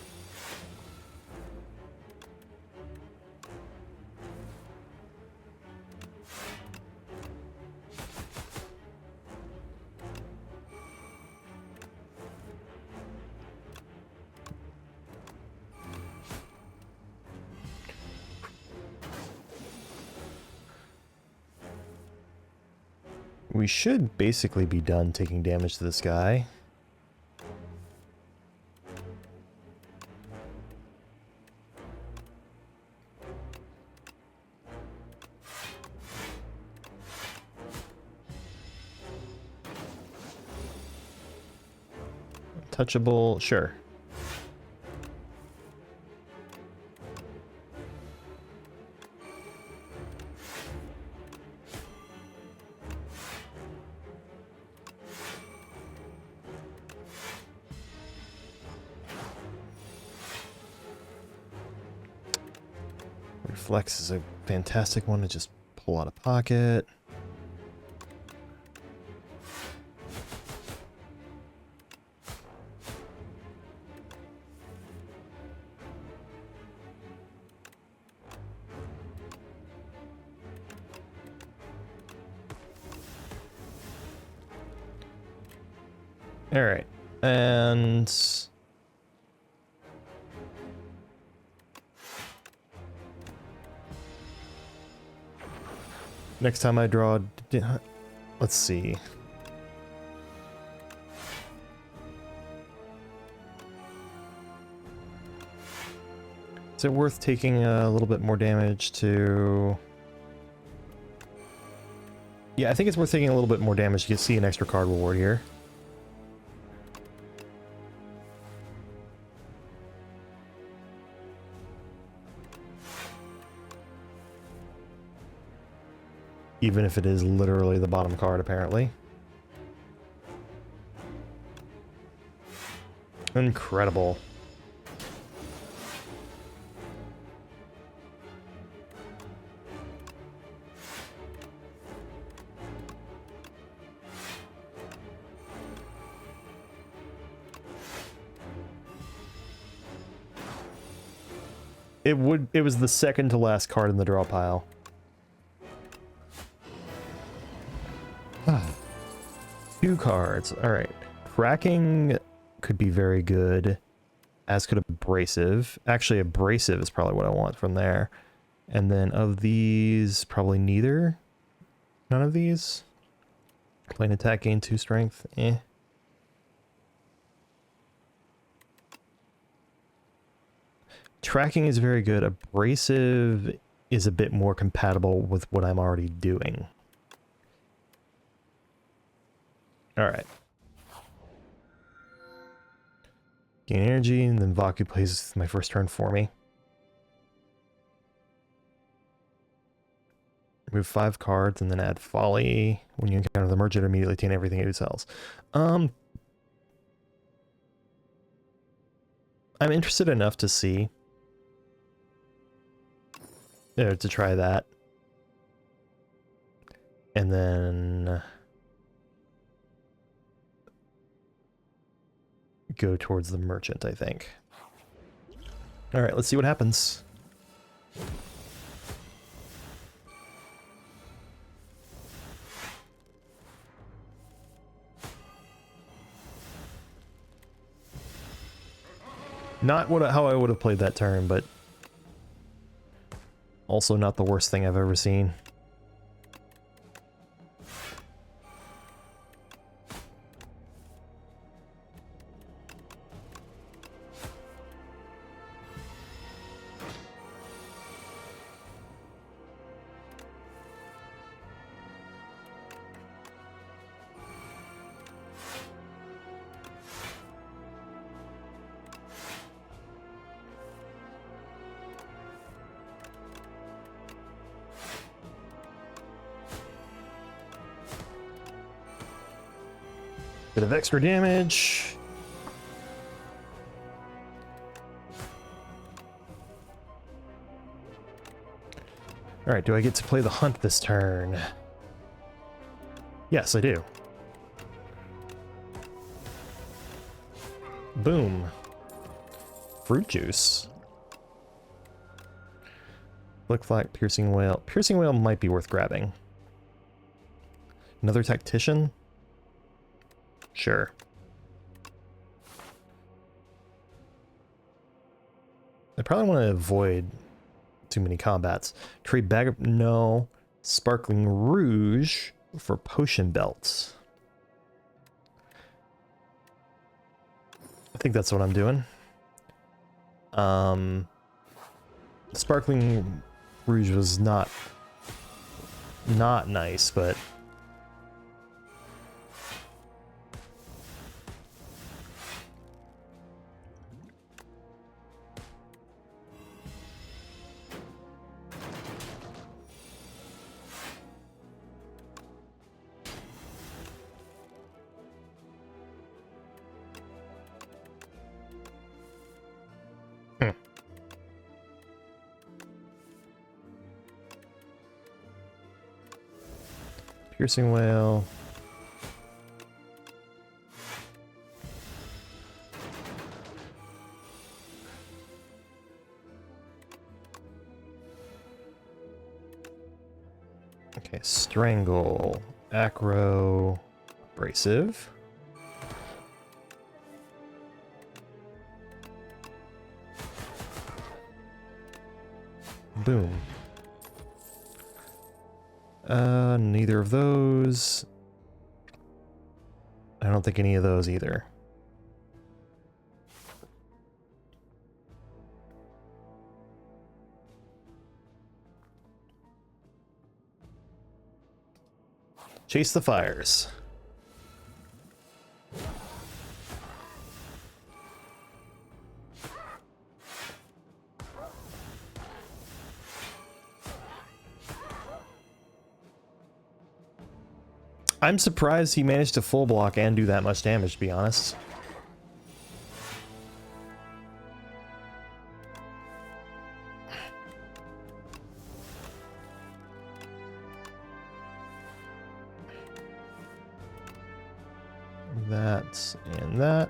Speaker 1: We should basically be done taking damage to this guy. Touchable, sure. Reflex is a fantastic one to just pull out of pocket. All right, and next time I draw, let's see. Is it worth taking a little bit more damage to... Yeah, I think it's worth taking a little bit more damage to see an extra card reward here. Even if it is literally the bottom card, apparently. Incredible. It was the second to last card in the draw pile. Two cards. Alright. Cracking could be very good, as could Abrasive. Actually, Abrasive is probably what I want from there. And then of these, probably neither. None of these. Plain attack, gain 2 strength. Eh. Tracking is very good. Abrasive is a bit more compatible with what I'm already doing. Alright. Gain energy, and then Vaku plays my first turn for me. Remove 5 cards, and then add Folly. When you encounter the merchant, immediately obtain everything it sells. I'm interested enough to see. To try that. And then go towards the merchant, I think. Alright, let's see what happens. Not how I would have played that turn, but also not the worst thing I've ever seen. Bit of extra damage. Alright, do I get to play the hunt this turn? Yes, I do. Boom. Fruit juice. Flick Flack, Piercing Whale. Piercing Whale might be worth grabbing. Another Tactician? Sure. I probably want to avoid too many combats. Trade bag of... No. Sparkling Rouge for potion belts. I think that's what I'm doing. Sparkling Rouge was not nice, but... Piercing Whale. Okay, Strangle, Acro, Abrasive. Boom. Neither of those. I don't think any of those either. Chase the fires. I'm surprised he managed to full block and do that much damage, to be honest. That and that.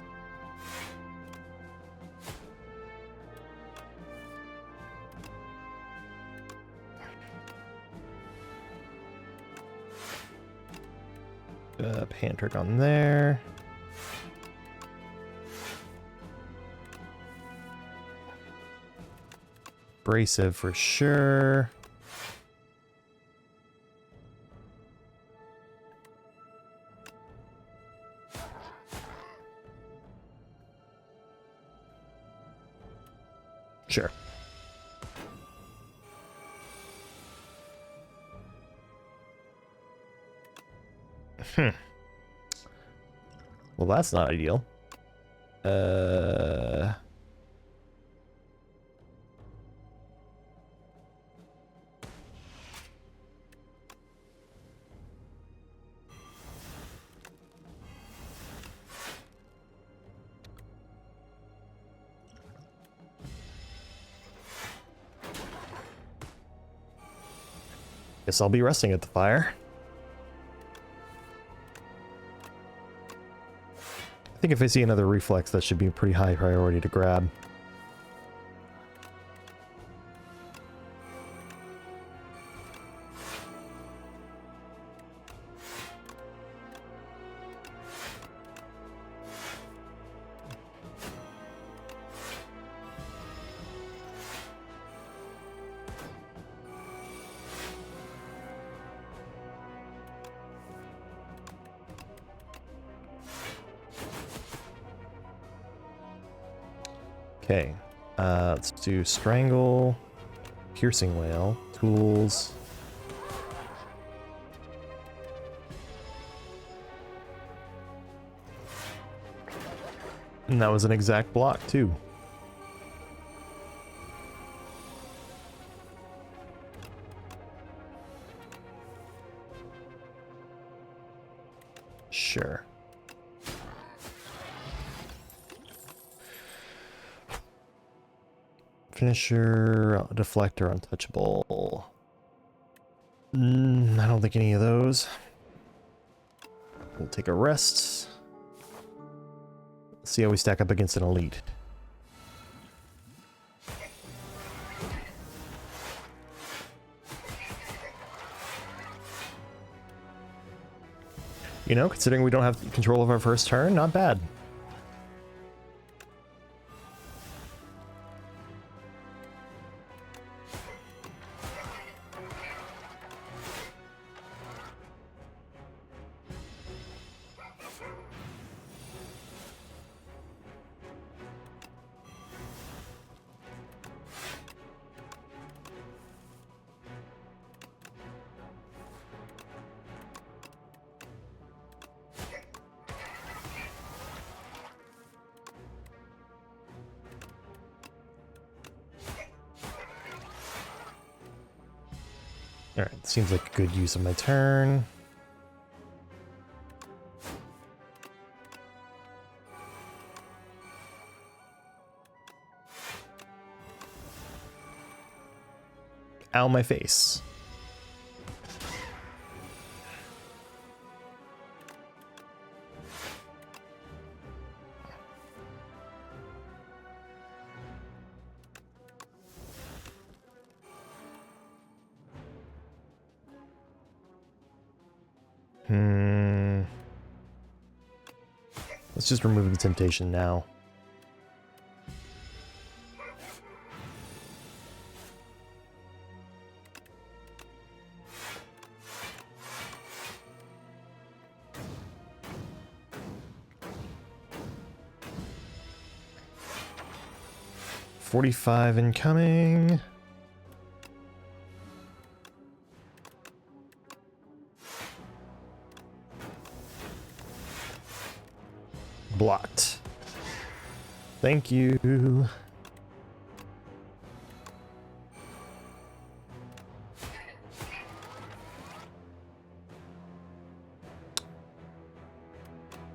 Speaker 1: Hand trick on there. Abrasive for sure. Sure. Well, that's not ideal. Guess I'll be resting at the fire. I think if I see another reflex, that should be a pretty high priority to grab. Okay, let's do Strangle, Piercing Wail, Tools. And that was an exact block, too. Sure. Finisher, Deflector, Untouchable. I don't think any of those. We'll take a rest. See how we stack up against an elite. You know, considering we don't have control of our first turn, not bad. Alright, seems like a good use of my turn. Ow, my face. Let's just remove the temptation now. $45 incoming. Blocked. Thank you.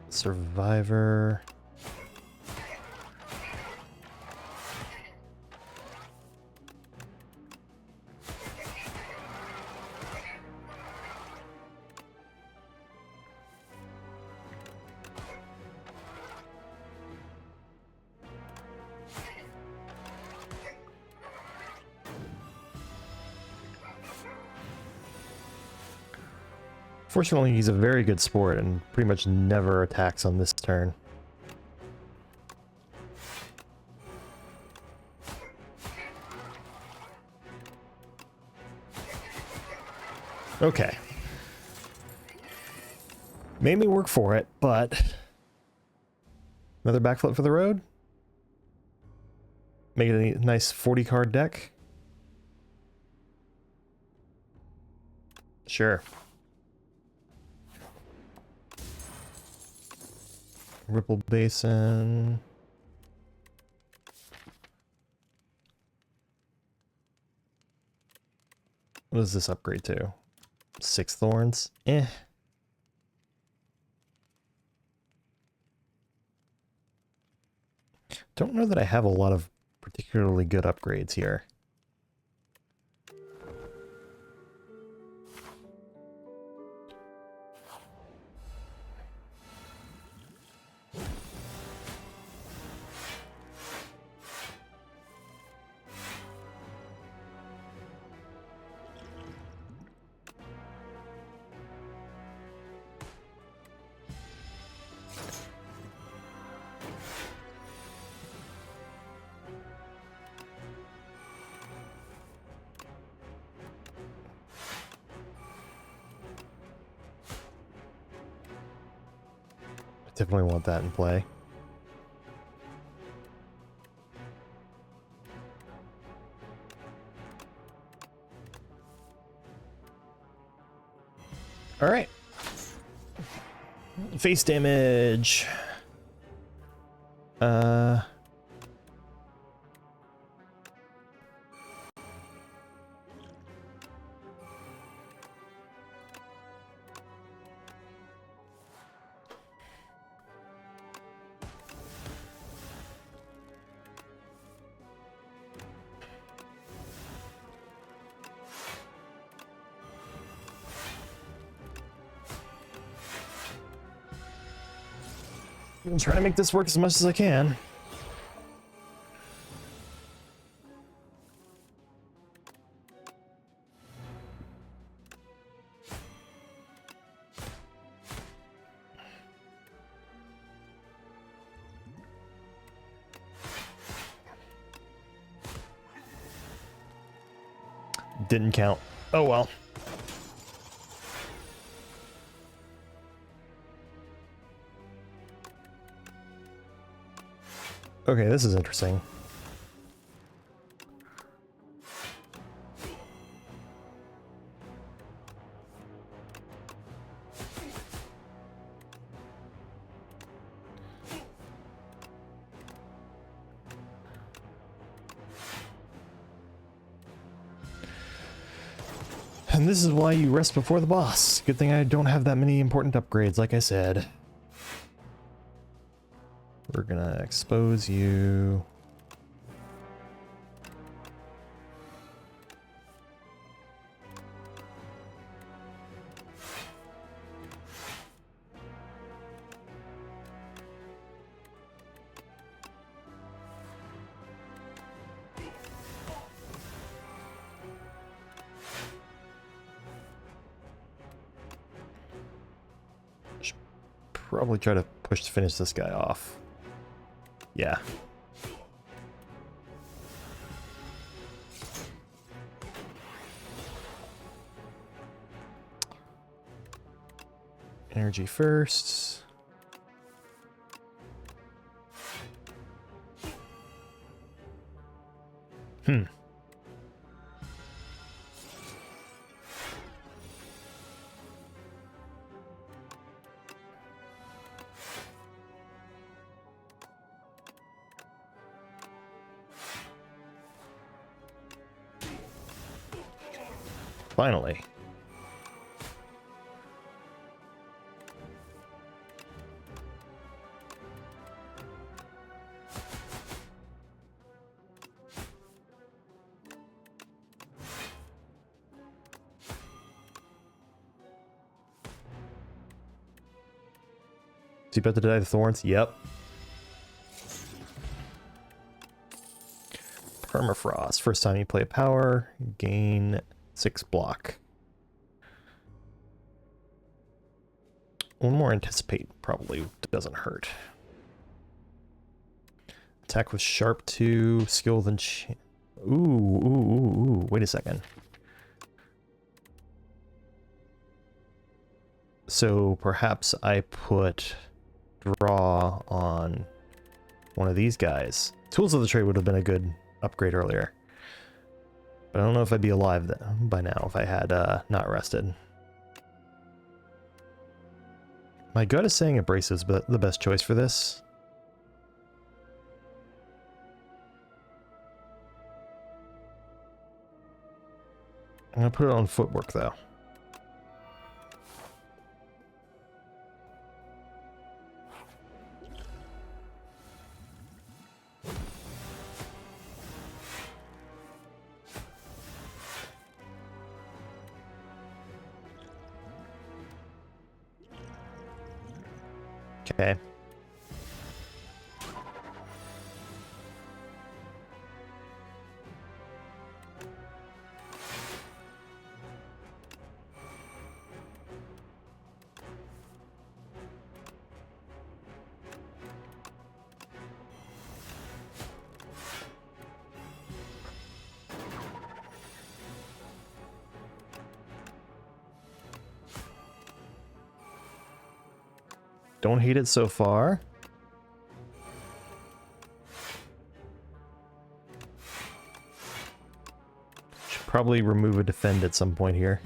Speaker 1: Survivor. Fortunately, he's a very good sport and pretty much never attacks on this turn. Okay. Made me work for it, but... Another backflip for the road? Make it a nice 40-card deck? Sure. Ripple Basin. What does this upgrade to? 6 thorns? Eh. Don't know that I have a lot of particularly good upgrades here. Definitely want that in play. All right. Face damage. I'm trying to make this work as much as I can. Didn't count. Oh well. Okay, this is interesting. And this is why you rest before the boss. Good thing I don't have that many important upgrades, like I said. We're gonna expose you. Should probably try to push to finish this guy off. Yeah. Energy first. Finally. Is he about to die to thorns? Yep. Permafrost. First time you play power, gain 6 block. One more anticipate probably doesn't hurt. Attack with sharp 2, skill with enchant. Ooh, wait a second. So perhaps I put draw on one of these guys. Tools of the Trade would have been a good upgrade earlier. But I don't know if I'd be alive by now if I had not rested. My gut is saying Abrasive is the best choice for this. I'm gonna put it on footwork though. Okay. Don't hate it so far. Should probably remove a defend at some point here.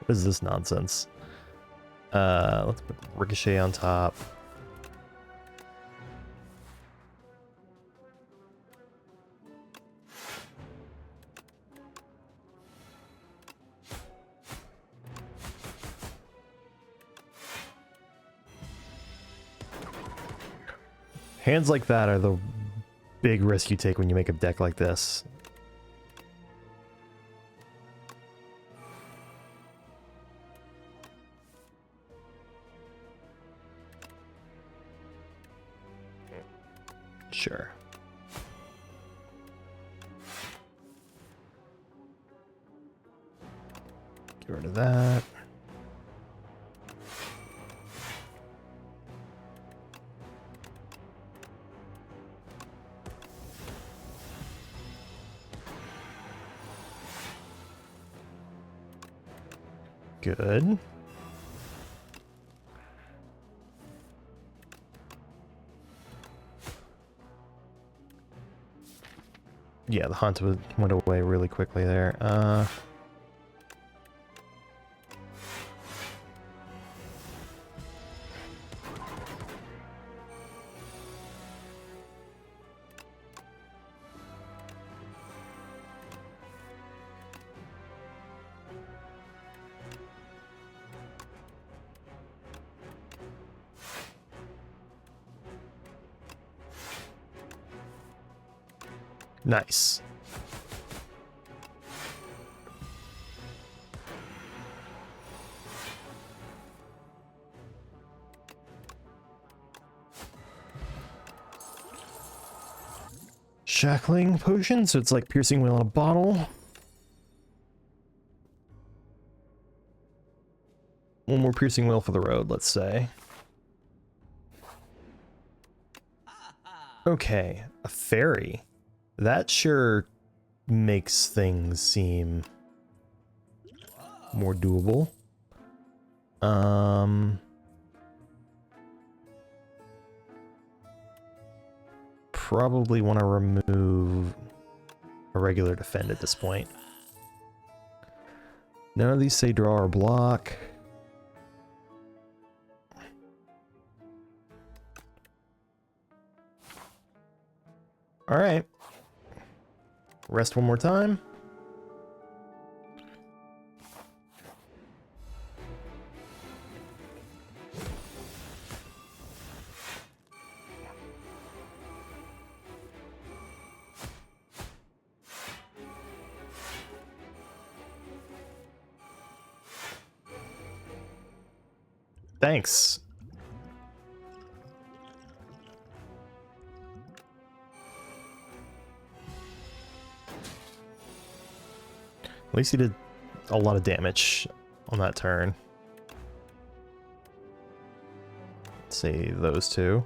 Speaker 1: What is this nonsense? Let's put Ricochet on top. Hands like that are the big risk you take when you make a deck like this. Sure. Get rid of that. Good. Yeah, the hunt went away really quickly there. Nice. Shackling potion, so it's like piercing wheel in a bottle. One more piercing wheel for the road, let's say. Okay, a fairy. That sure makes things seem more doable. Probably want to remove a regular defend at this point. None of these say draw or block. All right. Rest one more time. thanks. At least he did a lot of damage on that turn. Let's say those two.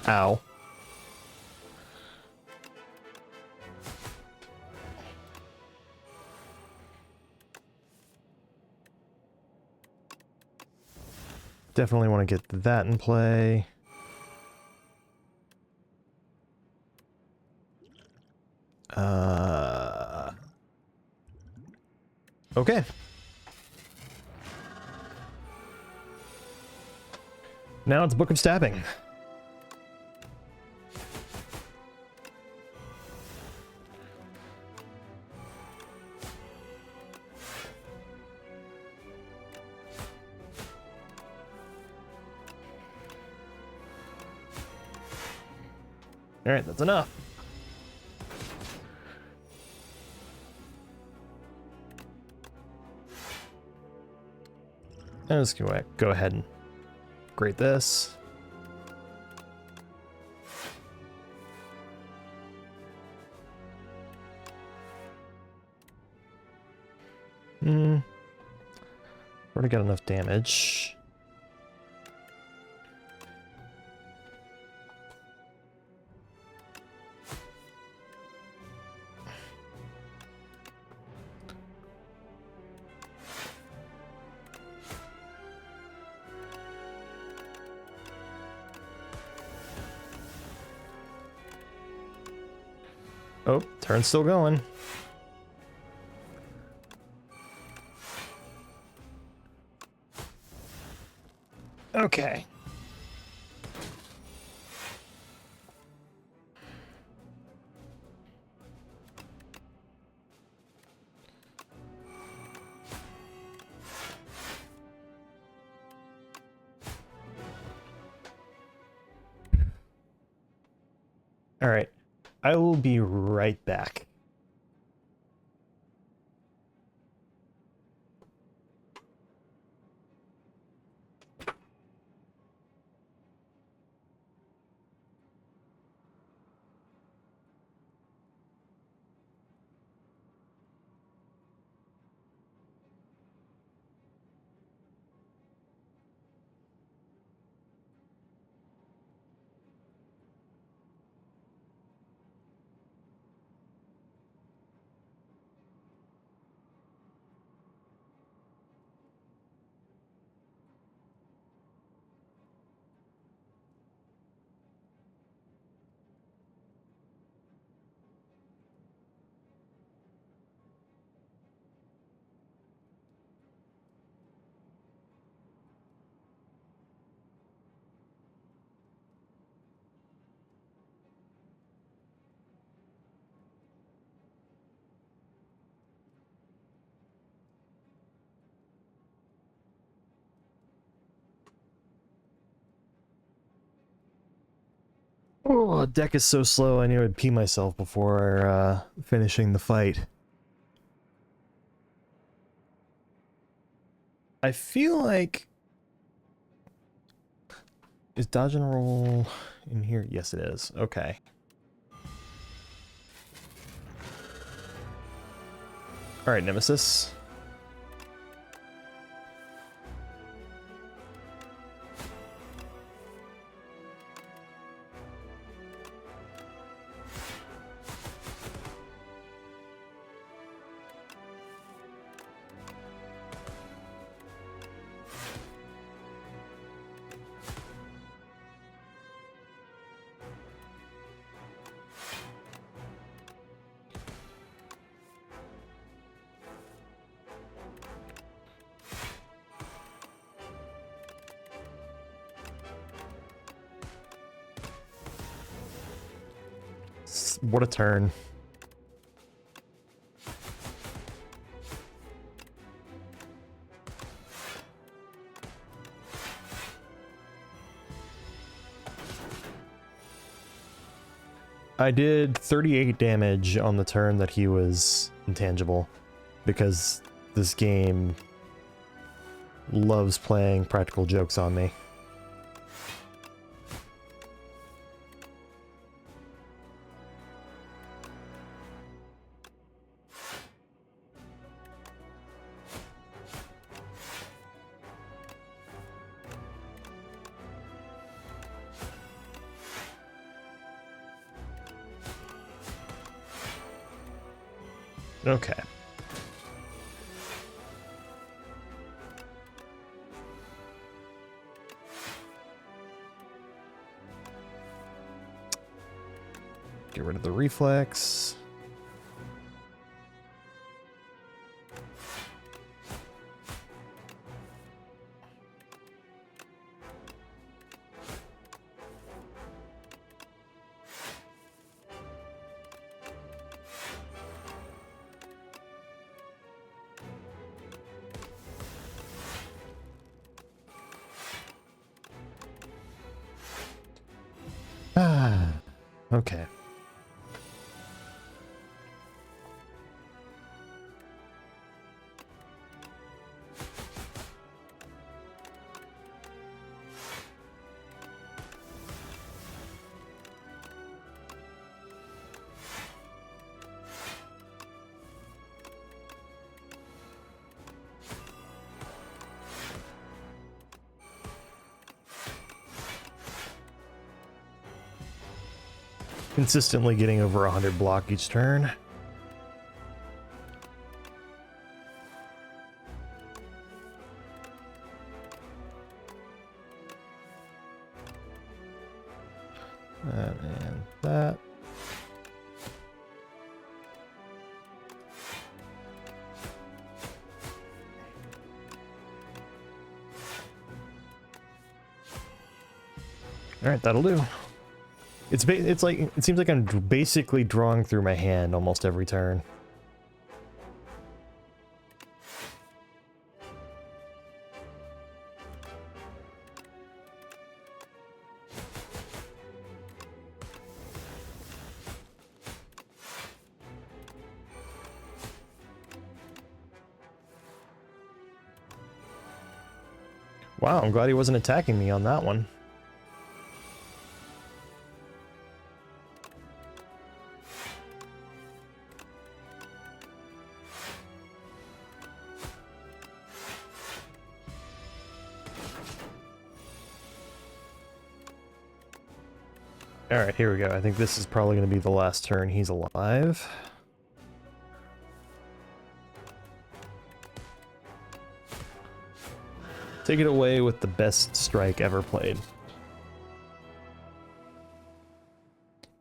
Speaker 1: Ow. Definitely want to get that in play. Okay. Now it's Book of Stabbing. Alright, that's enough. I'm just gonna go ahead and grate this. Already got enough damage. Oh, turn's still going. Okay. All right. I will be right back. Oh, deck is so slow, I knew I'd pee myself before finishing the fight. I feel like... Is dodge and roll in here? Yes, it is. Okay. Alright, Nemesis. What a turn. I did 38 damage on the turn that he was intangible, because this game loves playing practical jokes on me. Okay. Get rid of the reflex. Okay. Consistently getting over 100 block each turn. That and that. All right, that'll do. It's like, it seems like I'm basically drawing through my hand almost every turn. Wow, I'm glad he wasn't attacking me on that one. Alright, here we go. I think this is probably going to be the last turn he's alive. Take it away with the best strike ever played.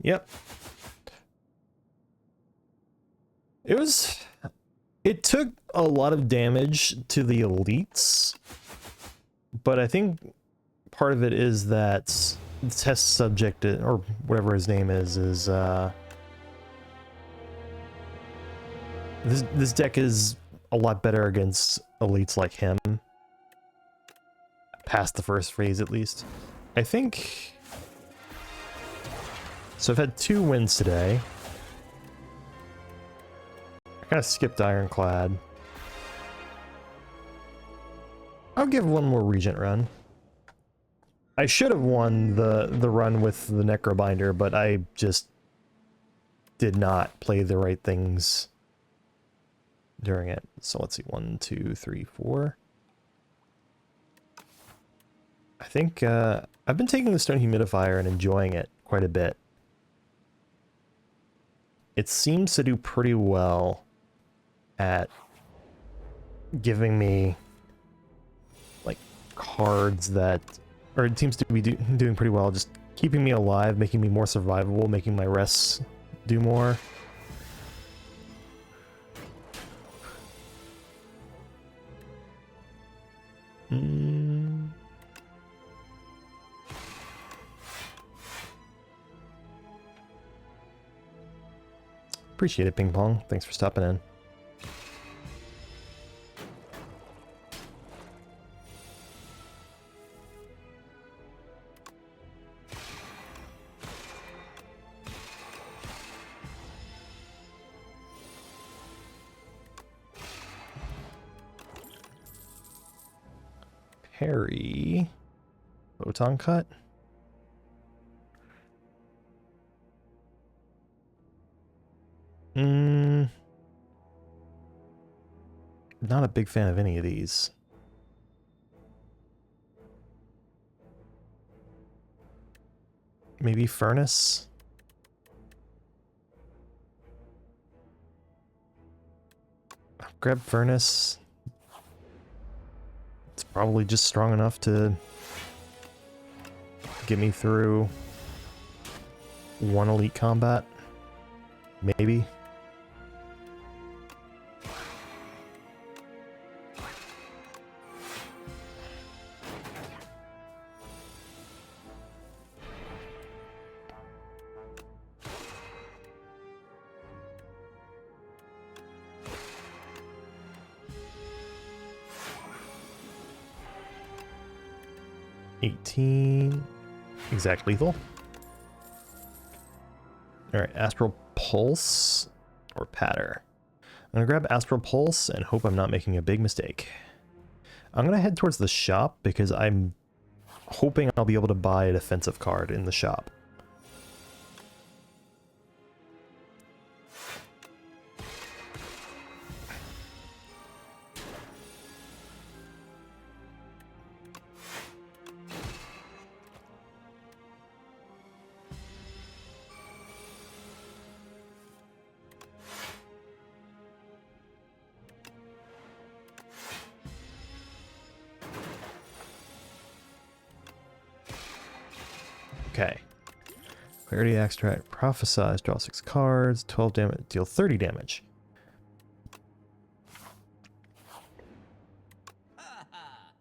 Speaker 1: Yep. It took a lot of damage to the elites, but I think part of it is that the test subject, or whatever his name is this deck is a lot better against elites like him. Past the first phase, at least. I think... So I've had 2 wins today. I kind of skipped Ironclad. I'll give one more Regent run. I should have won the run with the Necrobinder, but I just did not play the right things during it. So let's see, 1, 2, 3, 4. I think I've been taking the Stone Humidifier and enjoying it quite a bit. It seems to do pretty well at giving me like cards that, or it seems to be doing pretty well, just keeping me alive, making me more survivable, making my rests do more. Appreciate it, Ping Pong. Thanks for stopping in. parry. Photon cut? Not a big fan of any of these. Maybe furnace? Grab furnace. It's probably just strong enough to get me through one elite combat. Maybe. Exact lethal. Alright, Astral Pulse or Patter. I'm gonna grab Astral Pulse and hope I'm not making a big mistake. I'm gonna head towards the shop because I'm hoping I'll be able to buy a defensive card in the shop. Okay. Clarity Extract, Prophesize, draw 6 cards, 12 damage, deal 30 damage.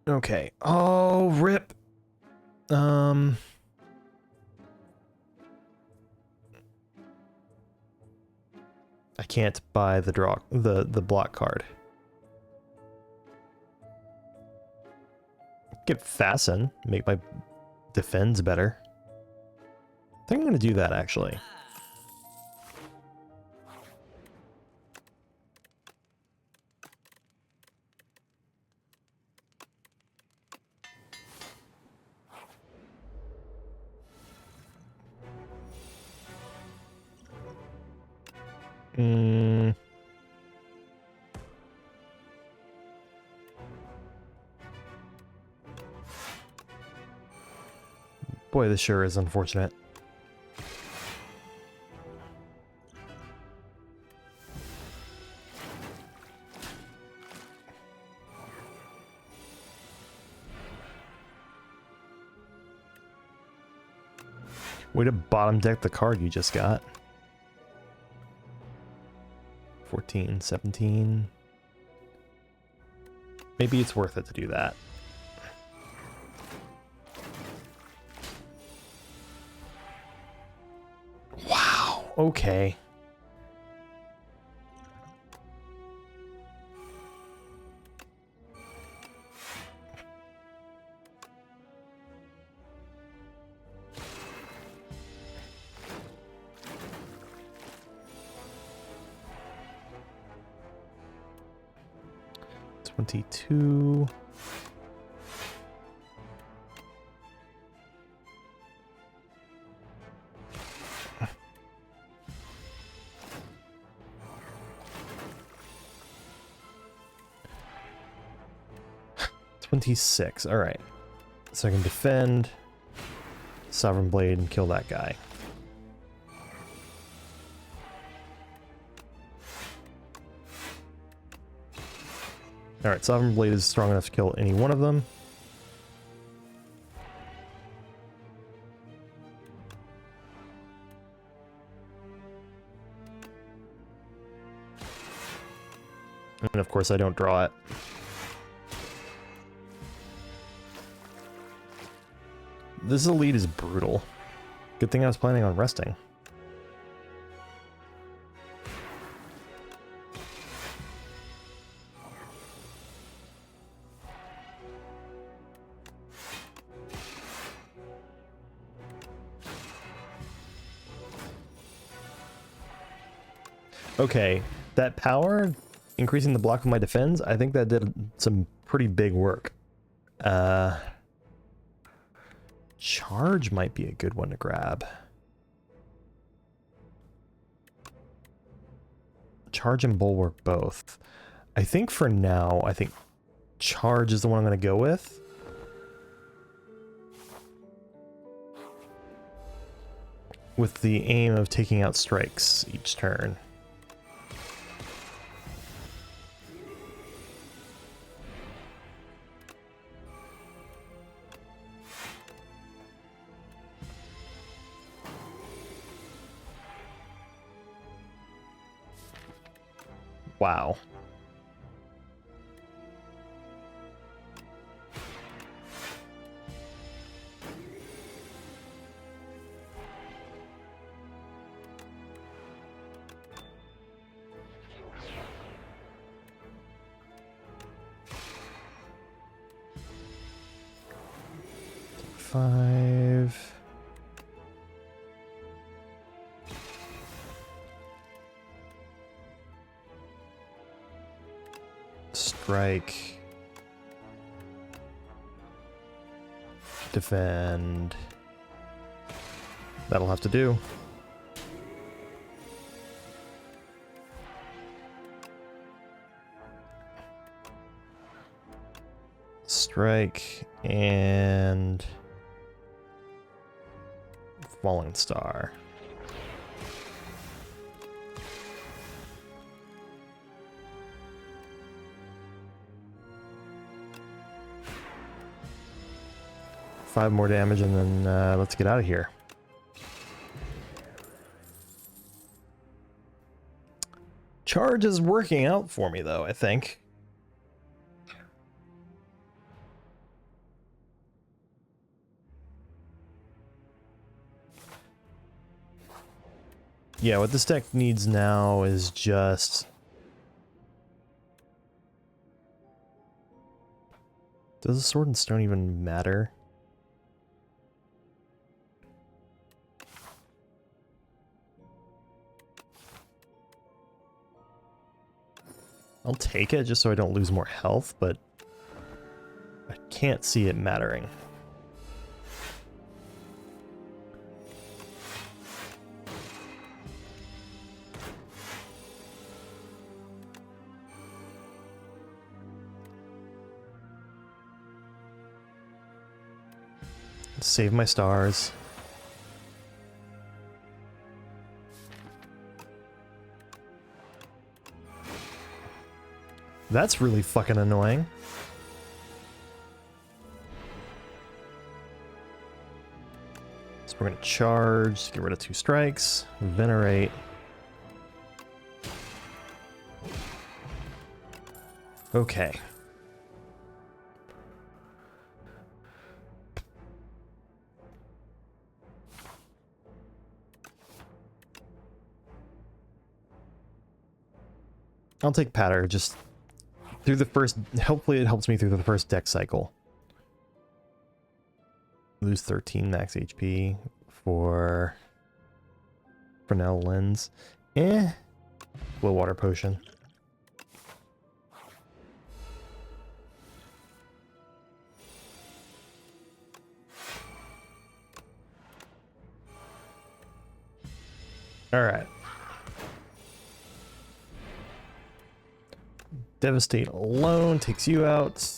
Speaker 1: Okay. Oh, rip. I can't buy the the block card. Get Fasten, make my defense better. I think I'm going to do that, actually. Boy, this sure is unfortunate. Way to bottom deck the card you just got. 14, 17. Maybe it's worth it to do that. Wow, okay. $22. $26. All right. So I can defend Sovereign Blade and kill that guy. Alright, Sovereign Blade is strong enough to kill any one of them. And of course I don't draw it. This elite is brutal. Good thing I was planning on resting. Okay, that power, increasing the block of my defense, I think that did some pretty big work. Charge might be a good one to grab. Charge and bulwark both. I think for now, I think charge is the one I'm going to go with. With the aim of taking out strikes each turn. Wow. Five. Strike. Defend. That'll have to do. Strike and Falling Star. Five more damage and then let's get out of here. Charge is working out for me though, I think. Yeah, what this deck needs now is just... Does the Sword and Stone even matter? I'll take it just so I don't lose more health, but I can't see it mattering. Save my stars. That's really fucking annoying. So we're gonna charge, get rid of 2 strikes, venerate. Okay. I'll take Patter, just through the first... Hopefully it helps me through the first deck cycle. Lose 13 max HP for now Lens. Glow Water Potion. Alright. Devastate alone takes you out.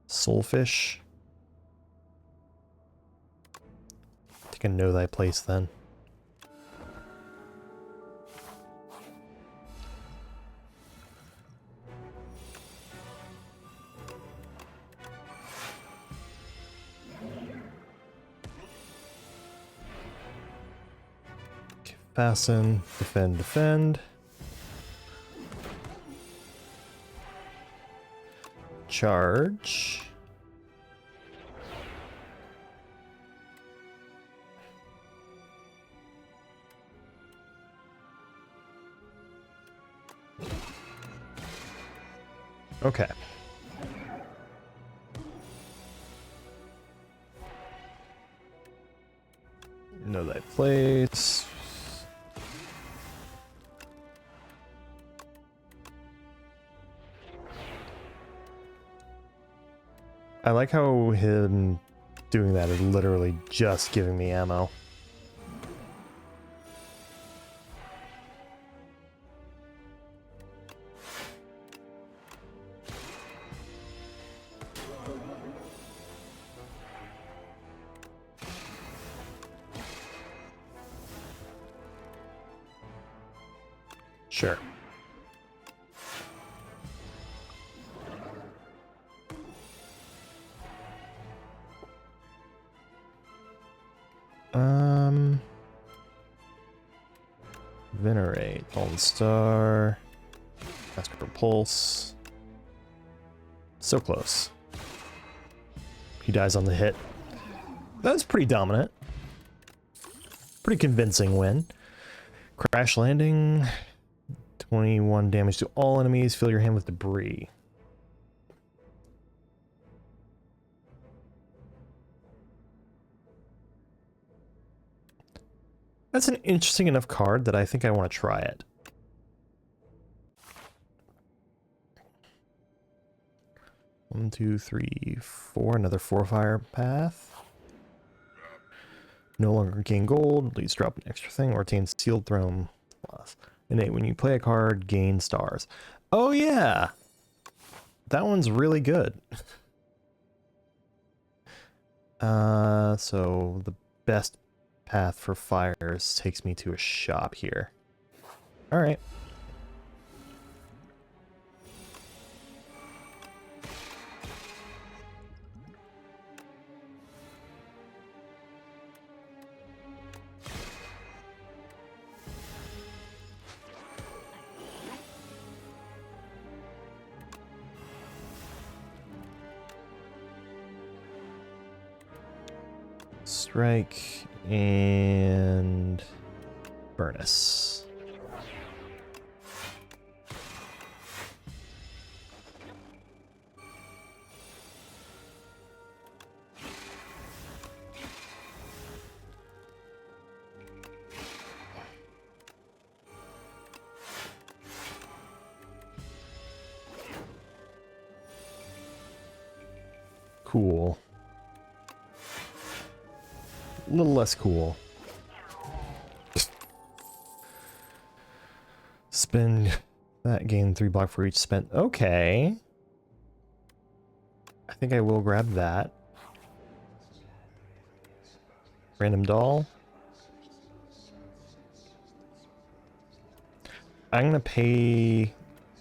Speaker 1: Soulfish. Take a Know Thy Place then. Fasten, defend, defend. Charge. Okay. place. I like how him doing that is literally just giving me ammo. Sure. Venerate, Fallen Star, Master Pulse. So close. He dies on the hit. That's pretty dominant. Pretty convincing win. Crash landing. 21 damage to all enemies. Fill your hand with debris. That's an interesting enough card that I think I want to try it. One, two, three, four. Another 4-fire path. No longer gain gold. Please drop an extra thing or attain sealed throne. Innate, when you play a card, gain stars. Oh yeah! That one's really good. So the best path for fires takes me to a shop here. Alright. Strike and Furnace. Cool. A little less cool. Spend that, gain 3 block for each spent. Okay. I think I will grab that. Random doll. I'm gonna pay...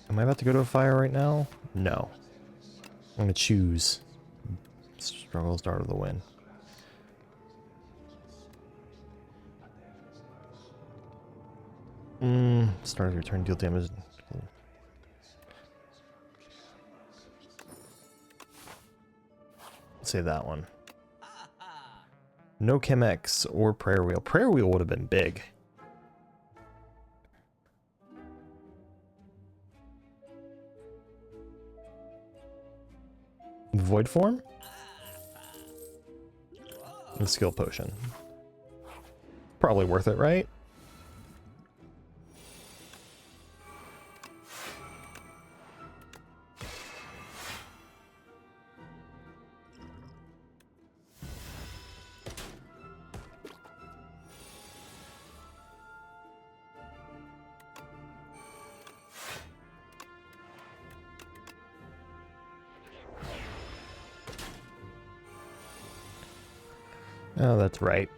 Speaker 1: Am I about to go to a fire right now? No. I'm gonna choose. Struggle, start of the win. Start of your turn, deal damage. Let's say that one. No Chemex or Prayer Wheel. Prayer Wheel would have been big. Void form? And skill potion. Probably worth it, right? Oh, that's right.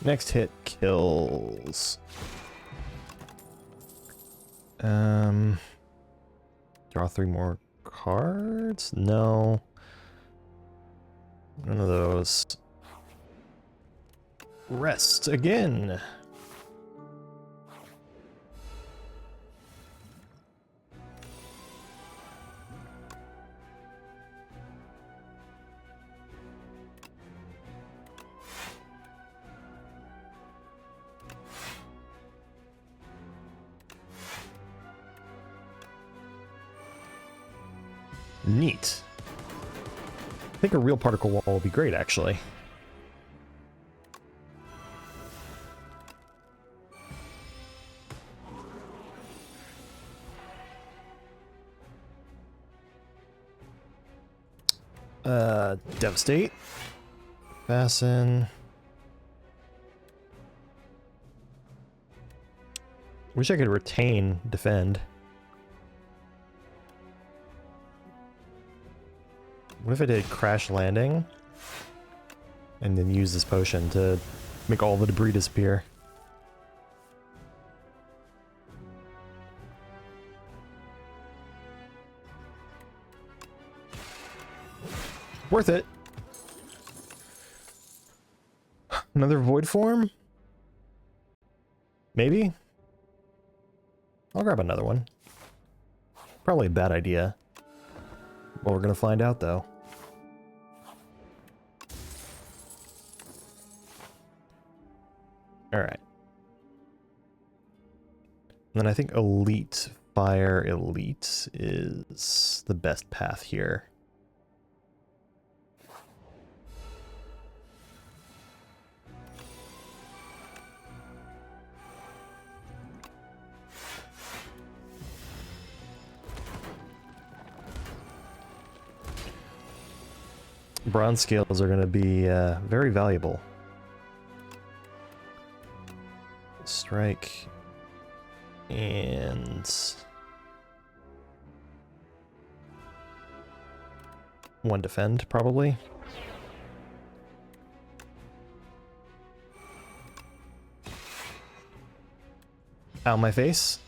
Speaker 1: Next hit kills. Draw 3 more cards? No. None of those. Rest again. Neat. I think a real particle wall will be great, actually. Devastate. Fasten. Wish I could retain defend. What if I did crash landing and then use this potion to make all the debris disappear? Worth it. Another void form? Maybe? I'll grab another one. Probably a bad idea. Well, we're gonna find out though. Alright. Then I think Elite Fire Elite is the best path here. Bronze scales are going to be very valuable. Strike and one defend, probably. Ow, my face.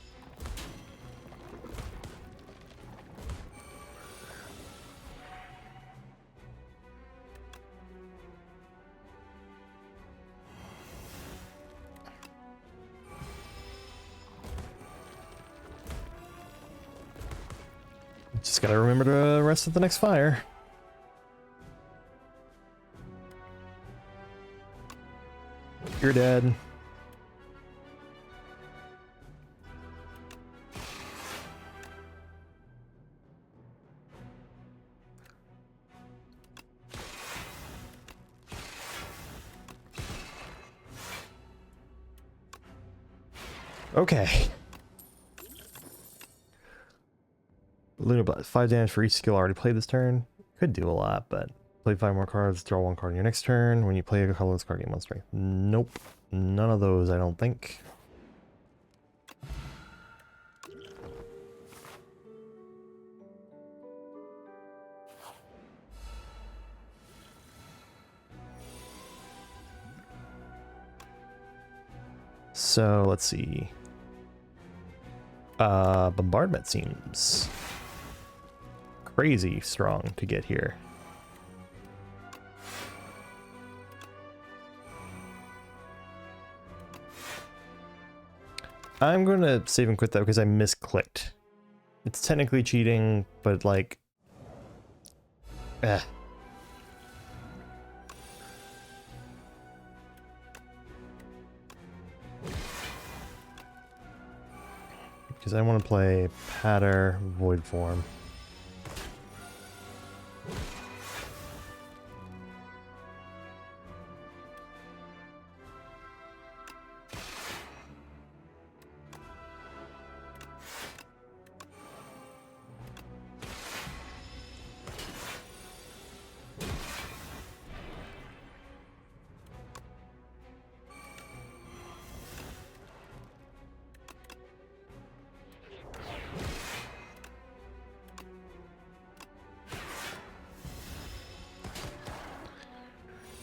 Speaker 1: Just gotta remember to rest at the next fire. You're dead. Okay. Luna Blast, 5 damage for each skill already played this turn. Could do a lot, but play 5 more cards, draw 1 card in your next turn. When you play a colorless card, gain 1 strength. Nope. None of those, I don't think. So, let's see. Bombardment seems crazy strong to get here. I'm going to save and quit that because I misclicked. It's technically cheating, but like... Because I want to play Patter Void Form.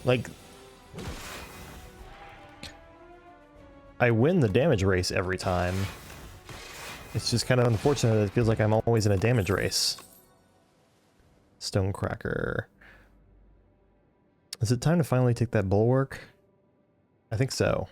Speaker 1: Like, I win the damage race every time. It's just kind of unfortunate that it feels like I'm always in a damage race. Stonecracker. Is it time to finally take that bulwark? I think so.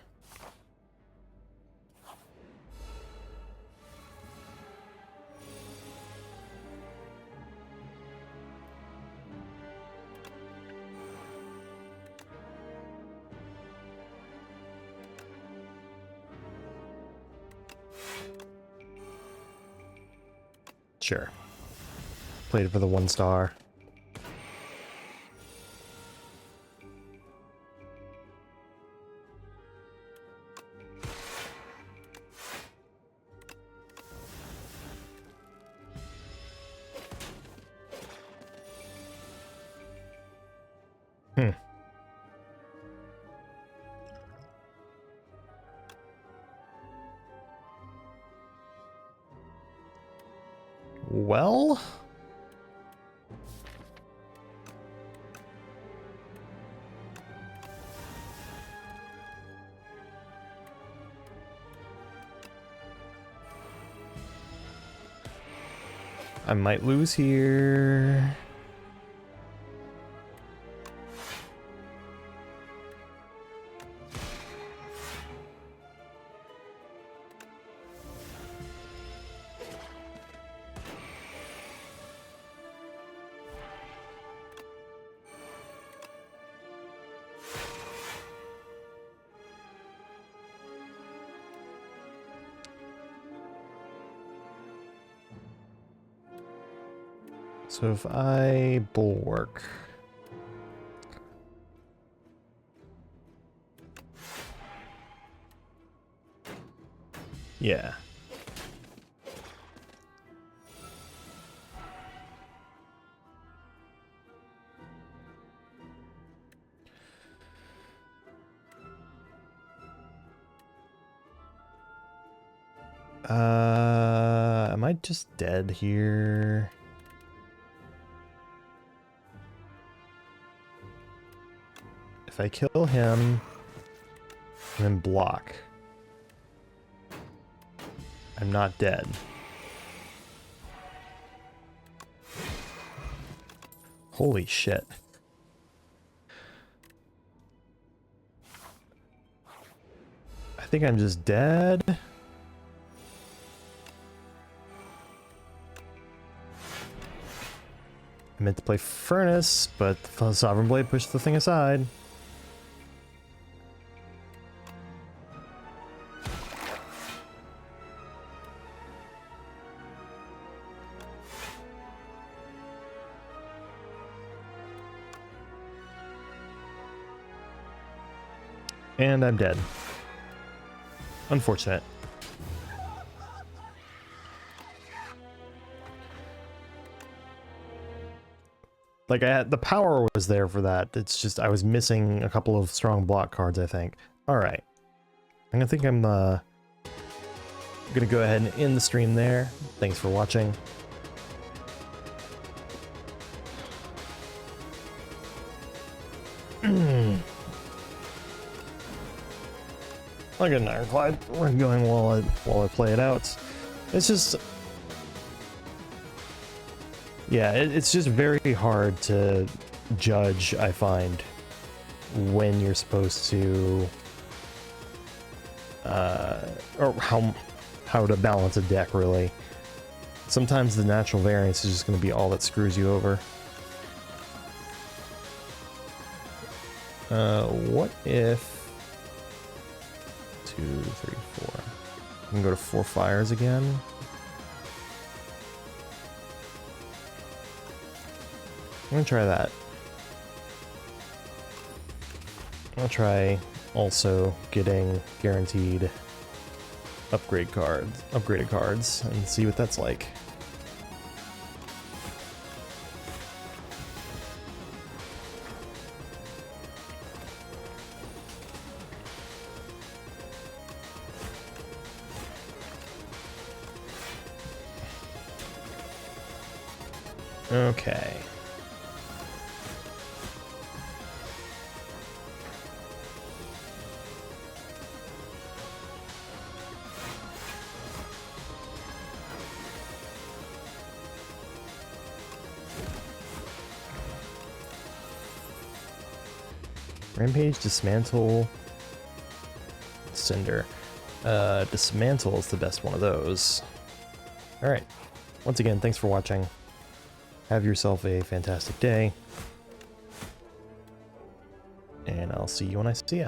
Speaker 1: Sure. played for the 1 star. Well, I might lose here. So if I bulwark, yeah. Am I just dead here? If I kill him and then block, I'm not dead. Holy shit. I think I'm just dead. I meant to play Furnace, but the Sovereign Blade pushed the thing aside. And I'm dead. Unfortunate. Like, the power was there for that. It's just I was missing a couple of strong block cards, I think. Alright. I'm gonna go ahead and end the stream there. Thanks for watching. I'll get an Ironclad. We're going while I play it out. It's just... yeah, it's just very hard to judge, I find, when you're supposed to... or how to balance a deck, really. Sometimes the natural variance is just going to be all that screws you over. What if... 2, 3, 4. I can go to 4 fires again. I'm gonna try that. I'll try also getting guaranteed upgraded cards, and see what that's like. Okay. Rampage, Dismantle, Cinder. Dismantle is the best one of those. Alright. Once again, thanks for watching. Have yourself a fantastic day. And I'll see you when I see ya.